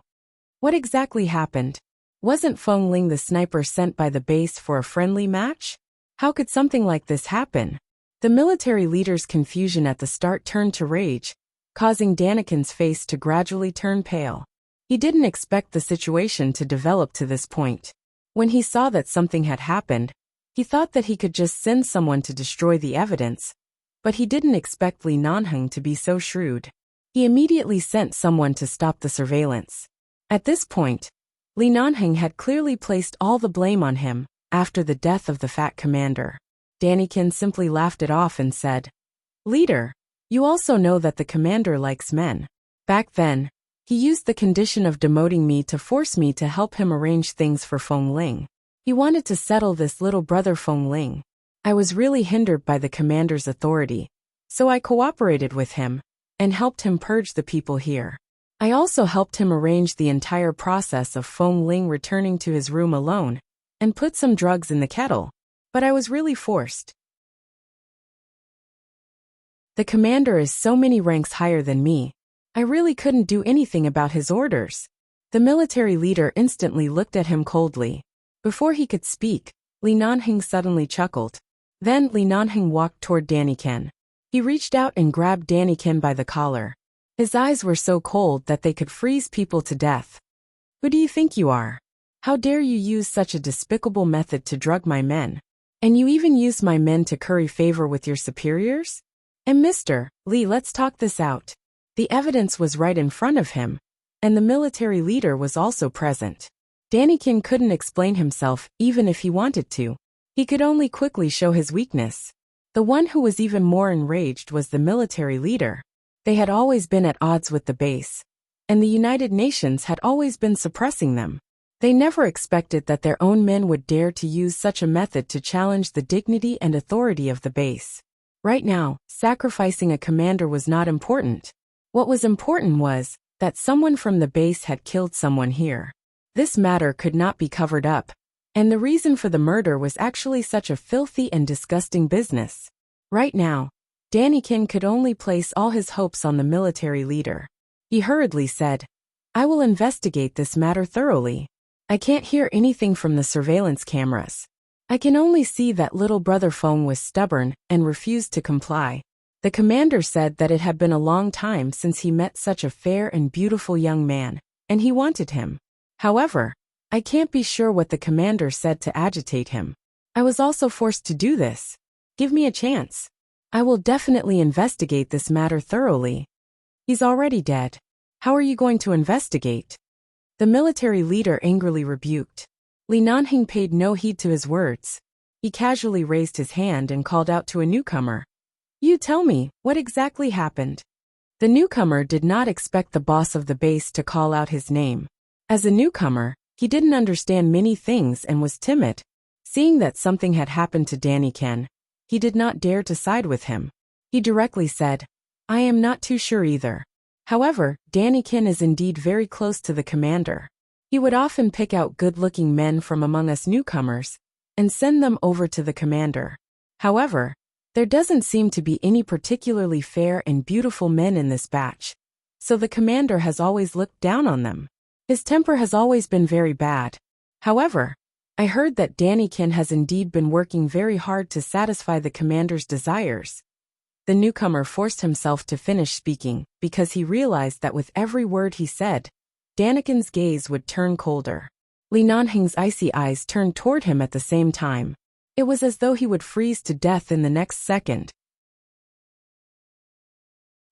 What exactly happened? Wasn't Feng Ling the sniper sent by the base for a friendly match? How could something like this happen? The military leader's confusion at the start turned to rage, causing Daniken's face to gradually turn pale. He didn't expect the situation to develop to this point. When he saw that something had happened, he thought that he could just send someone to destroy the evidence, but he didn't expect Li Nanheng to be so shrewd. He immediately sent someone to stop the surveillance. At this point, Li Nanheng had clearly placed all the blame on him after the death of the fat commander. Daniken simply laughed it off and said, "Leader, you also know that the commander likes men. Back then, he used the condition of demoting me to force me to help him arrange things for Feng Ling. He wanted to settle this little brother Feng Ling. I was really hindered by the commander's authority, so I cooperated with him and helped him purge the people here. I also helped him arrange the entire process of Feng Ling returning to his room alone and put some drugs in the kettle, but I was really forced. The commander is so many ranks higher than me. I really couldn't do anything about his orders." The military leader instantly looked at him coldly. Before he could speak, Li Nanheng suddenly chuckled. Then Li Nanheng walked toward Daniken. He reached out and grabbed Daniken by the collar. His eyes were so cold that they could freeze people to death. "Who do you think you are? How dare you use such a despicable method to drug my men?" And you even used my men to curry favor with your superiors? And Mr. Lee, let's talk this out. The evidence was right in front of him, and the military leader was also present. Daniken couldn't explain himself even if he wanted to. He could only quickly show his weakness. The one who was even more enraged was the military leader. They had always been at odds with the base, and the United Nations had always been suppressing them. They never expected that their own men would dare to use such a method to challenge the dignity and authority of the base. Right now, sacrificing a commander was not important. What was important was that someone from the base had killed someone here. This matter could not be covered up, and the reason for the murder was actually such a filthy and disgusting business. Right now, Daniken could only place all his hopes on the military leader. He hurriedly said, "I will investigate this matter thoroughly. I can't hear anything from the surveillance cameras. I can only see that little brother Feng was stubborn and refused to comply." The commander said that it had been a long time since he met such a fair and beautiful young man, and he wanted him. However, I can't be sure what the commander said to agitate him. I was also forced to do this. Give me a chance. I will definitely investigate this matter thoroughly. He's already dead. How are you going to investigate? The military leader angrily rebuked. Li Nanhing paid no heed to his words. He casually raised his hand and called out to a newcomer. You tell me, what exactly happened? The newcomer did not expect the boss of the base to call out his name. As a newcomer, he didn't understand many things and was timid. Seeing that something had happened to Daniken, he did not dare to side with him. He directly said, I am not too sure either. However, Daniken is indeed very close to the commander. He would often pick out good-looking men from among us newcomers and send them over to the commander. However, there doesn't seem to be any particularly fair and beautiful men in this batch, so the commander has always looked down on them. His temper has always been very bad. However, I heard that Daniken has indeed been working very hard to satisfy the commander's desires. The newcomer forced himself to finish speaking because he realized that with every word he said, Daniken's gaze would turn colder. Li Nanhing's icy eyes turned toward him at the same time. It was as though he would freeze to death in the next second.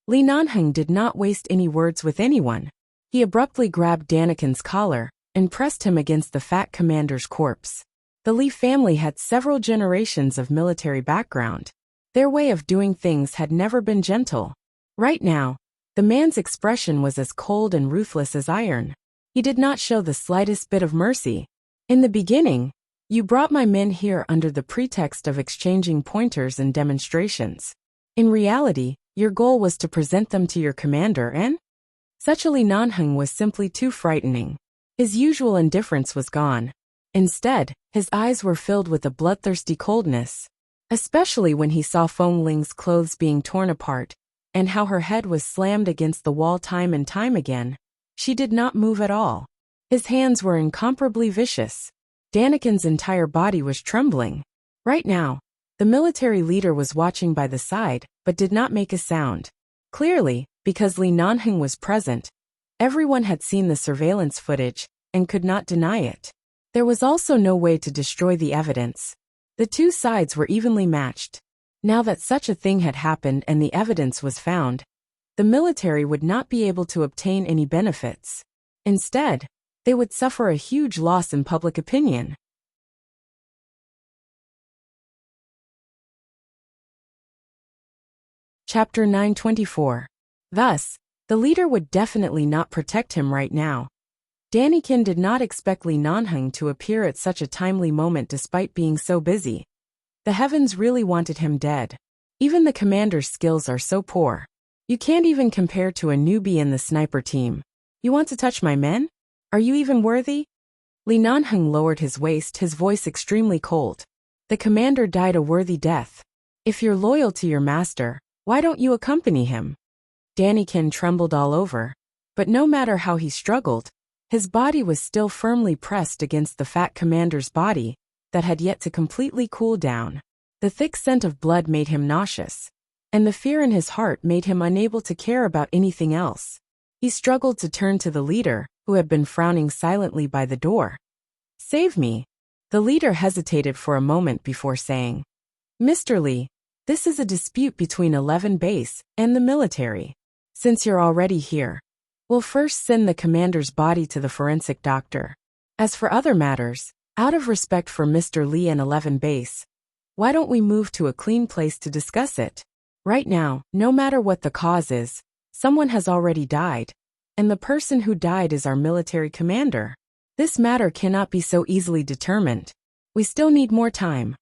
Li Nanhing did not waste any words with anyone. He abruptly grabbed Daniken's collar and pressed him against the fat commander's corpse. The Li family had several generations of military background. Their way of doing things had never been gentle. Right now, the man's expression was as cold and ruthless as iron. He did not show the slightest bit of mercy. In the beginning, you brought my men here under the pretext of exchanging pointers and demonstrations. In reality, your goal was to present them to your commander, and such a Li Nanhing was simply too frightening. His usual indifference was gone. Instead, his eyes were filled with a bloodthirsty coldness, especially when he saw Feng Ling's clothes being torn apart, and how her head was slammed against the wall time and time again. She did not move at all. His hands were incomparably vicious. Daniken's entire body was trembling. Right now, the military leader was watching by the side, but did not make a sound. Clearly, because Li Nanhing was present, everyone had seen the surveillance footage and could not deny it. There was also no way to destroy the evidence. The two sides were evenly matched. Now that such a thing had happened and the evidence was found, the military would not be able to obtain any benefits. Instead, they would suffer a huge loss in public opinion. Chapter 924. Thus, the leader would definitely not protect him right now. Daniken did not expect Li Nanhing to appear at such a timely moment despite being so busy. The heavens really wanted him dead. Even the commander's skills are so poor. You can't even compare to a newbie in the sniper team. You want to touch my men? Are you even worthy? Li Nanhing lowered his waist, his voice extremely cold. The commander died a worthy death. If you're loyal to your master, why don't you accompany him? Daniken trembled all over. But no matter how he struggled, his body was still firmly pressed against the fat commander's body that had yet to completely cool down. The thick scent of blood made him nauseous, and the fear in his heart made him unable to care about anything else. He struggled to turn to the leader, who had been frowning silently by the door. Save me. The leader hesitated for a moment before saying, "Mr. Lee, this is a dispute between 11 Base and the military. Since you're already here, we'll first send the commander's body to the forensic doctor. As for other matters, out of respect for Mr. Lee and 11 Base, why don't we move to a clean place to discuss it? Right now, no matter what the cause is, someone has already died, and the person who died is our military commander. This matter cannot be so easily determined. We still need more time.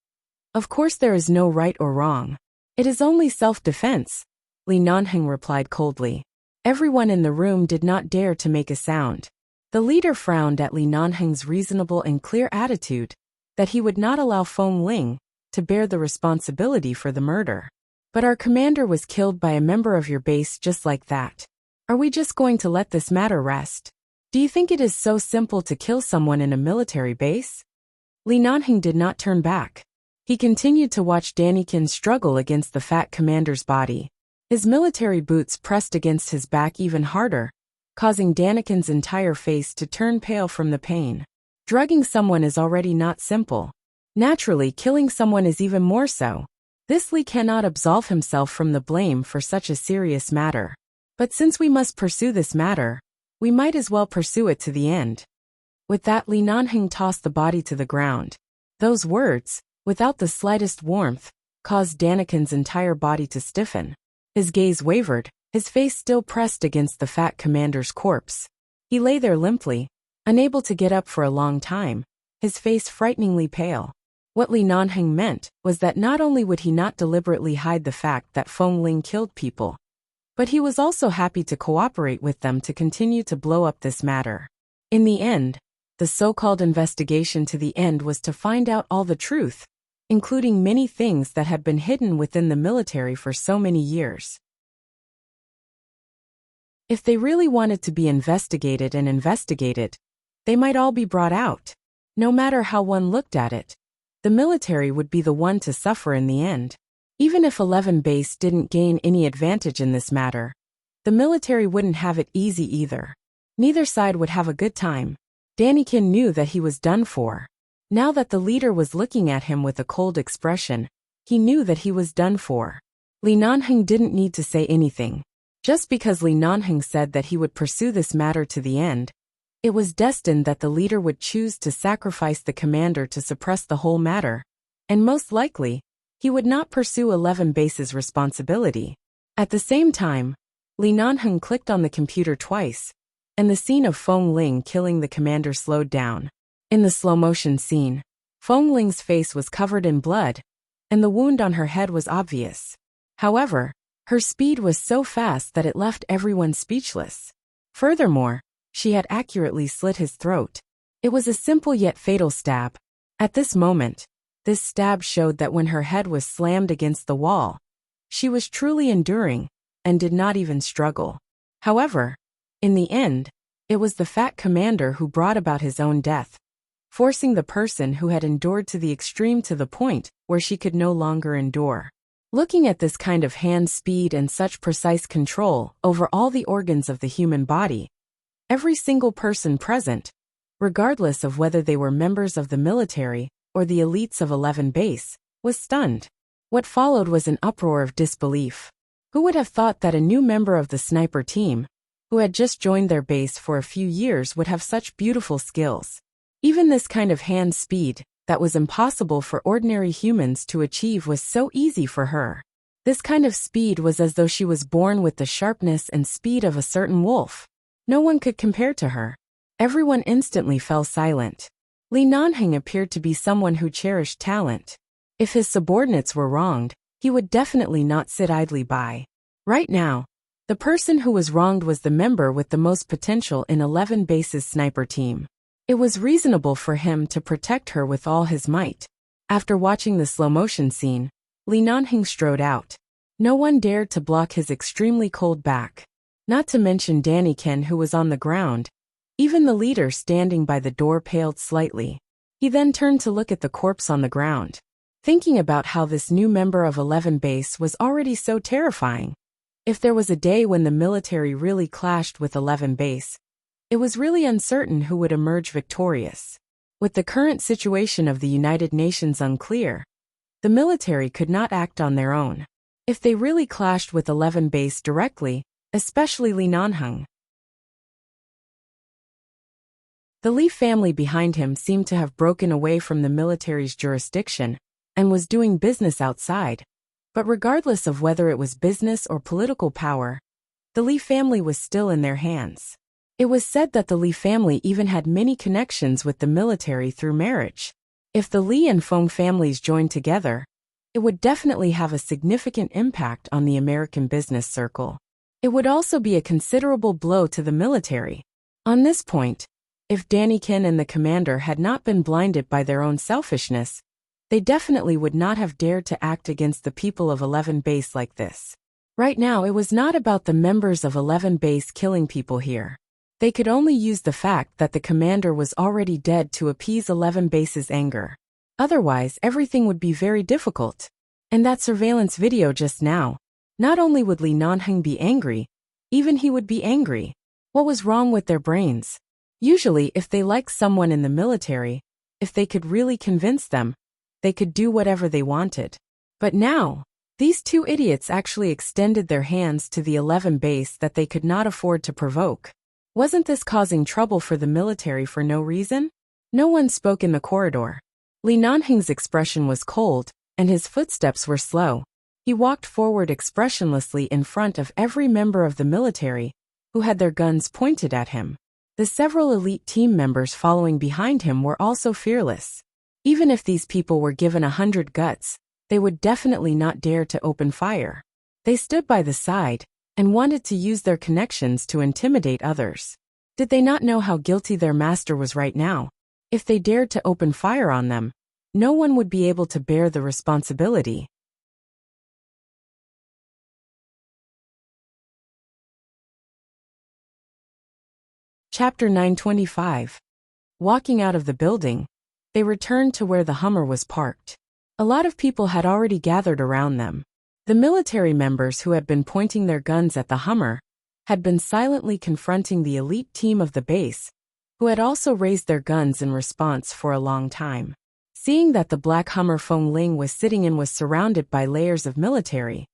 Of course there is no right or wrong. It is only self-defense," Li Nanheng replied coldly. Everyone in the room did not dare to make a sound. The leader frowned at Li Nanheng's reasonable and clear attitude that he would not allow Feng Ling to bear the responsibility for the murder. "But our commander was killed by a member of your base just like that. Are we just going to let this matter rest? Do you think it is so simple to kill someone in a military base?" Li Nanheng did not turn back. He continued to watch Daniken struggle against the fat commander's body. His military boots pressed against his back even harder, causing Daniken's entire face to turn pale from the pain. Drugging someone is already not simple. Naturally, killing someone is even more so. This Li cannot absolve himself from the blame for such a serious matter. But since we must pursue this matter, we might as well pursue it to the end. With that, Li Nanheng tossed the body to the ground. Those words, without the slightest warmth, caused Daniken's entire body to stiffen. His gaze wavered, his face still pressed against the fat commander's corpse. He lay there limply, unable to get up for a long time, his face frighteningly pale. What Li Nanheng meant was that not only would he not deliberately hide the fact that Feng Ling killed people, but he was also happy to cooperate with them to continue to blow up this matter. In the end, the so-called investigation to the end was to find out all the truth, including many things that had been hidden within the military for so many years. If they really wanted to be investigated and investigated, they might all be brought out. No matter how one looked at it, the military would be the one to suffer in the end. Even if 11 Base didn't gain any advantage in this matter, the military wouldn't have it easy either. Neither side would have a good time. Daniken knew that he was done for. Now that the leader was looking at him with a cold expression, he knew that he was done for. Li Nanheng didn't need to say anything. Just because Li Nanheng said that he would pursue this matter to the end, it was destined that the leader would choose to sacrifice the commander to suppress the whole matter, and most likely, he would not pursue 11 Base's responsibility. At the same time, Li Nanheng clicked on the computer twice, and the scene of Feng Ling killing the commander slowed down. In the slow-motion scene, Feng Ling's face was covered in blood, and the wound on her head was obvious. However, her speed was so fast that it left everyone speechless. Furthermore, she had accurately slit his throat. It was a simple yet fatal stab. At this moment, this stab showed that when her head was slammed against the wall, she was truly enduring, and did not even struggle. However, in the end, it was the fat commander who brought about his own death, forcing the person who had endured to the extreme to the point where she could no longer endure. Looking at this kind of hand speed and such precise control over all the organs of the human body, every single person present, regardless of whether they were members of the military or the elites of 11 Base, was stunned. What followed was an uproar of disbelief. Who would have thought that a new member of the sniper team, who had just joined their base for a few years, would have such beautiful skills? Even this kind of hand speed, that was impossible for ordinary humans to achieve, was so easy for her. This kind of speed was as though she was born with the sharpness and speed of a certain wolf. No one could compare to her. Everyone instantly fell silent. Li Nanheng appeared to be someone who cherished talent. If his subordinates were wronged, he would definitely not sit idly by. Right now, the person who was wronged was the member with the most potential in 11 Base's sniper team. It was reasonable for him to protect her with all his might. After watching the slow-motion scene, Li Nanheng strode out. No one dared to block his extremely cold back. Not to mention Daniken, who was on the ground. Even the leader standing by the door paled slightly. He then turned to look at the corpse on the ground, thinking about how this new member of 11 Base was already so terrifying. If there was a day when the military really clashed with 11 Base, it was really uncertain who would emerge victorious. With the current situation of the United Nations unclear, the military could not act on their own. If they really clashed with 11 base directly, especially Li Nanheng, the Li family behind him seemed to have broken away from the military's jurisdiction and was doing business outside. But regardless of whether it was business or political power, the Li family was still in their hands. It was said that the Li family even had many connections with the military through marriage. If the Li and Feng families joined together, it would definitely have a significant impact on the American business circle. It would also be a considerable blow to the military. On this point, if Daniken and the commander had not been blinded by their own selfishness, they definitely would not have dared to act against the people of 11 base like this. Right now it was not about the members of 11 base killing people here. They could only use the fact that the commander was already dead to appease 11 base's anger. Otherwise everything would be very difficult. And that surveillance video just now, not only would Li Nanheng be angry, even he would be angry. What was wrong with their brains? Usually if they liked someone in the military, if they could really convince them, they could do whatever they wanted. But now, these two idiots actually extended their hands to the 11 base that they could not afford to provoke. Wasn't this causing trouble for the military for no reason? No one spoke in the corridor. Li Nanheng's expression was cold, and his footsteps were slow. He walked forward expressionlessly in front of every member of the military, who had their guns pointed at him. The several elite team members following behind him were also fearless. Even if these people were given 100 guts, they would definitely not dare to open fire. They stood by the side and wanted to use their connections to intimidate others. Did they not know how guilty their master was right now? If they dared to open fire on them, no one would be able to bear the responsibility. Chapter 925. Walking out of the building, they returned to where the Hummer was parked. A lot of people had already gathered around them. The military members who had been pointing their guns at the Hummer had been silently confronting the elite team of the base, who had also raised their guns in response for a long time. Seeing that the black Hummer Feng Ling was sitting in was surrounded by layers of military,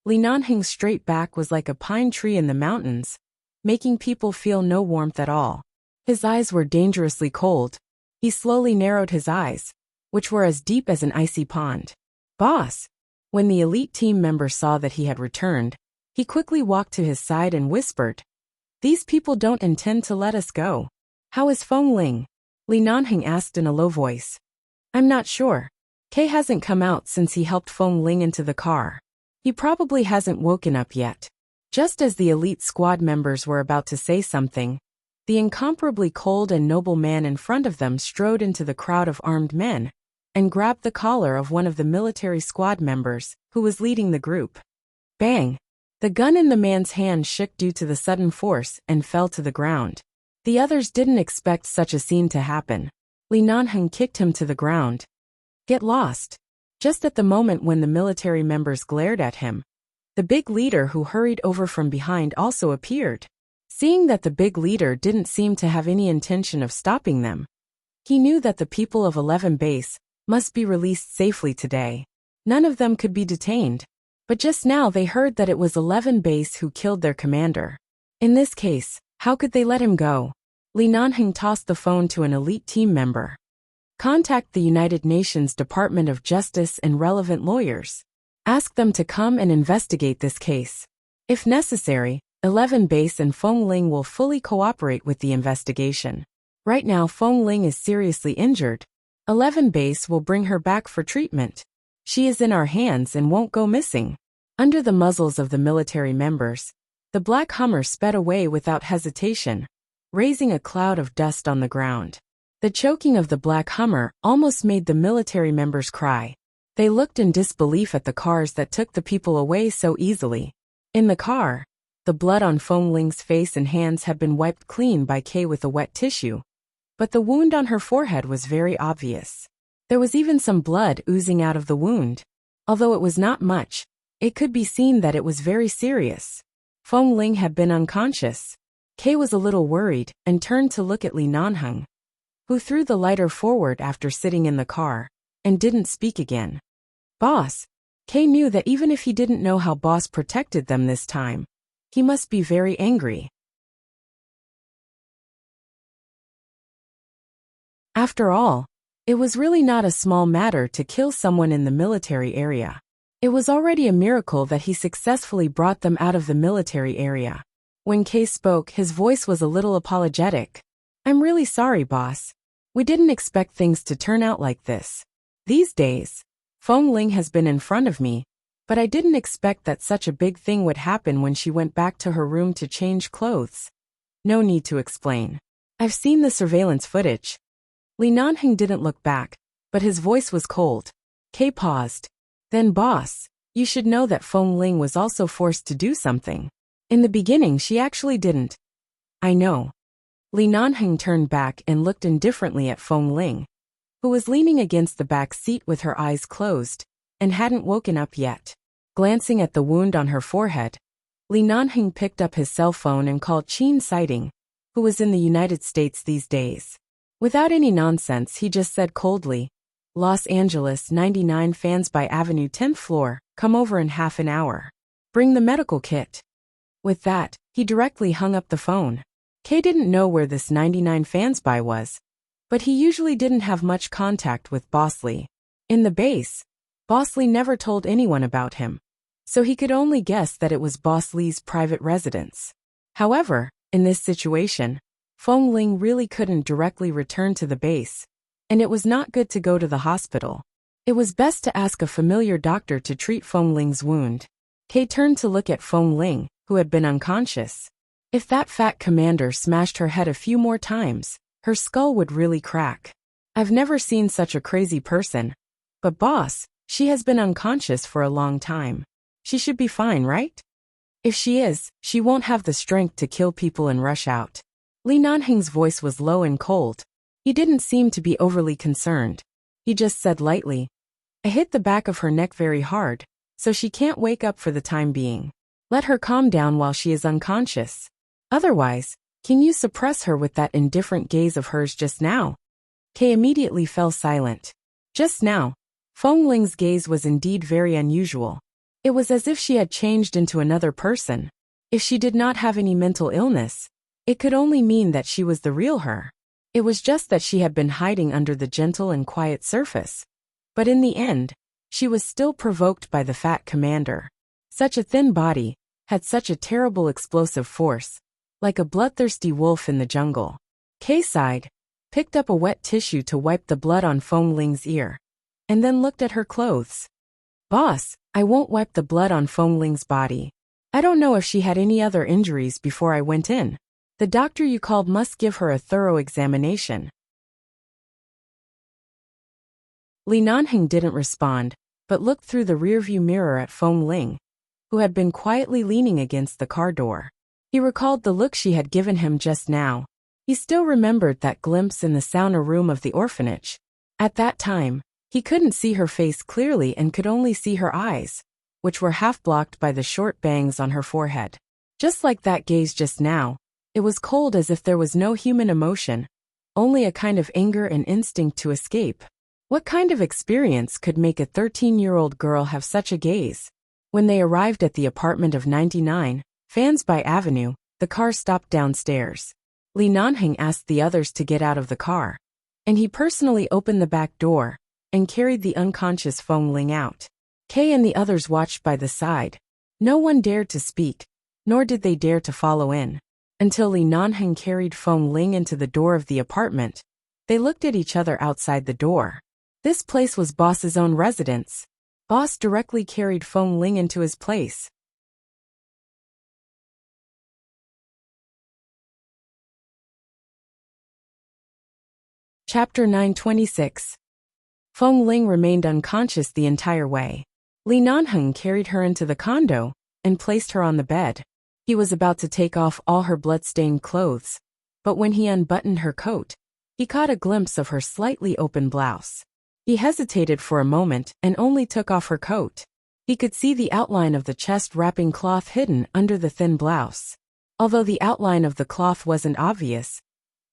Li Nanheng's straight back was like a pine tree in the mountains, making people feel no warmth at all. His eyes were dangerously cold. He slowly narrowed his eyes, which were as deep as an icy pond. "Boss!" When the elite team member saw that he had returned, he quickly walked to his side and whispered, "These people don't intend to let us go. How is Feng Ling?" Li Nanheng asked in a low voice. "I'm not sure. Kay hasn't come out since he helped Feng Ling into the car. He probably hasn't woken up yet." Just as the elite squad members were about to say something, the incomparably cold and noble man in front of them strode into the crowd of armed men and grabbed the collar of one of the military squad members, who was leading the group. Bang! The gun in the man's hand shook due to the sudden force and fell to the ground. The others didn't expect such a scene to happen. Li Nanheng kicked him to the ground. "Get lost!" Just at the moment when the military members glared at him, the big leader who hurried over from behind also appeared. Seeing that the big leader didn't seem to have any intention of stopping them, he knew that the people of 11 base must be released safely today. None of them could be detained. But just now they heard that it was 11 base who killed their commander. In this case, how could they let him go? Li Nanheng tossed the phone to an elite team member. "Contact the United Nations Department of Justice and relevant lawyers. Ask them to come and investigate this case. If necessary, 11 base and Feng Ling will fully cooperate with the investigation. Right now Feng Ling is seriously injured. 11 base will bring her back for treatment. She is in our hands and won't go missing." Under the muzzles of the military members, the black Hummer sped away without hesitation, raising a cloud of dust on the ground. The choking of the black Hummer almost made the military members cry. They looked in disbelief at the cars that took the people away so easily. In the car, the blood on Feng Ling's face and hands had been wiped clean by Kay with a wet tissue, but the wound on her forehead was very obvious. There was even some blood oozing out of the wound. Although it was not much, it could be seen that it was very serious. Feng Ling had been unconscious. Kay was a little worried and turned to look at Li Nanheng. who threw the lighter forward after sitting in the car, and didn't speak again. Boss. Kay knew that even if he didn't know how Boss protected them this time, he must be very angry. After all, it was really not a small matter to kill someone in the military area. It was already a miracle that he successfully brought them out of the military area. When Kay spoke, his voice was a little apologetic. I'm really sorry, boss. We didn't expect things to turn out like this. These days, Feng Ling has been in front of me, but I didn't expect that such a big thing would happen when she went back to her room to change clothes. No need to explain. I've seen the surveillance footage. Li Nanheng didn't look back, but his voice was cold. Kay paused. Then boss, you should know that Feng Ling was also forced to do something. In the beginning she actually didn't. I know. Li Nanheng turned back and looked indifferently at Feng Ling, who was leaning against the back seat with her eyes closed, and hadn't woken up yet. Glancing at the wound on her forehead, Li Nanheng picked up his cell phone and called Qin Sighting, who was in the United States these days. Without any nonsense, he just said coldly, Los Angeles 99 Fans by Avenue 10th floor, come over in half an hour. Bring the medical kit. With that, he directly hung up the phone. Kay didn't know where this 99 Fans by was, but he usually didn't have much contact with Boss Lee. In the base, Boss Lee never told anyone about him, so he could only guess that it was Boss Lee's private residence. However, in this situation, Feng Ling really couldn't directly return to the base, and it was not good to go to the hospital. It was best to ask a familiar doctor to treat Feng Ling's wound. Kay turned to look at Feng Ling, who had been unconscious. If that fat commander smashed her head a few more times, her skull would really crack. I've never seen such a crazy person. But boss, she has been unconscious for a long time. She should be fine, right? If she is, she won't have the strength to kill people and rush out. Li Nanheng's voice was low and cold. He didn't seem to be overly concerned. He just said lightly, I hit the back of her neck very hard, so she can't wake up for the time being. Let her calm down while she is unconscious. Otherwise, can you suppress her with that indifferent gaze of hers just now? Kay immediately fell silent. Just now, Feng Ling's gaze was indeed very unusual. It was as if she had changed into another person. If she did not have any mental illness, it could only mean that she was the real her. It was just that she had been hiding under the gentle and quiet surface. But in the end, she was still provoked by the fat commander. Such a thin body had such a terrible explosive force, like a bloodthirsty wolf in the jungle. Kay sighed, picked up a wet tissue to wipe the blood on Feng Ling's ear, and then looked at her clothes. Boss, I won't wipe the blood on Feng Ling's body. I don't know if she had any other injuries before I went in. The doctor you called must give her a thorough examination. Li Nanheng didn't respond, but looked through the rearview mirror at Feng Ling, who had been quietly leaning against the car door. He recalled the look she had given him just now. He still remembered that glimpse in the sauna room of the orphanage. At that time, he couldn't see her face clearly and could only see her eyes, which were half blocked by the short bangs on her forehead. Just like that gaze just now, it was cold as if there was no human emotion, only a kind of anger and instinct to escape. What kind of experience could make a 13-year-old girl have such a gaze? When they arrived at the apartment of 99 Fans by Avenue, the car stopped downstairs. Li Nanheng asked the others to get out of the car, and he personally opened the back door and carried the unconscious Feng Ling out. Kay and the others watched by the side. No one dared to speak, nor did they dare to follow in. Until Li Nanheng carried Feng Ling into the door of the apartment, they looked at each other outside the door. This place was Boss's own residence. Boss directly carried Feng Ling into his place. Chapter 926. Feng Ling remained unconscious the entire way. Li Nanheng carried her into the condo and placed her on the bed. He was about to take off all her blood-stained clothes, but when he unbuttoned her coat, he caught a glimpse of her slightly open blouse. He hesitated for a moment and only took off her coat. He could see the outline of the chest-wrapping cloth hidden under the thin blouse. Although the outline of the cloth wasn't obvious,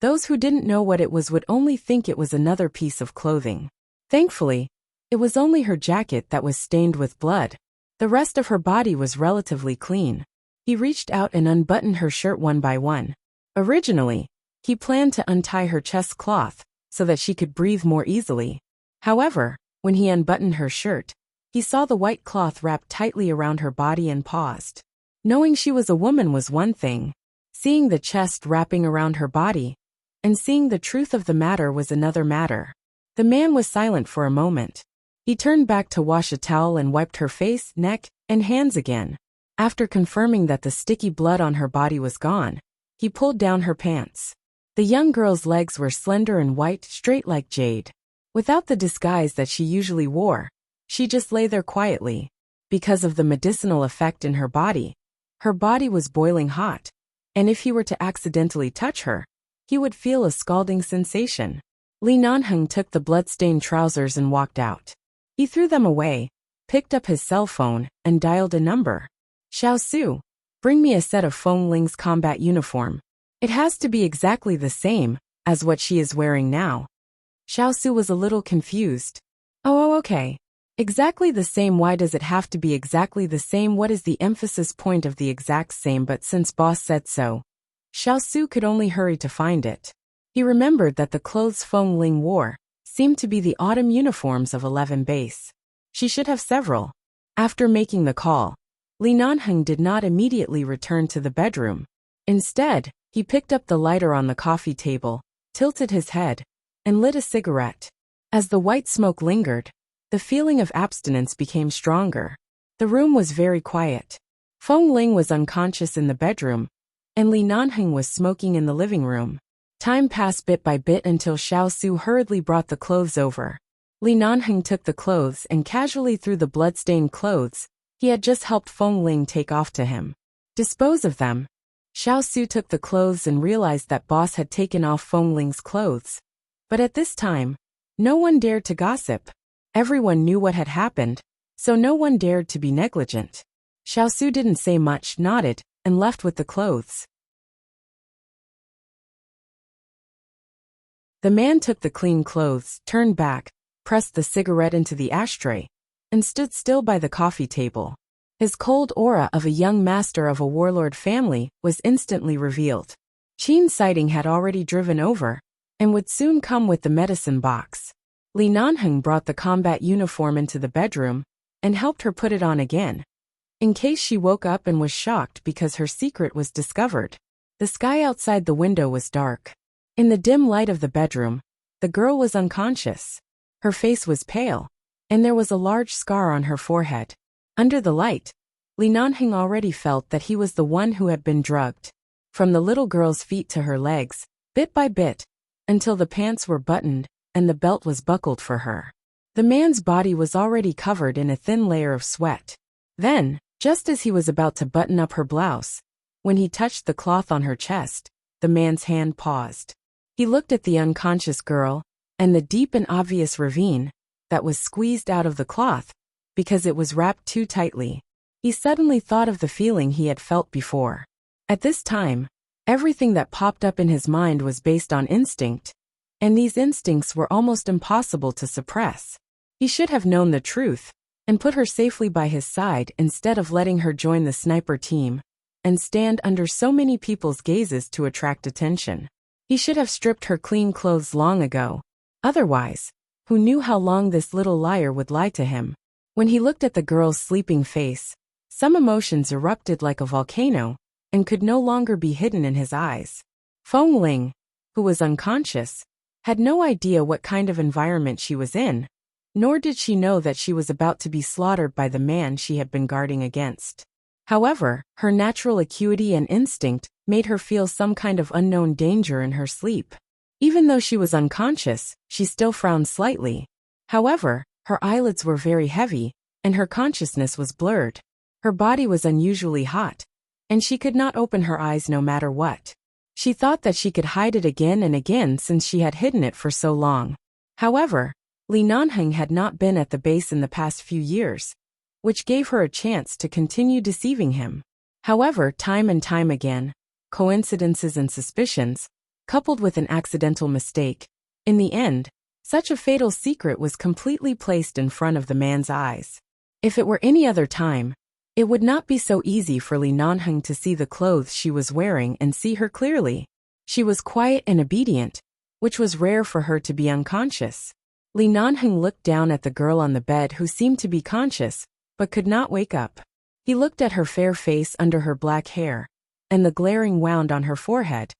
Those who didn't know what it was would only think it was another piece of clothing. Thankfully, it was only her jacket that was stained with blood. The rest of her body was relatively clean. He reached out and unbuttoned her shirt one by one. Originally, he planned to untie her chest cloth so that she could breathe more easily. However, when he unbuttoned her shirt, he saw the white cloth wrapped tightly around her body and paused. Knowing she was a woman was one thing. Seeing the chest wrapping around her body and seeing the truth of the matter was another matter. The man was silent for a moment. He turned back to wash a towel and wiped her face, neck, and hands again. After confirming that the sticky blood on her body was gone, he pulled down her pants. The young girl's legs were slender and white, straight like jade. Without the disguise that she usually wore, she just lay there quietly. Because of the medicinal effect in her body was boiling hot, and if he were to accidentally touch her, he would feel a scalding sensation. Li Nanheng took the blood-stained trousers and walked out. He threw them away, picked up his cell phone, and dialed a number. Xiao Su, bring me a set of Feng Ling's combat uniform. It has to be exactly the same as what she is wearing now. Xiao Su was a little confused. Oh, okay. Exactly the same. Why does it have to be exactly the same? What is the emphasis point of the exact same? But since boss said so, Xiao Su could only hurry to find it. He remembered that the clothes Feng Ling wore seemed to be the autumn uniforms of 11 base. She should have several. After making the call, Li Nanheng did not immediately return to the bedroom. Instead, he picked up the lighter on the coffee table, tilted his head, and lit a cigarette. As the white smoke lingered, the feeling of abstinence became stronger. The room was very quiet. Feng Ling was unconscious in the bedroom, and Li Nanheng was smoking in the living room. Time passed bit by bit until Xiao Su hurriedly brought the clothes over. Li Nanheng took the clothes and casually threw the blood-stained clothes he had just helped Feng Ling take off to him. Dispose of them. Xiao Su took the clothes and realized that boss had taken off Feng Ling's clothes. But at this time, no one dared to gossip. Everyone knew what had happened, so no one dared to be negligent. Xiao Su didn't say much, nodded, and left with the clothes. The man took the clean clothes, turned back, pressed the cigarette into the ashtray, and stood still by the coffee table. His cold aura of a young master of a warlord family was instantly revealed. Qin's sighting had already driven over, and would soon come with the medicine box. Li Nanheng brought the combat uniform into the bedroom, and helped her put it on again, in case she woke up and was shocked because her secret was discovered. The sky outside the window was dark. In the dim light of the bedroom, the girl was unconscious. Her face was pale, and there was a large scar on her forehead. Under the light, Li Nanheng already felt that he was the one who had been drugged. From the little girl's feet to her legs, bit by bit, until the pants were buttoned and the belt was buckled for her. The man's body was already covered in a thin layer of sweat. Then, just as he was about to button up her blouse, when he touched the cloth on her chest, the man's hand paused. He looked at the unconscious girl, and the deep and obvious ravine that was squeezed out of the cloth because it was wrapped too tightly. He suddenly thought of the feeling he had felt before. At this time, everything that popped up in his mind was based on instinct, and these instincts were almost impossible to suppress. He should have known the truth and put her safely by his side instead of letting her join the sniper team and stand under so many people's gazes to attract attention. He should have stripped her clean clothes long ago. Otherwise, who knew how long this little liar would lie to him? When he looked at the girl's sleeping face, some emotions erupted like a volcano and could no longer be hidden in his eyes. Feng Ling, who was unconscious, had no idea what kind of environment she was in, nor did she know that she was about to be slaughtered by the man she had been guarding against. However, her natural acuity and instinct made her feel some kind of unknown danger in her sleep. Even though she was unconscious, she still frowned slightly. However, her eyelids were very heavy, and her consciousness was blurred. Her body was unusually hot, and she could not open her eyes no matter what. She thought that she could hide it again and again since she had hidden it for so long. However, Li Nanheng had not been at the base in the past few years, which gave her a chance to continue deceiving him. However, time and time again, coincidences and suspicions coupled with an accidental mistake. In the end, such a fatal secret was completely placed in front of the man's eyes. If it were any other time, it would not be so easy for Li Nanheng to see the clothes she was wearing and see her clearly. She was quiet and obedient, which was rare for her to be unconscious. Li Nanheng looked down at the girl on the bed who seemed to be conscious, but could not wake up. He looked at her fair face under her black hair, and the glaring wound on her forehead.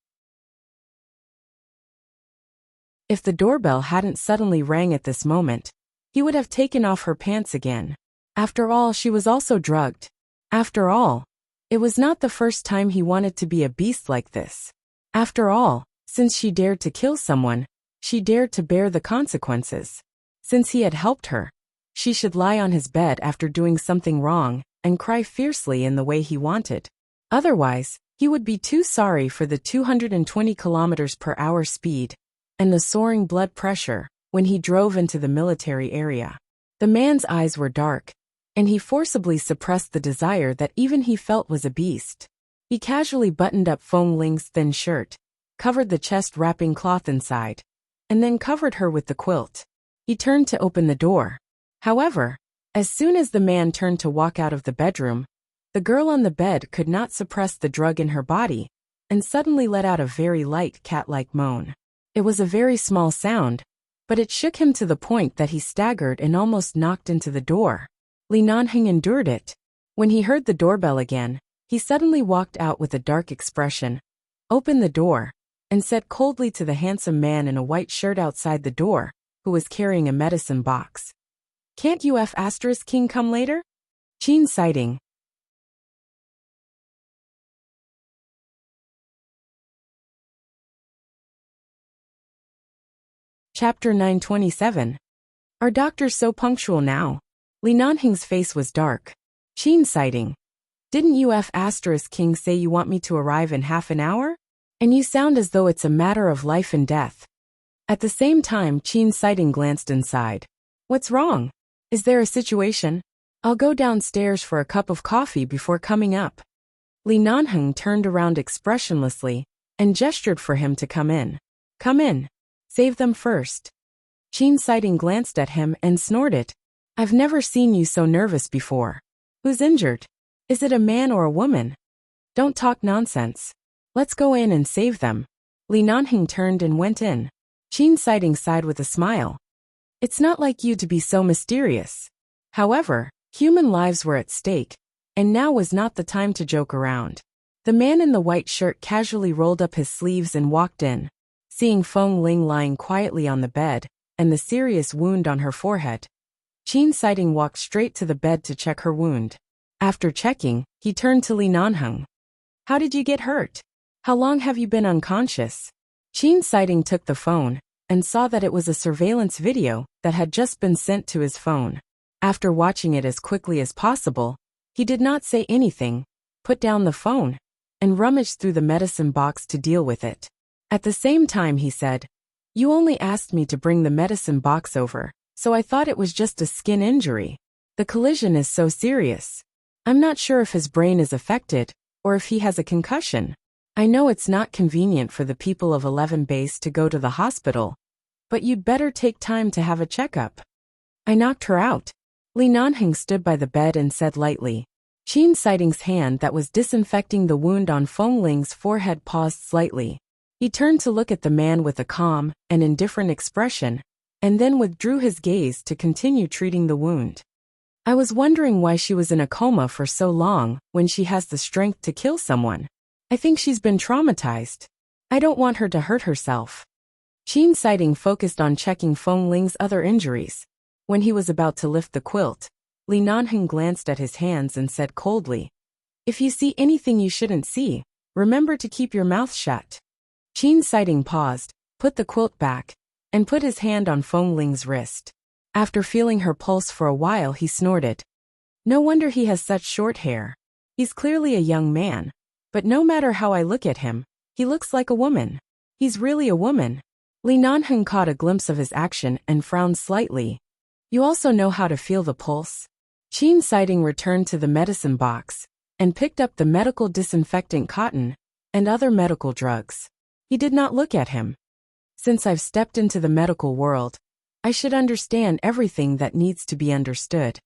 If the doorbell hadn't suddenly rang at this moment, he would have taken off her pants again. After all, she was also drugged. After all, it was not the first time he wanted to be a beast like this. After all, since she dared to kill someone, she dared to bear the consequences. Since he had helped her, she should lie on his bed after doing something wrong and cry fiercely in the way he wanted. Otherwise, he would be too sorry for the 220 km/h speed and the soaring blood pressure when he drove into the military area. The man's eyes were dark, and he forcibly suppressed the desire that even he felt was a beast. He casually buttoned up Feng Ling's thin shirt, covered the chest wrapping cloth inside, and then covered her with the quilt. He turned to open the door. However, as soon as the man turned to walk out of the bedroom, the girl on the bed could not suppress the drug in her body and suddenly let out a very light cat-like moan. It was a very small sound, but it shook him to the point that he staggered and almost knocked into the door. Li Nanheng endured it. When he heard the doorbell again, he suddenly walked out with a dark expression, opened the door, and said coldly to the handsome man in a white shirt outside the door, who was carrying a medicine box, "Can't King come later?" Qin citing. Chapter 927. Are doctors so punctual now? Li Nanheng's face was dark. Qin citing. Didn't King say you want me to arrive in half an hour? And you sound as though it's a matter of life and death. At the same time, Qin citing glanced inside. What's wrong? Is there a situation? I'll go downstairs for a cup of coffee before coming up. Li Nanheng turned around expressionlessly and gestured for him to come in. Come in. Save them first. Qin citing glanced at him and snorted. I've never seen you so nervous before. Who's injured? Is it a man or a woman? Don't talk nonsense. Let's go in and save them. Li Nanheng turned and went in. Qin citing sighed with a smile. It's not like you to be so mysterious. However, human lives were at stake, and now was not the time to joke around. The man in the white shirt casually rolled up his sleeves and walked in. Seeing Feng Ling lying quietly on the bed, and the serious wound on her forehead, Qin citing walked straight to the bed to check her wound. After checking, he turned to Li Nanheng. How did you get hurt? How long have you been unconscious? Qin citing took the phone, and saw that it was a surveillance video that had just been sent to his phone. After watching it as quickly as possible, he did not say anything, put down the phone, and rummaged through the medicine box to deal with it. At the same time he said, You only asked me to bring the medicine box over, so I thought it was just a skin injury. The collision is so serious. I'm not sure if his brain is affected, or if he has a concussion. I know it's not convenient for the people of 11 Base to go to the hospital, but you'd better take time to have a checkup. I knocked her out. Li Nanheng stood by the bed and said lightly. Qin citing's hand that was disinfecting the wound on Feng Ling's forehead paused slightly. He turned to look at the man with a calm and indifferent expression, and then withdrew his gaze to continue treating the wound. I was wondering why she was in a coma for so long when she has the strength to kill someone. I think she's been traumatized. I don't want her to hurt herself. Qin citing focused on checking Feng Ling's other injuries. When he was about to lift the quilt, Li Nanheng glanced at his hands and said coldly, If you see anything you shouldn't see, remember to keep your mouth shut. Qin citing paused, put the quilt back, and put his hand on Feng Ling's wrist. After feeling her pulse for a while he snorted. No wonder he has such short hair. He's clearly a young man, but no matter how I look at him, he looks like a woman. He's really a woman. Li Nanheng caught a glimpse of his action and frowned slightly. You also know how to feel the pulse? Qin citing returned to the medicine box and picked up the medical disinfectant cotton and other medical drugs. He did not look at him. Since I've stepped into the medical world, I should understand everything that needs to be understood.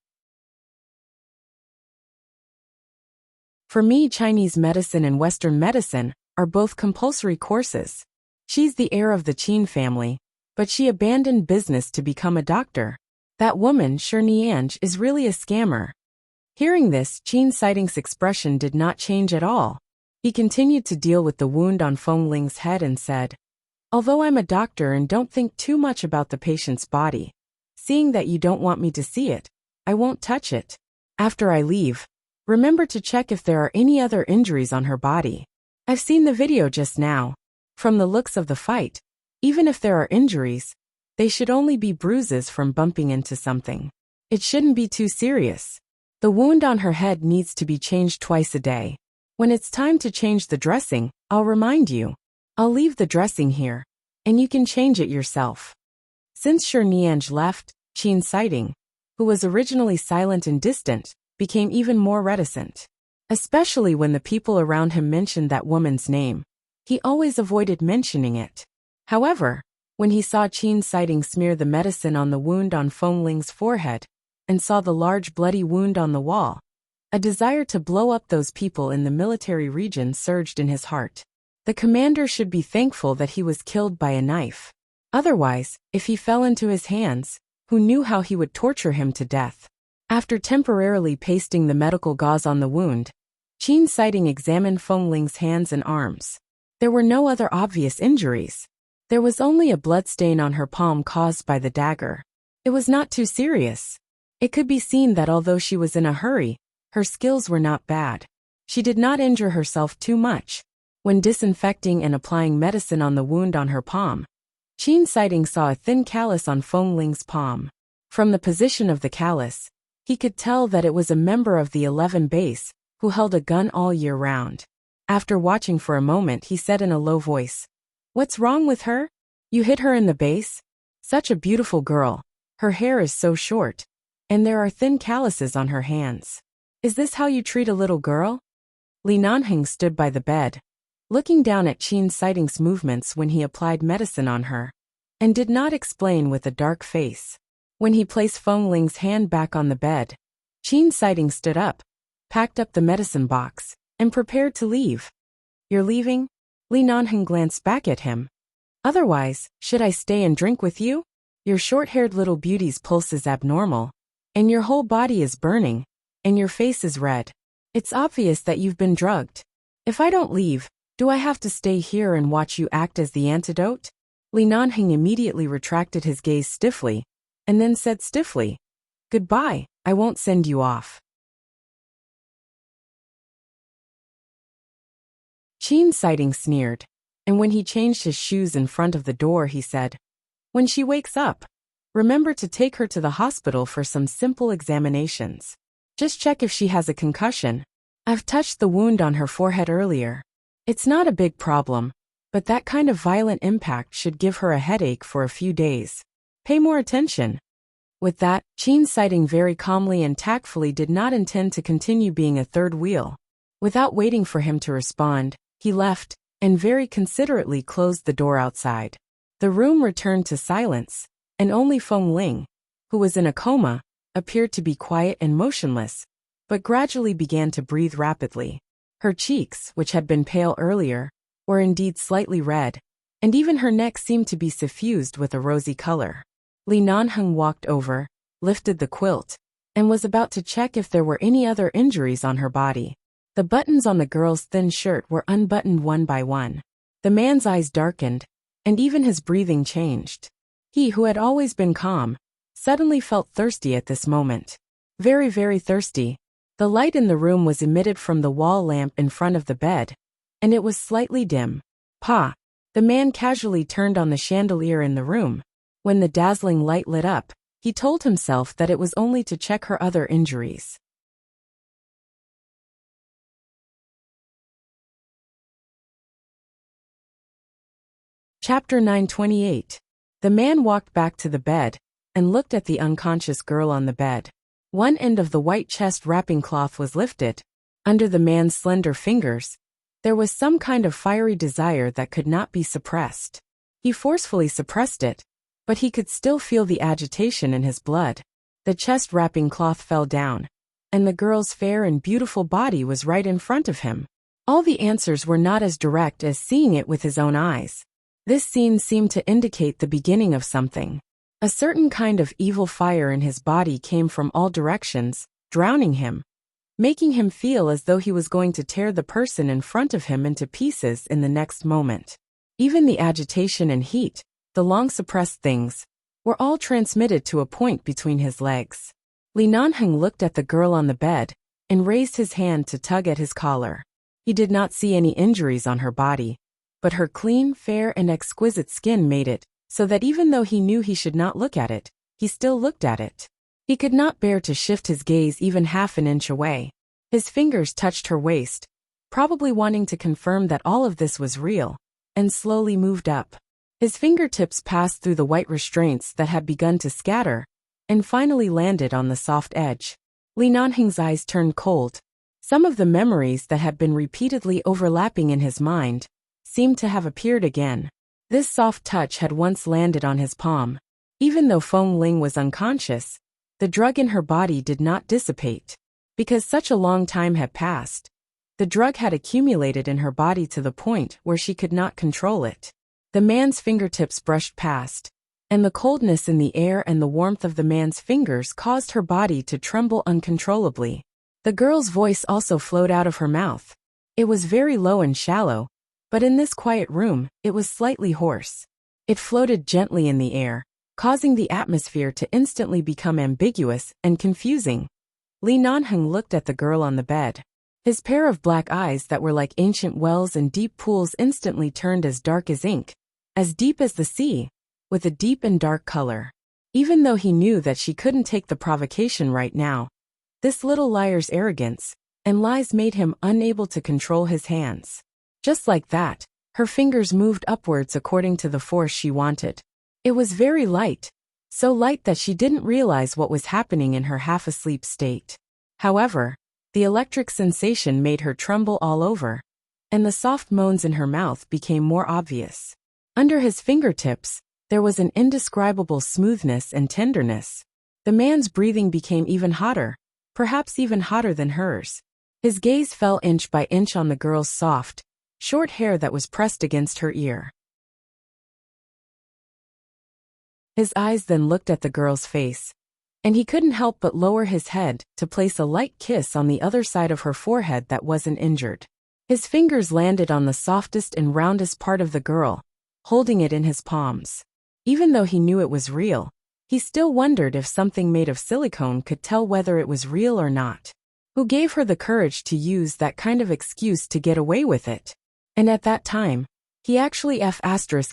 For me, Chinese medicine and Western medicine are both compulsory courses. She's the heir of the Qin family, but she abandoned business to become a doctor. That woman, Nianj, is really a scammer. Hearing this, Qin Sighting's expression did not change at all. He continued to deal with the wound on Feng Ling's head and said, "Although I'm a doctor and don't think too much about the patient's body, seeing that you don't want me to see it, I won't touch it. After I leave, remember to check if there are any other injuries on her body. I've seen the video just now. From the looks of the fight, even if there are injuries, they should only be bruises from bumping into something. It shouldn't be too serious. The wound on her head needs to be changed twice a day. When it's time to change the dressing, I'll remind you. I'll leave the dressing here, and you can change it yourself." Since Nianj left, Qin Sighting, who was originally silent and distant, became even more reticent. Especially when the people around him mentioned that woman's name. He always avoided mentioning it. However, when he saw Qin Sighting smear the medicine on the wound on Feng Ling's forehead, and saw the large bloody wound on the wall, a desire to blow up those people in the military region surged in his heart. The commander should be thankful that he was killed by a knife. Otherwise, if he fell into his hands, who knew how he would torture him to death? After temporarily pasting the medical gauze on the wound, Qin Sighting examined Feng Ling's hands and arms. There were no other obvious injuries. There was only a bloodstain on her palm caused by the dagger. It was not too serious. It could be seen that although she was in a hurry, her skills were not bad. She did not injure herself too much. When disinfecting and applying medicine on the wound on her palm, Qin Sighting saw a thin callus on Feng Ling's palm. From the position of the callus, he could tell that it was a member of the 11 base, who held a gun all year round. After watching for a moment, he said in a low voice, "What's wrong with her? You hit her in the base? Such a beautiful girl. Her hair is so short, and there are thin calluses on her hands. Is this how you treat a little girl?" Li Nanheng stood by the bed, looking down at Qin Sighting's movements when he applied medicine on her, and did not explain with a dark face. When he placed Feng Ling's hand back on the bed, Qin Sighting stood up, packed up the medicine box, and prepared to leave. "You're leaving?" Li Nanheng glanced back at him. "Otherwise, should I stay and drink with you? Your short-haired little beauty's pulse is abnormal, and your whole body is burning, and your face is red. It's obvious that you've been drugged. If I don't leave, do I have to stay here and watch you act as the antidote?" Li Nanheng immediately retracted his gaze stiffly, and then said stiffly, "Goodbye, I won't send you off." Qin Sighting sneered, and when he changed his shoes in front of the door he said, "When she wakes up, remember to take her to the hospital for some simple examinations. Just check if she has a concussion. I've touched the wound on her forehead earlier. It's not a big problem, but that kind of violent impact should give her a headache for a few days. Pay more attention." With that, Qin Sighting very calmly and tactfully did not intend to continue being a third wheel. Without waiting for him to respond, he left, and very considerately closed the door outside. The room returned to silence, and only Feng Ling, who was in a coma, appeared to be quiet and motionless, but gradually began to breathe rapidly. Her cheeks, which had been pale earlier, were indeed slightly red, and even her neck seemed to be suffused with a rosy color. Li Nanheng walked over, lifted the quilt, and was about to check if there were any other injuries on her body. The buttons on the girl's thin shirt were unbuttoned one by one. The man's eyes darkened, and even his breathing changed. He, who had always been calm, suddenly felt thirsty at this moment. Very, very thirsty. The light in the room was emitted from the wall lamp in front of the bed, and it was slightly dim. "Pa!" The man casually turned on the chandelier in the room. When the dazzling light lit up, he told himself that it was only to check her other injuries. Chapter 928. The man walked back to the bed and looked at the unconscious girl on the bed. One end of the white chest wrapping cloth was lifted. Under the man's slender fingers, There was some kind of fiery desire that could not be suppressed. He forcefully suppressed it, but he could still feel the agitation in his blood. The chest-wrapping cloth fell down, and the girl's fair and beautiful body was right in front of him. All the answers were not as direct as seeing it with his own eyes. This scene seemed to indicate the beginning of something. A certain kind of evil fire in his body came from all directions, drowning him, making him feel as though he was going to tear the person in front of him into pieces in the next moment. Even the agitation and heat, the long-suppressed things, were all transmitted to a point between his legs. Li Nanheng looked at the girl on the bed and raised his hand to tug at his collar. He did not see any injuries on her body, but her clean, fair, and exquisite skin made it so that even though he knew he should not look at it, he still looked at it. He could not bear to shift his gaze even half an inch away. His fingers touched her waist, probably wanting to confirm that all of this was real, and slowly moved up. His fingertips passed through the white restraints that had begun to scatter, and finally landed on the soft edge. Li Nanheng's eyes turned cold. Some of the memories that had been repeatedly overlapping in his mind seemed to have appeared again. This soft touch had once landed on his palm. Even though Feng Ling was unconscious, the drug in her body did not dissipate. Because such a long time had passed, the drug had accumulated in her body to the point where she could not control it. The man's fingertips brushed past, and the coldness in the air and the warmth of the man's fingers caused her body to tremble uncontrollably. The girl's voice also flowed out of her mouth. It was very low and shallow, but in this quiet room, it was slightly hoarse. It floated gently in the air, causing the atmosphere to instantly become ambiguous and confusing. Li Nanheng looked at the girl on the bed. His pair of black eyes that were like ancient wells and deep pools instantly turned as dark as ink, as deep as the sea, with a deep and dark color. Even though he knew that she couldn't take the provocation right now, this little liar's arrogance and lies made him unable to control his hands. Just like that, her fingers moved upwards according to the force she wanted. It was very light, so light that she didn't realize what was happening in her half-asleep state. However, the electric sensation made her tremble all over, and the soft moans in her mouth became more obvious. Under his fingertips, there was an indescribable smoothness and tenderness. The man's breathing became even hotter, perhaps even hotter than hers. His gaze fell inch by inch on the girl's soft, short hair that was pressed against her ear. His eyes then looked at the girl's face, and he couldn't help but lower his head to place a light kiss on the other side of her forehead that wasn't injured. His fingers landed on the softest and roundest part of the girl, holding it in his palms. Even though he knew it was real, he still wondered if something made of silicone could tell whether it was real or not. Who gave her the courage to use that kind of excuse to get away with it? And at that time, he actually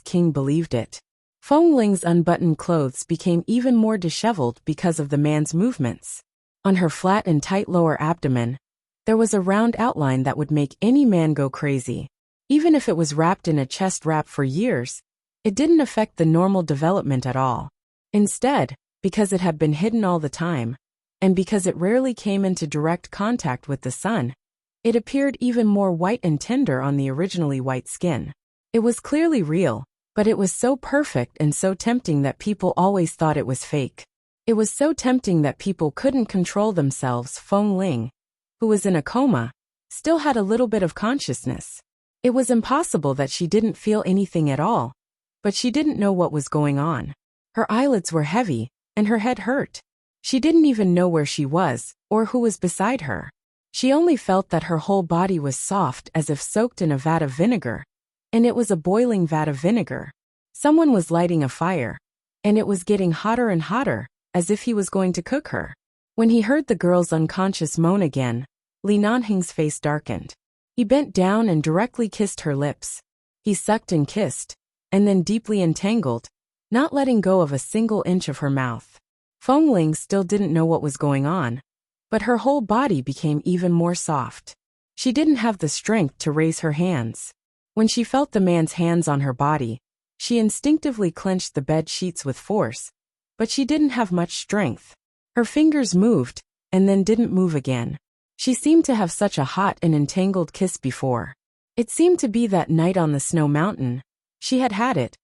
King believed it. Feng Ling's unbuttoned clothes became even more disheveled because of the man's movements. On her flat and tight lower abdomen, there was a round outline that would make any man go crazy. Even if it was wrapped in a chest wrap for years, it didn't affect the normal development at all. Instead, because it had been hidden all the time, and because it rarely came into direct contact with the sun, it appeared even more white and tender on the originally white skin. It was clearly real, but it was so perfect and so tempting that people always thought it was fake. It was so tempting that people couldn't control themselves. Feng Ling, who was in a coma, still had a little bit of consciousness. It was impossible that she didn't feel anything at all, but she didn't know what was going on. Her eyelids were heavy, and her head hurt. She didn't even know where she was, or who was beside her. She only felt that her whole body was soft as if soaked in a vat of vinegar, and it was a boiling vat of vinegar. Someone was lighting a fire, and it was getting hotter and hotter, as if he was going to cook her. When he heard the girl's unconscious moan again, Li Nanheng's face darkened. He bent down and directly kissed her lips. He sucked and kissed, and then deeply entangled, not letting go of a single inch of her mouth. Feng Ling still didn't know what was going on, but her whole body became even more soft. She didn't have the strength to raise her hands. When she felt the man's hands on her body, she instinctively clenched the bed sheets with force, but she didn't have much strength. Her fingers moved, and then didn't move again. She seemed to have such a hot and entangled kiss before. It seemed to be that night on the snow mountain. She had had it.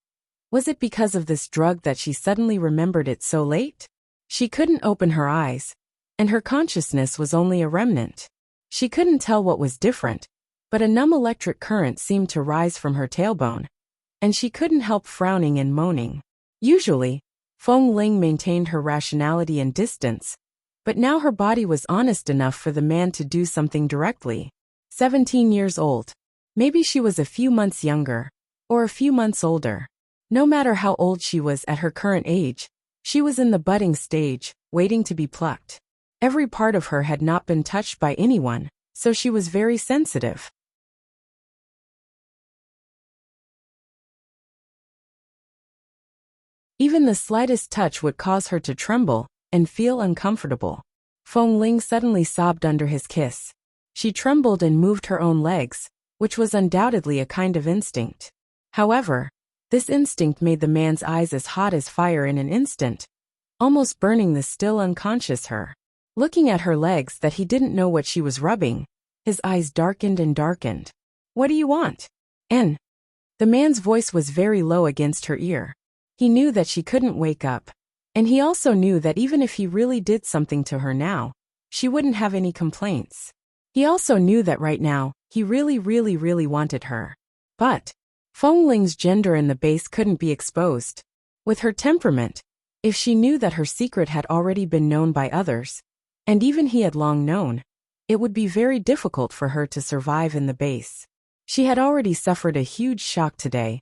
Was it because of this drug that she suddenly remembered it so late? She couldn't open her eyes, and her consciousness was only a remnant. She couldn't tell what was different, but a numb electric current seemed to rise from her tailbone, and she couldn't help frowning and moaning. Usually, Feng Ling maintained her rationality and distance, but now her body was honest enough for the man to do something directly. 17 years old. Maybe she was a few months younger, or a few months older. No matter how old she was at her current age, she was in the budding stage, waiting to be plucked. Every part of her had not been touched by anyone, so she was very sensitive. Even the slightest touch would cause her to tremble and feel uncomfortable. Feng Ling suddenly sobbed under his kiss. She trembled and moved her own legs, which was undoubtedly a kind of instinct. However, this instinct made the man's eyes as hot as fire in an instant, almost burning the still unconscious her. Looking at her legs that he didn't know what she was rubbing, his eyes darkened and darkened. "What do you want?" "N." The man's voice was very low against her ear. He knew that she couldn't wake up, and he also knew that even if he really did something to her now, she wouldn't have any complaints. He also knew that right now, he really wanted her. But Feng Ling's gender in the base couldn't be exposed. With her temperament, if she knew that her secret had already been known by others, and even he had long known, it would be very difficult for her to survive in the base. She had already suffered a huge shock today,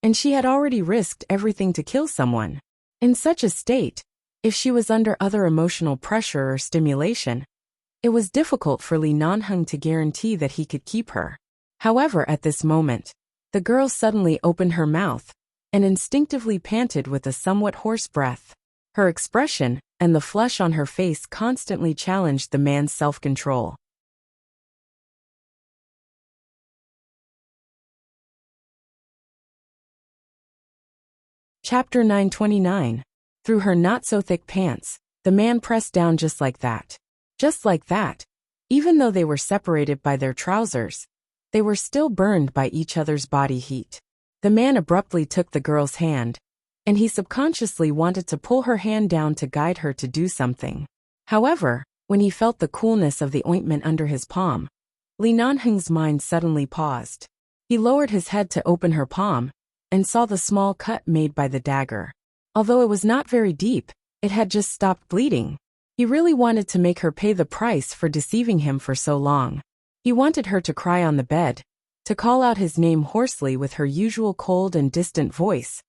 and she had already risked everything to kill someone. In such a state, if she was under other emotional pressure or stimulation, it was difficult for Li Nanheng to guarantee that he could keep her. However, at this moment, the girl suddenly opened her mouth and instinctively panted with a somewhat hoarse breath. Her expression and the flush on her face constantly challenged the man's self-control. Chapter 929. Through her not-so-thick pants, the man pressed down just like that. Just like that. Even though they were separated by their trousers, they were still burned by each other's body heat. The man abruptly took the girl's hand, and he subconsciously wanted to pull her hand down to guide her to do something. However, when he felt the coolness of the ointment under his palm, Li Nanheng's mind suddenly paused. He lowered his head to open her palm, and saw the small cut made by the dagger. Although it was not very deep, it had just stopped bleeding. He really wanted to make her pay the price for deceiving him for so long. He wanted her to cry on the bed, to call out his name hoarsely with her usual cold and distant voice,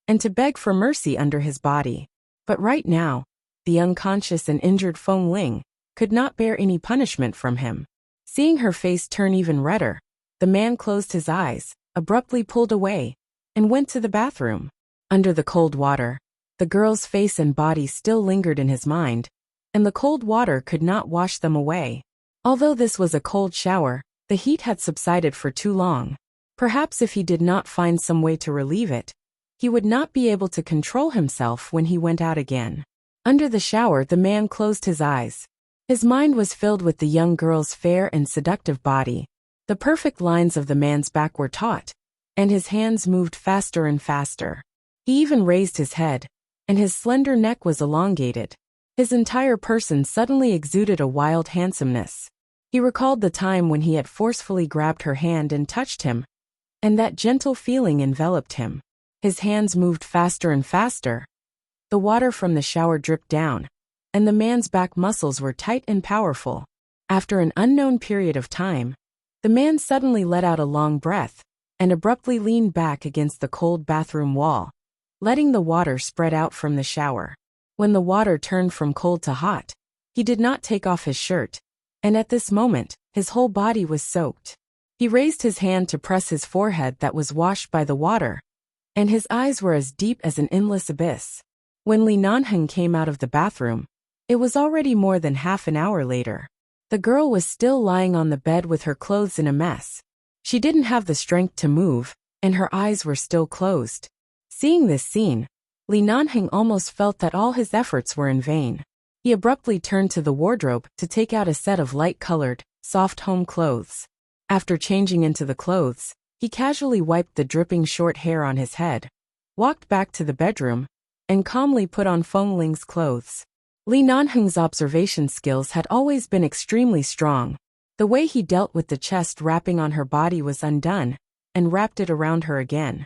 and to beg for mercy under his body. But right now, the unconscious and injured Feng Ling could not bear any punishment from him. Seeing her face turn even redder, the man closed his eyes, abruptly pulled away, and went to the bathroom. Under the cold water, the girl's face and body still lingered in his mind, and the cold water could not wash them away. Although this was a cold shower, the heat had subsided for too long. Perhaps if he did not find some way to relieve it, he would not be able to control himself when he went out again. Under the shower, the man closed his eyes. His mind was filled with the young girl's fair and seductive body. The perfect lines of the man's back were taut, and his hands moved faster and faster. He even raised his head, and his slender neck was elongated. His entire person suddenly exuded a wild handsomeness. He recalled the time when he had forcefully grabbed her hand and touched him, and that gentle feeling enveloped him. His hands moved faster and faster. The water from the shower dripped down, and the man's back muscles were tight and powerful. After an unknown period of time, the man suddenly let out a long breath and abruptly leaned back against the cold bathroom wall, letting the water spread out from the shower. When the water turned from cold to hot, he did not take off his shirt, and at this moment, his whole body was soaked. He raised his hand to press his forehead that was washed by the water, and his eyes were as deep as an endless abyss. When Li Nanheng came out of the bathroom, it was already more than half an hour later. The girl was still lying on the bed with her clothes in a mess. She didn't have the strength to move, and her eyes were still closed. Seeing this scene, Li Nanheng almost felt that all his efforts were in vain. He abruptly turned to the wardrobe to take out a set of light-colored, soft home clothes. After changing into the clothes, he casually wiped the dripping short hair on his head, walked back to the bedroom, and calmly put on Feng Ling's clothes. Li Nanheng's observation skills had always been extremely strong. The way he dealt with the chest wrapping on her body was undone, and wrapped it around her again.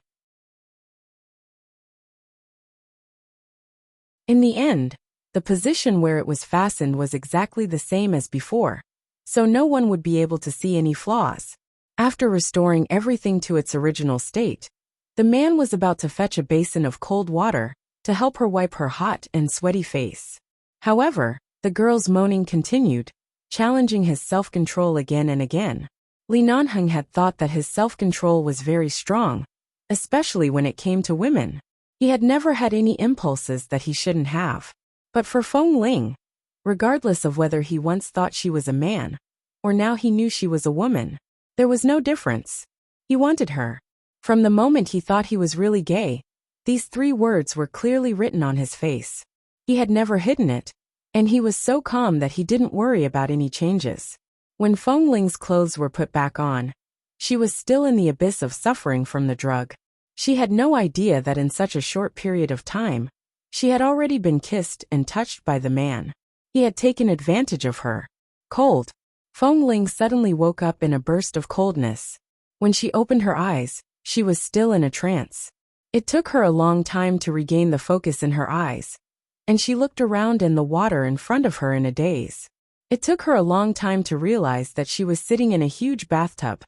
In the end, the position where it was fastened was exactly the same as before, so no one would be able to see any flaws. After restoring everything to its original state, the man was about to fetch a basin of cold water to help her wipe her hot and sweaty face. However, the girl's moaning continued, challenging his self-control again and again. Li Nanheng had thought that his self-control was very strong, especially when it came to women. He had never had any impulses that he shouldn't have. But for Feng Ling, regardless of whether he once thought she was a man, or now he knew she was a woman, there was no difference. He wanted her. From the moment he thought he was really gay, these 3 words were clearly written on his face. He had never hidden it, and he was so calm that he didn't worry about any changes. When Feng Ling's clothes were put back on, she was still in the abyss of suffering from the drug. She had no idea that in such a short period of time, she had already been kissed and touched by the man. He had taken advantage of her. Cold. Feng Ling suddenly woke up in a burst of coldness. When she opened her eyes, she was still in a trance. It took her a long time to regain the focus in her eyes, and she looked around in the water in front of her in a daze. It took her a long time to realize that she was sitting in a huge bathtub,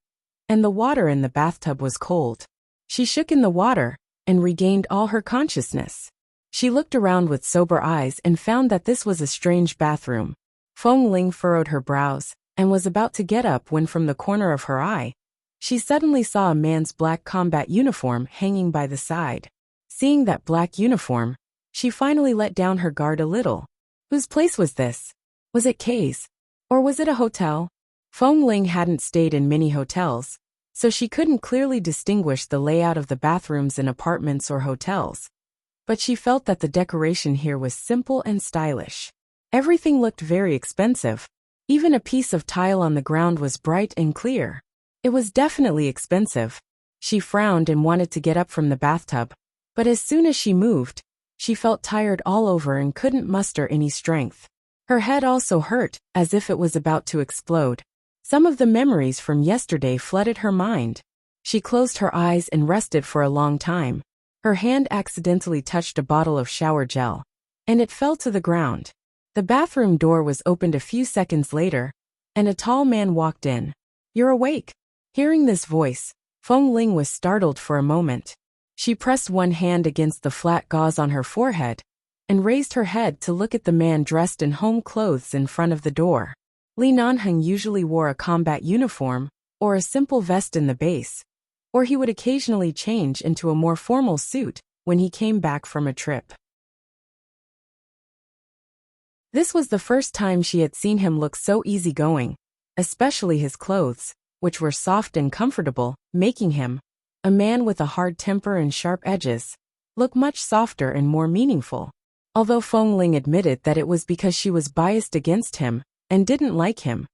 and the water in the bathtub was cold. She shook in the water and regained all her consciousness. She looked around with sober eyes and found that this was a strange bathroom. Feng Ling furrowed her brows and was about to get up when from the corner of her eye, she suddenly saw a man's black combat uniform hanging by the side. Seeing that black uniform, she finally let down her guard a little. Whose place was this? Was it Kay's? Or was it a hotel? Feng Ling hadn't stayed in many hotels, so she couldn't clearly distinguish the layout of the bathrooms in apartments or hotels. But she felt that the decoration here was simple and stylish. Everything looked very expensive. Even a piece of tile on the ground was bright and clear. It was definitely expensive. She frowned and wanted to get up from the bathtub, but as soon as she moved, she felt tired all over and couldn't muster any strength. Her head also hurt, as if it was about to explode. Some of the memories from yesterday flooded her mind. She closed her eyes and rested for a long time. Her hand accidentally touched a bottle of shower gel, and it fell to the ground. The bathroom door was opened a few seconds later, and a tall man walked in. "You're awake." Hearing this voice, Feng Ling was startled for a moment. She pressed one hand against the flat gauze on her forehead, and raised her head to look at the man dressed in home clothes in front of the door. Li Nanheng usually wore a combat uniform, or a simple vest in the base, or he would occasionally change into a more formal suit when he came back from a trip. This was the first time she had seen him look so easygoing, especially his clothes, which were soft and comfortable, making him, a man with a hard temper and sharp edges, look much softer and more meaningful. Although Feng Ling admitted that it was because she was biased against him and didn't like him,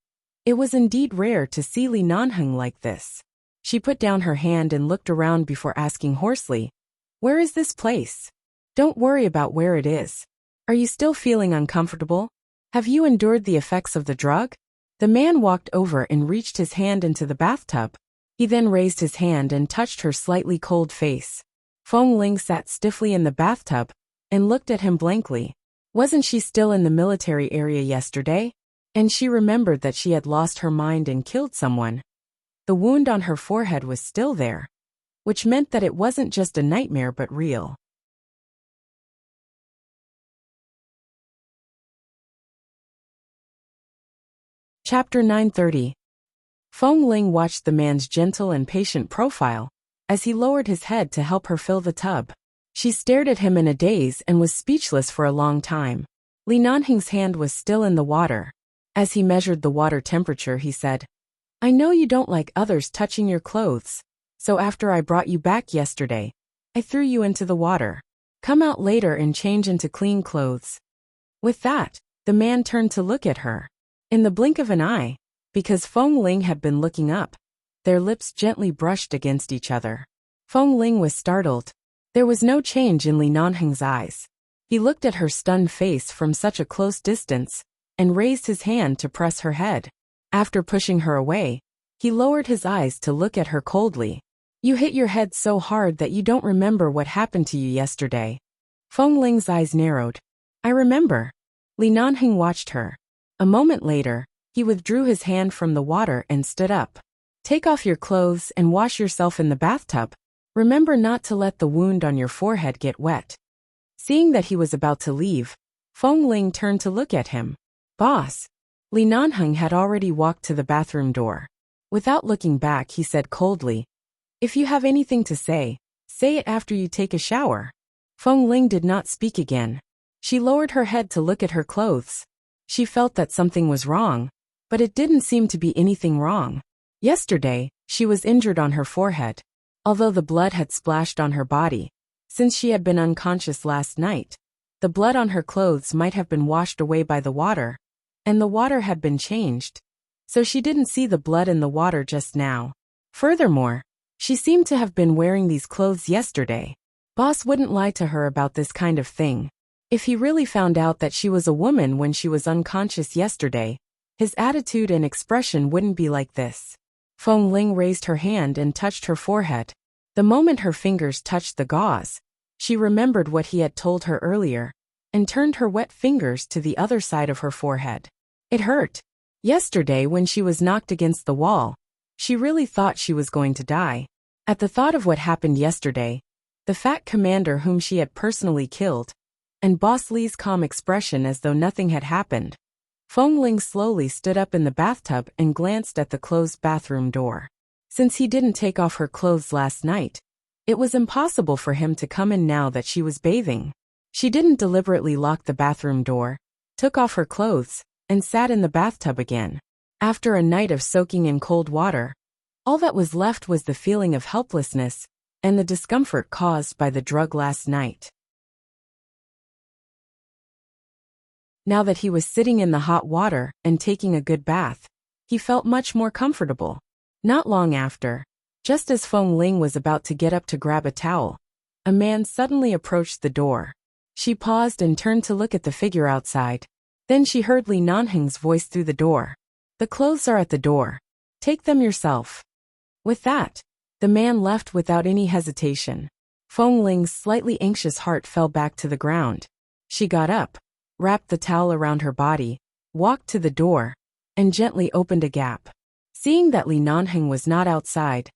it was indeed rare to see Li Nanheng like this. She put down her hand and looked around before asking hoarsely, "Where is this place?" "Don't worry about where it is. Are you still feeling uncomfortable? Have you endured the effects of the drug?" The man walked over and reached his hand into the bathtub. He then raised his hand and touched her slightly cold face. Feng Ling sat stiffly in the bathtub and looked at him blankly. Wasn't she still in the military area yesterday? And she remembered that she had lost her mind and killed someone. The wound on her forehead was still there, which meant that it wasn't just a nightmare but real. Chapter 930. Feng Ling watched the man's gentle and patient profile as he lowered his head to help her fill the tub. She stared at him in a daze and was speechless for a long time. Li Nanheng's hand was still in the water. As he measured the water temperature, he said, "I know you don't like others touching your clothes, so after I brought you back yesterday, I threw you into the water. Come out later and change into clean clothes." With that, the man turned to look at her. In the blink of an eye, because Feng Ling had been looking up, their lips gently brushed against each other. Feng Ling was startled. There was no change in Li Nanheng's eyes. He looked at her stunned face from such a close distance and raised his hand to press her head. After pushing her away, he lowered his eyes to look at her coldly. You hit your head so hard that you don't remember what happened to you yesterday. Feng Ling's eyes narrowed. I remember. Li Nanheng watched her. A moment later, he withdrew his hand from the water and stood up. Take off your clothes and wash yourself in the bathtub. Remember not to let the wound on your forehead get wet. Seeing that he was about to leave, Feng Ling turned to look at him. Boss. Li Nanheng had already walked to the bathroom door. Without looking back, he said coldly, if you have anything to say it after you take a shower. Feng Ling did not speak again. She lowered her head to look at her clothes. She felt that something was wrong, but it didn't seem to be anything wrong. Yesterday, she was injured on her forehead. Although the blood had splashed on her body, since she had been unconscious last night, the blood on her clothes might have been washed away by the water, and the water had been changed, so she didn't see the blood in the water just now. Furthermore, she seemed to have been wearing these clothes yesterday. Boss wouldn't lie to her about this kind of thing. If he really found out that she was a woman when she was unconscious yesterday, his attitude and expression wouldn't be like this. Feng Ling raised her hand and touched her forehead. The moment her fingers touched the gauze, she remembered what he had told her earlier, and turned her wet fingers to the other side of her forehead. It hurt. Yesterday when she was knocked against the wall, she really thought she was going to die. At the thought of what happened yesterday, the fat commander whom she had personally killed, and Boss Li's calm expression as though nothing had happened, Feng Ling slowly stood up in the bathtub and glanced at the closed bathroom door. Since he didn't take off her clothes last night, it was impossible for him to come in now that she was bathing. She didn't deliberately lock the bathroom door, took off her clothes, and sat in the bathtub again. After a night of soaking in cold water, all that was left was the feeling of helplessness and the discomfort caused by the drug last night. Now that he was sitting in the hot water and taking a good bath, he felt much more comfortable. Not long after, just as Feng Ling was about to get up to grab a towel, a man suddenly approached the door. She paused and turned to look at the figure outside. Then she heard Li Nanheng's voice through the door. The clothes are at the door. Take them yourself. With that, the man left without any hesitation. Feng Ling's slightly anxious heart fell back to the ground. She got up, wrapped the towel around her body, walked to the door, and gently opened a gap. Seeing that Li Nanheng was not outside,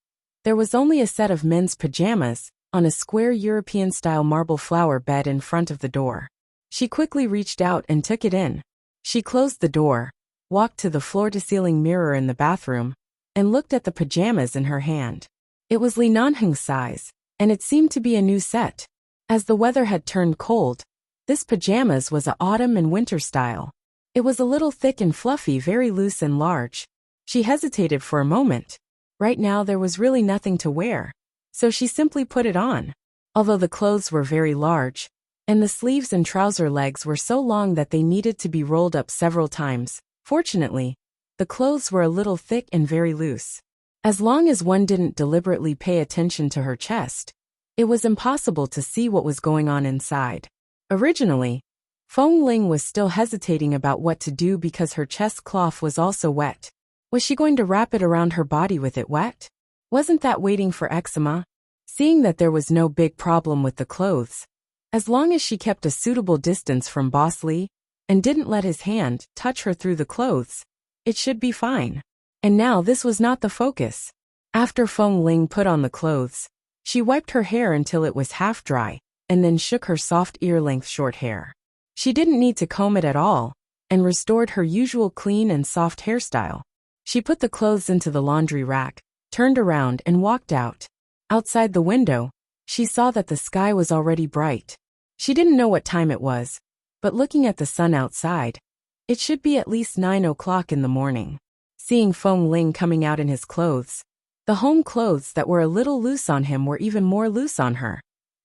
there was only a set of men's pajamas on a square European-style marble flower bed in front of the door. She quickly reached out and took it in. She closed the door, walked to the floor-to-ceiling mirror in the bathroom, and looked at the pajamas in her hand. It was Li Nanheng's size, and it seemed to be a new set. As the weather had turned cold, this pajamas was a autumn and winter style. It was a little thick and fluffy, very loose and large. She hesitated for a moment. Right now there was really nothing to wear, so she simply put it on. Although the clothes were very large, and the sleeves and trouser legs were so long that they needed to be rolled up several times, fortunately, the clothes were a little thick and very loose. As long as one didn't deliberately pay attention to her chest, it was impossible to see what was going on inside. Originally, Feng Ling was still hesitating about what to do because her chest cloth was also wet. Was she going to wrap it around her body with it wet? Wasn't that waiting for eczema? Seeing that there was no big problem with the clothes, as long as she kept a suitable distance from Boss Li and didn't let his hand touch her through the clothes, it should be fine. And now this was not the focus. After Feng Ling put on the clothes, she wiped her hair until it was half dry, and then shook her soft ear-length short hair. She didn't need to comb it at all, and restored her usual clean and soft hairstyle. She put the clothes into the laundry rack, turned around and walked out. Outside the window, she saw that the sky was already bright. She didn't know what time it was, but looking at the sun outside, it should be at least 9 o'clock in the morning. Seeing Feng Ling coming out in his clothes, the home clothes that were a little loose on him were even more loose on her,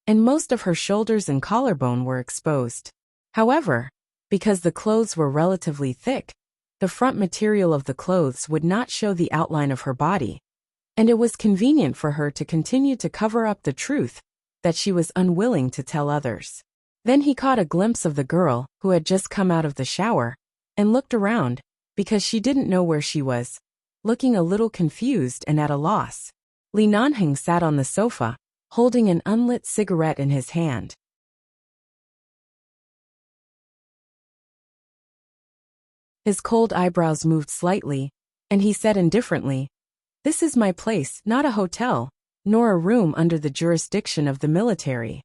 and most of her shoulders and collarbone were exposed. However, because the clothes were relatively thick, the front material of the clothes would not show the outline of her body, and it was convenient for her to continue to cover up the truth that she was unwilling to tell others. Then he caught a glimpse of the girl who had just come out of the shower and looked around because she didn't know where she was, looking a little confused and at a loss. Li Nanheng sat on the sofa, holding an unlit cigarette in his hand. His cold eyebrows moved slightly, and he said indifferently, "This is my place, not a hotel, nor a room under the jurisdiction of the military."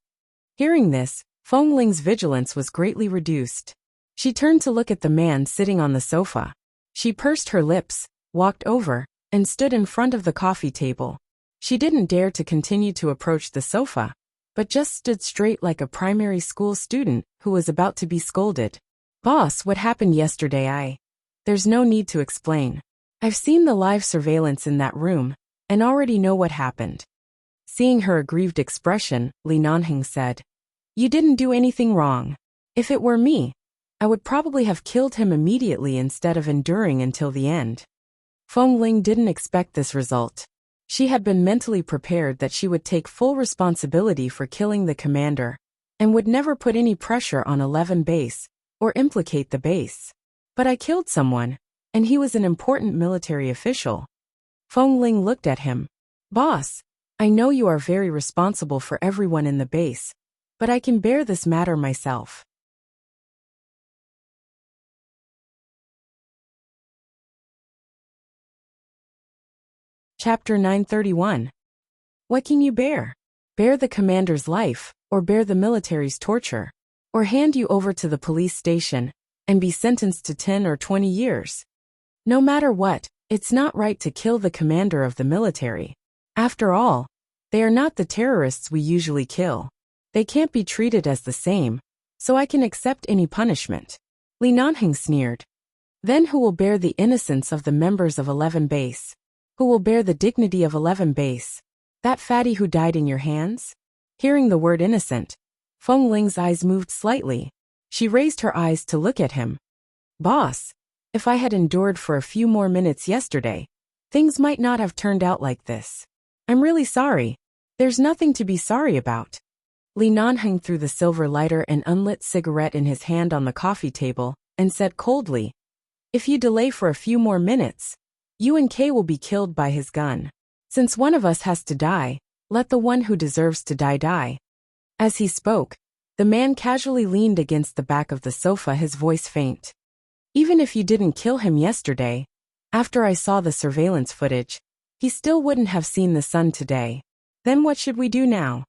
Hearing this, Feng Ling's vigilance was greatly reduced. She turned to look at the man sitting on the sofa. She pursed her lips, walked over, and stood in front of the coffee table. She didn't dare to continue to approach the sofa, but just stood straight like a primary school student who was about to be scolded. "Boss, what happened yesterday? There's no need to explain. I've seen the live surveillance in that room, and already know what happened." Seeing her aggrieved expression, Li Nanheng said, "You didn't do anything wrong. If it were me, I would probably have killed him immediately instead of enduring until the end." Feng Ling didn't expect this result. She had been mentally prepared that she would take full responsibility for killing the commander, and would never put any pressure on 11 base, or implicate the base. "But I killed someone, and he was an important military official." Feng Ling looked at him. "Boss, I know you are very responsible for everyone in the base, but I can bear this matter myself." Chapter 931. What can you bear? Bear the commander's life, or bear the military's torture? Or hand you over to the police station, and be sentenced to 10 or 20 years? No matter what, it's not right to kill the commander of the military. After all, they are not the terrorists we usually kill. They can't be treated as the same, so I can accept any punishment." Li Nanheng sneered. "Then who will bear the innocence of the members of 11 base? Who will bear the dignity of 11 base? That fatty who died in your hands?" Hearing the word innocent, Feng Ling's eyes moved slightly. She raised her eyes to look at him. "Boss, if I had endured for a few more minutes yesterday, things might not have turned out like this. I'm really sorry. There's nothing to be sorry about." Li Nanheng threw the silver lighter and unlit cigarette in his hand on the coffee table, and said coldly, "If you delay for a few more minutes, you and Kay will be killed by his gun. Since one of us has to die, let the one who deserves to die die." As he spoke, the man casually leaned against the back of the sofa, his voice faint. "Even if you didn't kill him yesterday, after I saw the surveillance footage, he still wouldn't have seen the sun today. Then what should we do now?"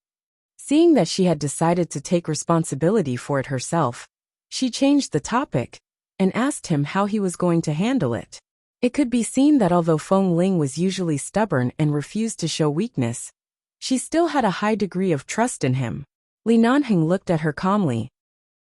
Seeing that she had decided to take responsibility for it herself, she changed the topic and asked him how he was going to handle it. It could be seen that although Feng Ling was usually stubborn and refused to show weakness, she still had a high degree of trust in him. Li Nanheng looked at her calmly.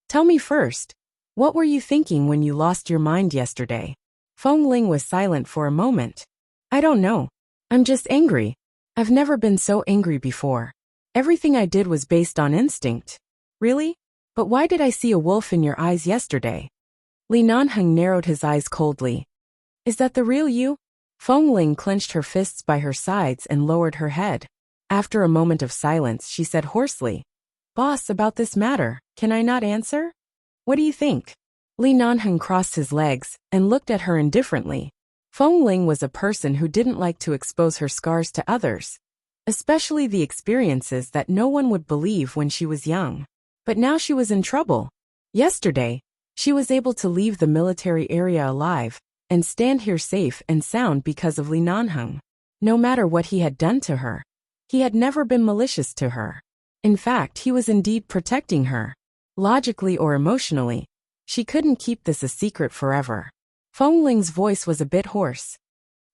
"Tell me first, what were you thinking when you lost your mind yesterday?" Feng Ling was silent for a moment. "I don't know. I'm just angry. I've never been so angry before. Everything I did was based on instinct." "Really? But why did I see a wolf in your eyes yesterday?" Li Nanheng narrowed his eyes coldly. "Is that the real you?" Feng Ling clenched her fists by her sides and lowered her head. After a moment of silence, she said hoarsely, "Boss, about this matter, can I not answer? What do you think?" Li Nanheng crossed his legs and looked at her indifferently. Feng Ling was a person who didn't like to expose her scars to others, especially the experiences that no one would believe when she was young. But now she was in trouble. Yesterday, she was able to leave the military area alive and stand here safe and sound because of Li Nanheng. No matter what he had done to her, he had never been malicious to her. In fact, he was indeed protecting her. Logically or emotionally, she couldn't keep this a secret forever. Feng Ling's voice was a bit hoarse.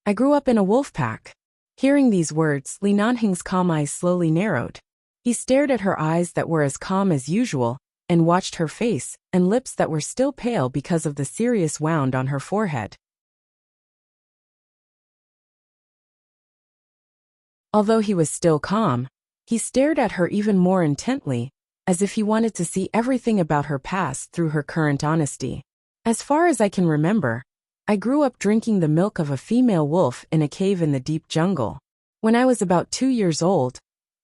"I grew up in a wolf pack." Hearing these words, Li Nanheng's calm eyes slowly narrowed. He stared at her eyes that were as calm as usual, and watched her face and lips that were still pale because of the serious wound on her forehead. Although he was still calm, he stared at her even more intently, as if he wanted to see everything about her past through her current honesty. "As far as I can remember, I grew up drinking the milk of a female wolf in a cave in the deep jungle. When I was about 2 years old,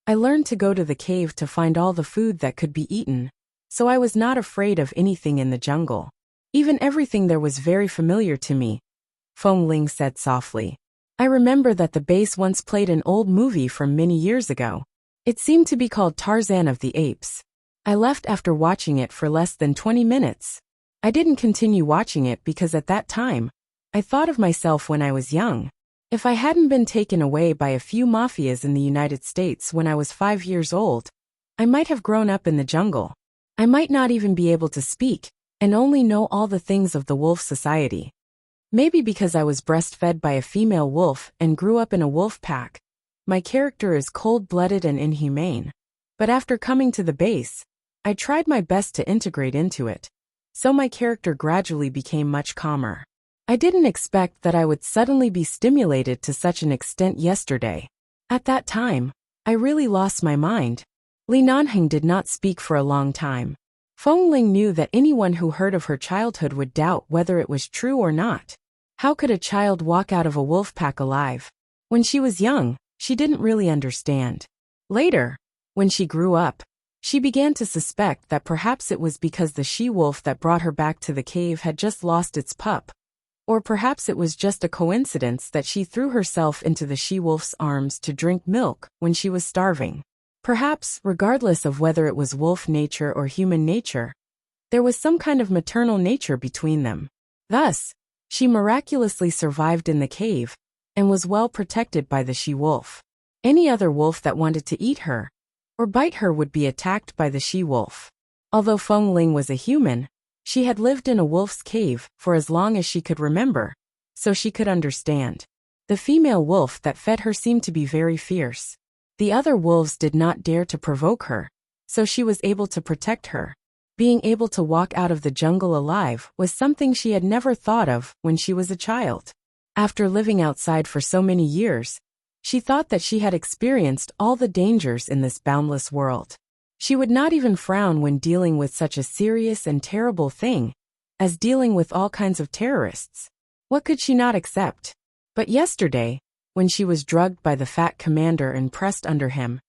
I learned to go to the cave to find all the food that could be eaten, so I was not afraid of anything in the jungle. Even everything there was very familiar to me, Feng Ling said softly. I remember that the base once played an old movie from many years ago. It seemed to be called Tarzan of the Apes. I left after watching it for less than 20 minutes. I didn't continue watching it because at that time, I thought of myself when I was young. If I hadn't been taken away by a few mafias in the United States when I was 5 years old, I might have grown up in the jungle. I might not even be able to speak, and only know all the things of the wolf society. Maybe because I was breastfed by a female wolf and grew up in a wolf pack, my character is cold-blooded and inhumane. But after coming to the base, I tried my best to integrate into it, so my character gradually became much calmer. I didn't expect that I would suddenly be stimulated to such an extent yesterday. At that time, I really lost my mind. Li Nanheng did not speak for a long time. Feng Ling knew that anyone who heard of her childhood would doubt whether it was true or not. How could a child walk out of a wolf pack alive? When she was young, she didn't really understand. Later, when she grew up, she began to suspect that perhaps it was because the she-wolf that brought her back to the cave had just lost its pup. Or perhaps it was just a coincidence that she threw herself into the she-wolf's arms to drink milk when she was starving. Perhaps, regardless of whether it was wolf nature or human nature, there was some kind of maternal nature between them. Thus, she miraculously survived in the cave and was well protected by the she-wolf. Any other wolf that wanted to eat her or bite her would be attacked by the she-wolf. Although Feng Ling was a human, she had lived in a wolf's cave for as long as she could remember, so she could understand. The female wolf that fed her seemed to be very fierce. The other wolves did not dare to provoke her, so she was able to protect her. Being able to walk out of the jungle alive was something she had never thought of when she was a child. After living outside for so many years, she thought that she had experienced all the dangers in this boundless world. She would not even frown when dealing with such a serious and terrible thing as dealing with all kinds of terrorists. What could she not accept? But yesterday, when she was drugged by the fat commander and pressed under him,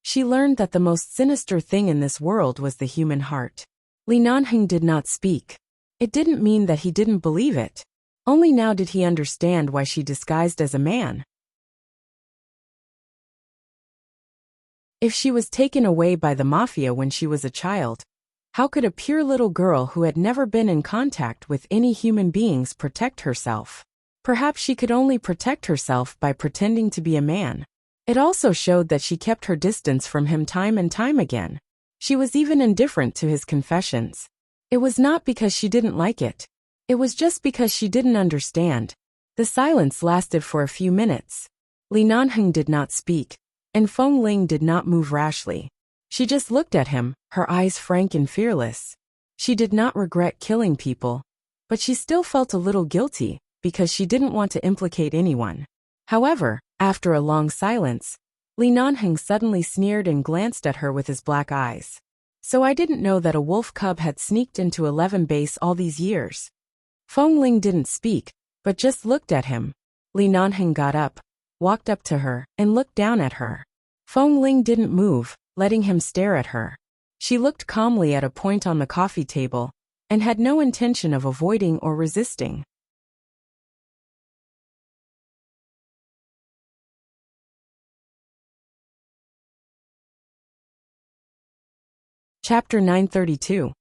she learned that the most sinister thing in this world was the human heart. Li Nanheng did not speak. It didn't mean that he didn't believe it. Only now did he understand why she disguised as a man. If she was taken away by the mafia when she was a child, how could a pure little girl who had never been in contact with any human beings protect herself? Perhaps she could only protect herself by pretending to be a man. It also showed that she kept her distance from him time and time again. She was even indifferent to his confessions. It was not because she didn't like it. It was just because she didn't understand. The silence lasted for a few minutes. Li Nanheng did not speak, and Feng Ling did not move rashly. She just looked at him, her eyes frank and fearless. She did not regret killing people, but she still felt a little guilty because she didn't want to implicate anyone. However, after a long silence, Li Nanheng suddenly sneered and glanced at her with his black eyes. So I didn't know that a wolf cub had sneaked into 11 base all these years. Feng Ling didn't speak, but just looked at him. Li Nanheng got up, walked up to her, and looked down at her. Feng Ling didn't move, letting him stare at her. She looked calmly at a point on the coffee table, and had no intention of avoiding or resisting. Chapter 932.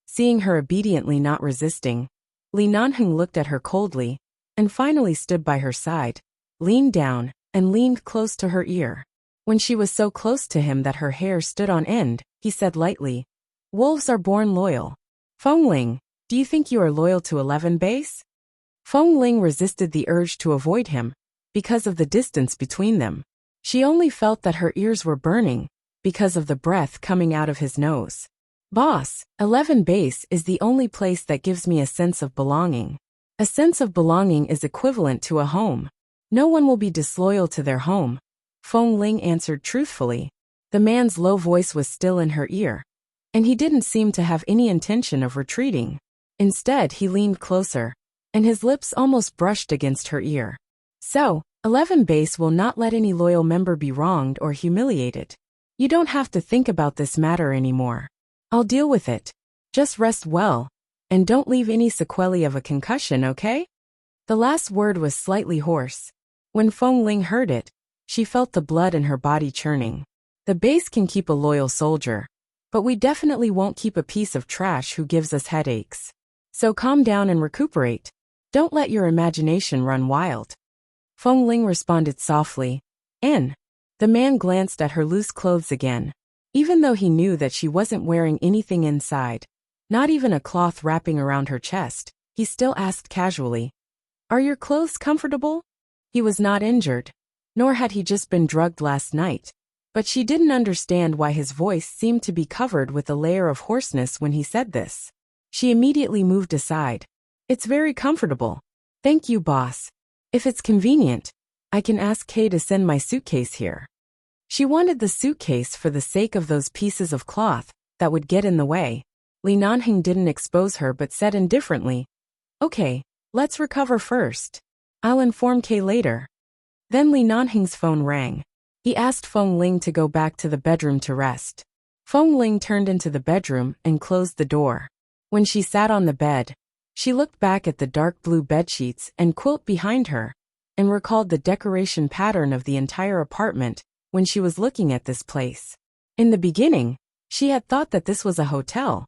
Seeing her obediently not resisting, Li Nanheng looked at her coldly, and finally stood by her side, leaned down, and leaned close to her ear. When she was so close to him that her hair stood on end, he said lightly, "Wolves are born loyal. Feng Ling, do you think you are loyal to 11 base?" Feng Ling resisted the urge to avoid him, because of the distance between them. She only felt that her ears were burning, because of the breath coming out of his nose. "Boss, 11 base is the only place that gives me a sense of belonging. A sense of belonging is equivalent to a home. No one will be disloyal to their home," Feng Ling answered truthfully. The man's low voice was still in her ear, and he didn't seem to have any intention of retreating. Instead, he leaned closer, and his lips almost brushed against her ear. "So, 11 base will not let any loyal member be wronged or humiliated. You don't have to think about this matter anymore. I'll deal with it. Just rest well, and don't leave any sequelae of a concussion, okay? The last word was slightly hoarse. When Feng Ling heard it, she felt the blood in her body churning. The base can keep a loyal soldier, but we definitely won't keep a piece of trash who gives us headaches. So calm down and recuperate. Don't let your imagination run wild. Feng Ling responded softly. The man glanced at her loose clothes again. Even though he knew that she wasn't wearing anything inside, not even a cloth wrapping around her chest, he still asked casually, "Are your clothes comfortable?" He was not injured, nor had he just been drugged last night, but she didn't understand why his voice seemed to be covered with a layer of hoarseness when he said this. She immediately moved aside. "It's very comfortable. Thank you, boss. If it's convenient, I can ask Kay to send my suitcase here." She wanted the suitcase for the sake of those pieces of cloth that would get in the way. Li Nanheng didn't expose her but said indifferently, "Okay, let's recover first. I'll inform Kay later." Then Li Nanheng's phone rang. He asked Feng Ling to go back to the bedroom to rest. Feng Ling turned into the bedroom and closed the door. When she sat on the bed, she looked back at the dark blue bedsheets and quilt behind her, and recalled the decoration pattern of the entire apartment when she was looking at this place. In the beginning, she had thought that this was a hotel,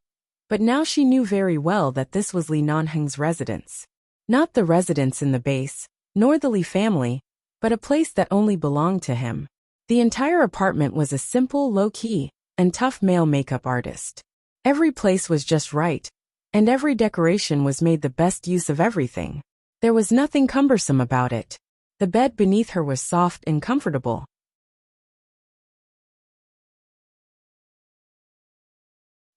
but now she knew very well that this was Li Nanheng's residence. Not the residence in the base, nor the Li family, but a place that only belonged to him. The entire apartment was a simple, low-key, and tough male makeup artist. Every place was just right, and every decoration was made the best use of everything. There was nothing cumbersome about it. The bed beneath her was soft and comfortable.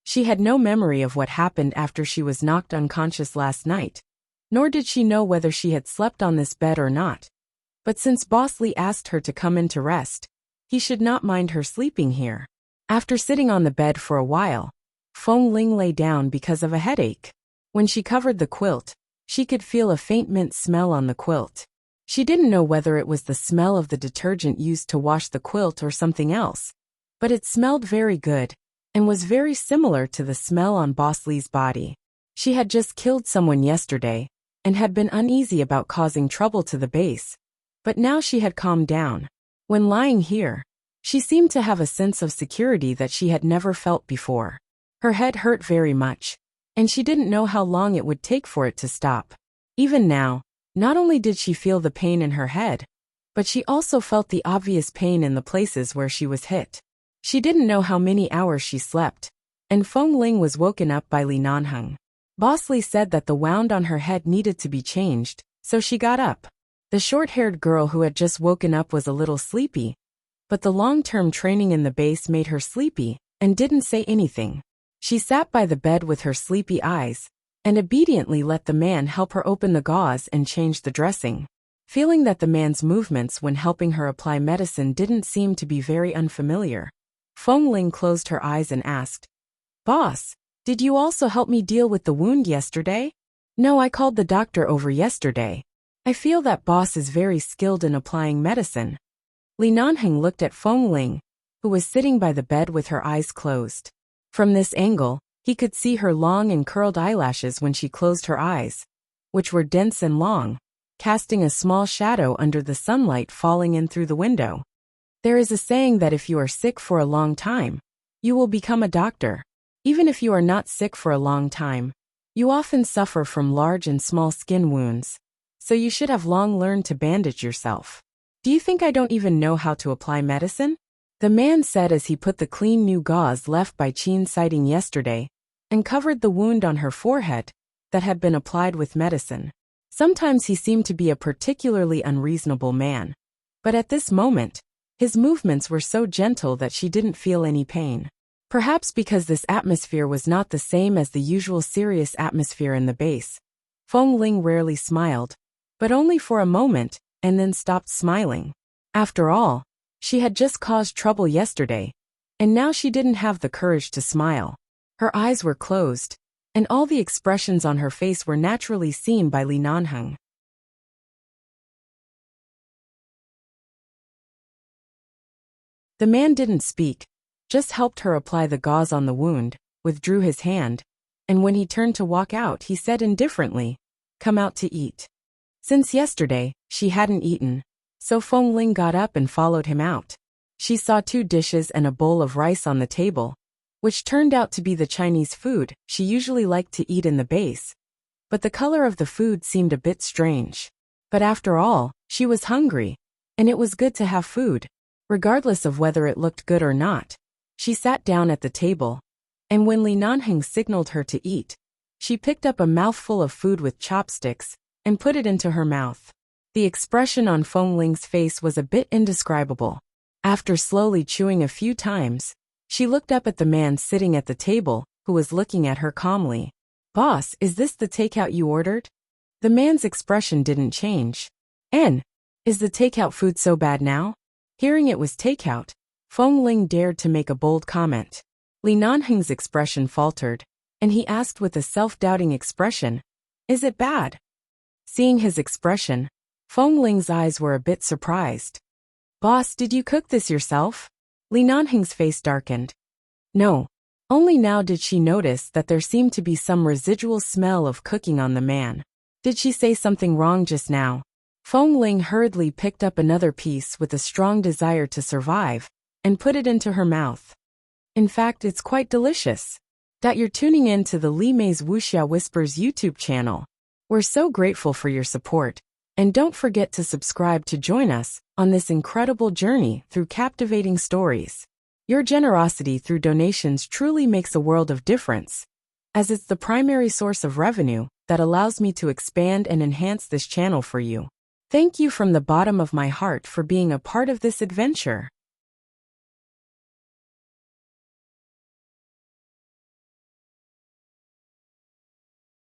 She had no memory of what happened after she was knocked unconscious last night, nor did she know whether she had slept on this bed or not. But since Boss Lee asked her to come in to rest, he should not mind her sleeping here. After sitting on the bed for a while, Feng Ling lay down because of a headache. When she covered the quilt, she could feel a faint mint smell on the quilt. She didn't know whether it was the smell of the detergent used to wash the quilt or something else, but it smelled very good, and was very similar to the smell on Boss Lee's body. She had just killed someone yesterday, and had been uneasy about causing trouble to the base, but now she had calmed down. When lying here, she seemed to have a sense of security that she had never felt before. Her head hurt very much, and she didn't know how long it would take for it to stop. Even now, not only did she feel the pain in her head, but she also felt the obvious pain in the places where she was hit. She didn't know how many hours she slept, and Feng Ling was woken up by Li Nanheng. Boss Lee said that the wound on her head needed to be changed, so she got up. The short-haired girl who had just woken up was a little sleepy, but the long-term training in the base made her sleepy, and didn't say anything. She sat by the bed with her sleepy eyes, and obediently let the man help her open the gauze and change the dressing. Feeling that the man's movements when helping her apply medicine didn't seem to be very unfamiliar, Feng Ling closed her eyes and asked, "Boss, did you also help me deal with the wound yesterday?" "No, I called the doctor over yesterday. I feel that boss is very skilled in applying medicine." Li Nanheng looked at Feng Ling, who was sitting by the bed with her eyes closed. From this angle, he could see her long and curled eyelashes when she closed her eyes, which were dense and long, casting a small shadow under the sunlight falling in through the window. There is a saying that if you are sick for a long time, you will become a doctor. Even if you are not sick for a long time, you often suffer from large and small skin wounds, so you should have long learned to bandage yourself. Do you think I don't even know how to apply medicine? The man said as he put the clean new gauze left by Qin's sighting yesterday, and covered the wound on her forehead that had been applied with medicine. Sometimes he seemed to be a particularly unreasonable man, but at this moment, his movements were so gentle that she didn't feel any pain. Perhaps because this atmosphere was not the same as the usual serious atmosphere in the base. Feng Ling rarely smiled, but only for a moment, and then stopped smiling. After all, she had just caused trouble yesterday, and now she didn't have the courage to smile. Her eyes were closed, and all the expressions on her face were naturally seen by Li Nanheng. The man didn't speak, just helped her apply the gauze on the wound, withdrew his hand, and when he turned to walk out, he said indifferently, "Come out to eat." Since yesterday, she hadn't eaten, so Feng Ling got up and followed him out. She saw 2 dishes and a bowl of rice on the table, which turned out to be the Chinese food she usually liked to eat in the base. But the color of the food seemed a bit strange. But after all, she was hungry, and it was good to have food, regardless of whether it looked good or not. She sat down at the table, and when Li Nanheng signaled her to eat, she picked up a mouthful of food with chopsticks and put it into her mouth. The expression on Feng Ling's face was a bit indescribable. After slowly chewing a few times, she looked up at the man sitting at the table, who was looking at her calmly. "Boss, is this the takeout you ordered?" The man's expression didn't change. Is the takeout food so bad now?" Hearing it was takeout, Feng Ling dared to make a bold comment. Li Nanheng's expression faltered, and he asked with a self-doubting expression, "Is it bad?" Seeing his expression, Feng Ling's eyes were a bit surprised. "Boss, did you cook this yourself?" Li Nanheng's face darkened. No. Only now did she notice that there seemed to be some residual smell of cooking on the man. Did she say something wrong just now? Feng Ling hurriedly picked up another piece with a strong desire to survive, and put it into her mouth. In fact, it's quite delicious. You're tuning in to the Li Mei's Wuxia Whispers YouTube channel. We're so grateful for your support, and don't forget to subscribe to join us on this incredible journey through captivating stories. Your generosity through donations truly makes a world of difference, as it's the primary source of revenue that allows me to expand and enhance this channel for you. Thank you from the bottom of my heart for being a part of this adventure.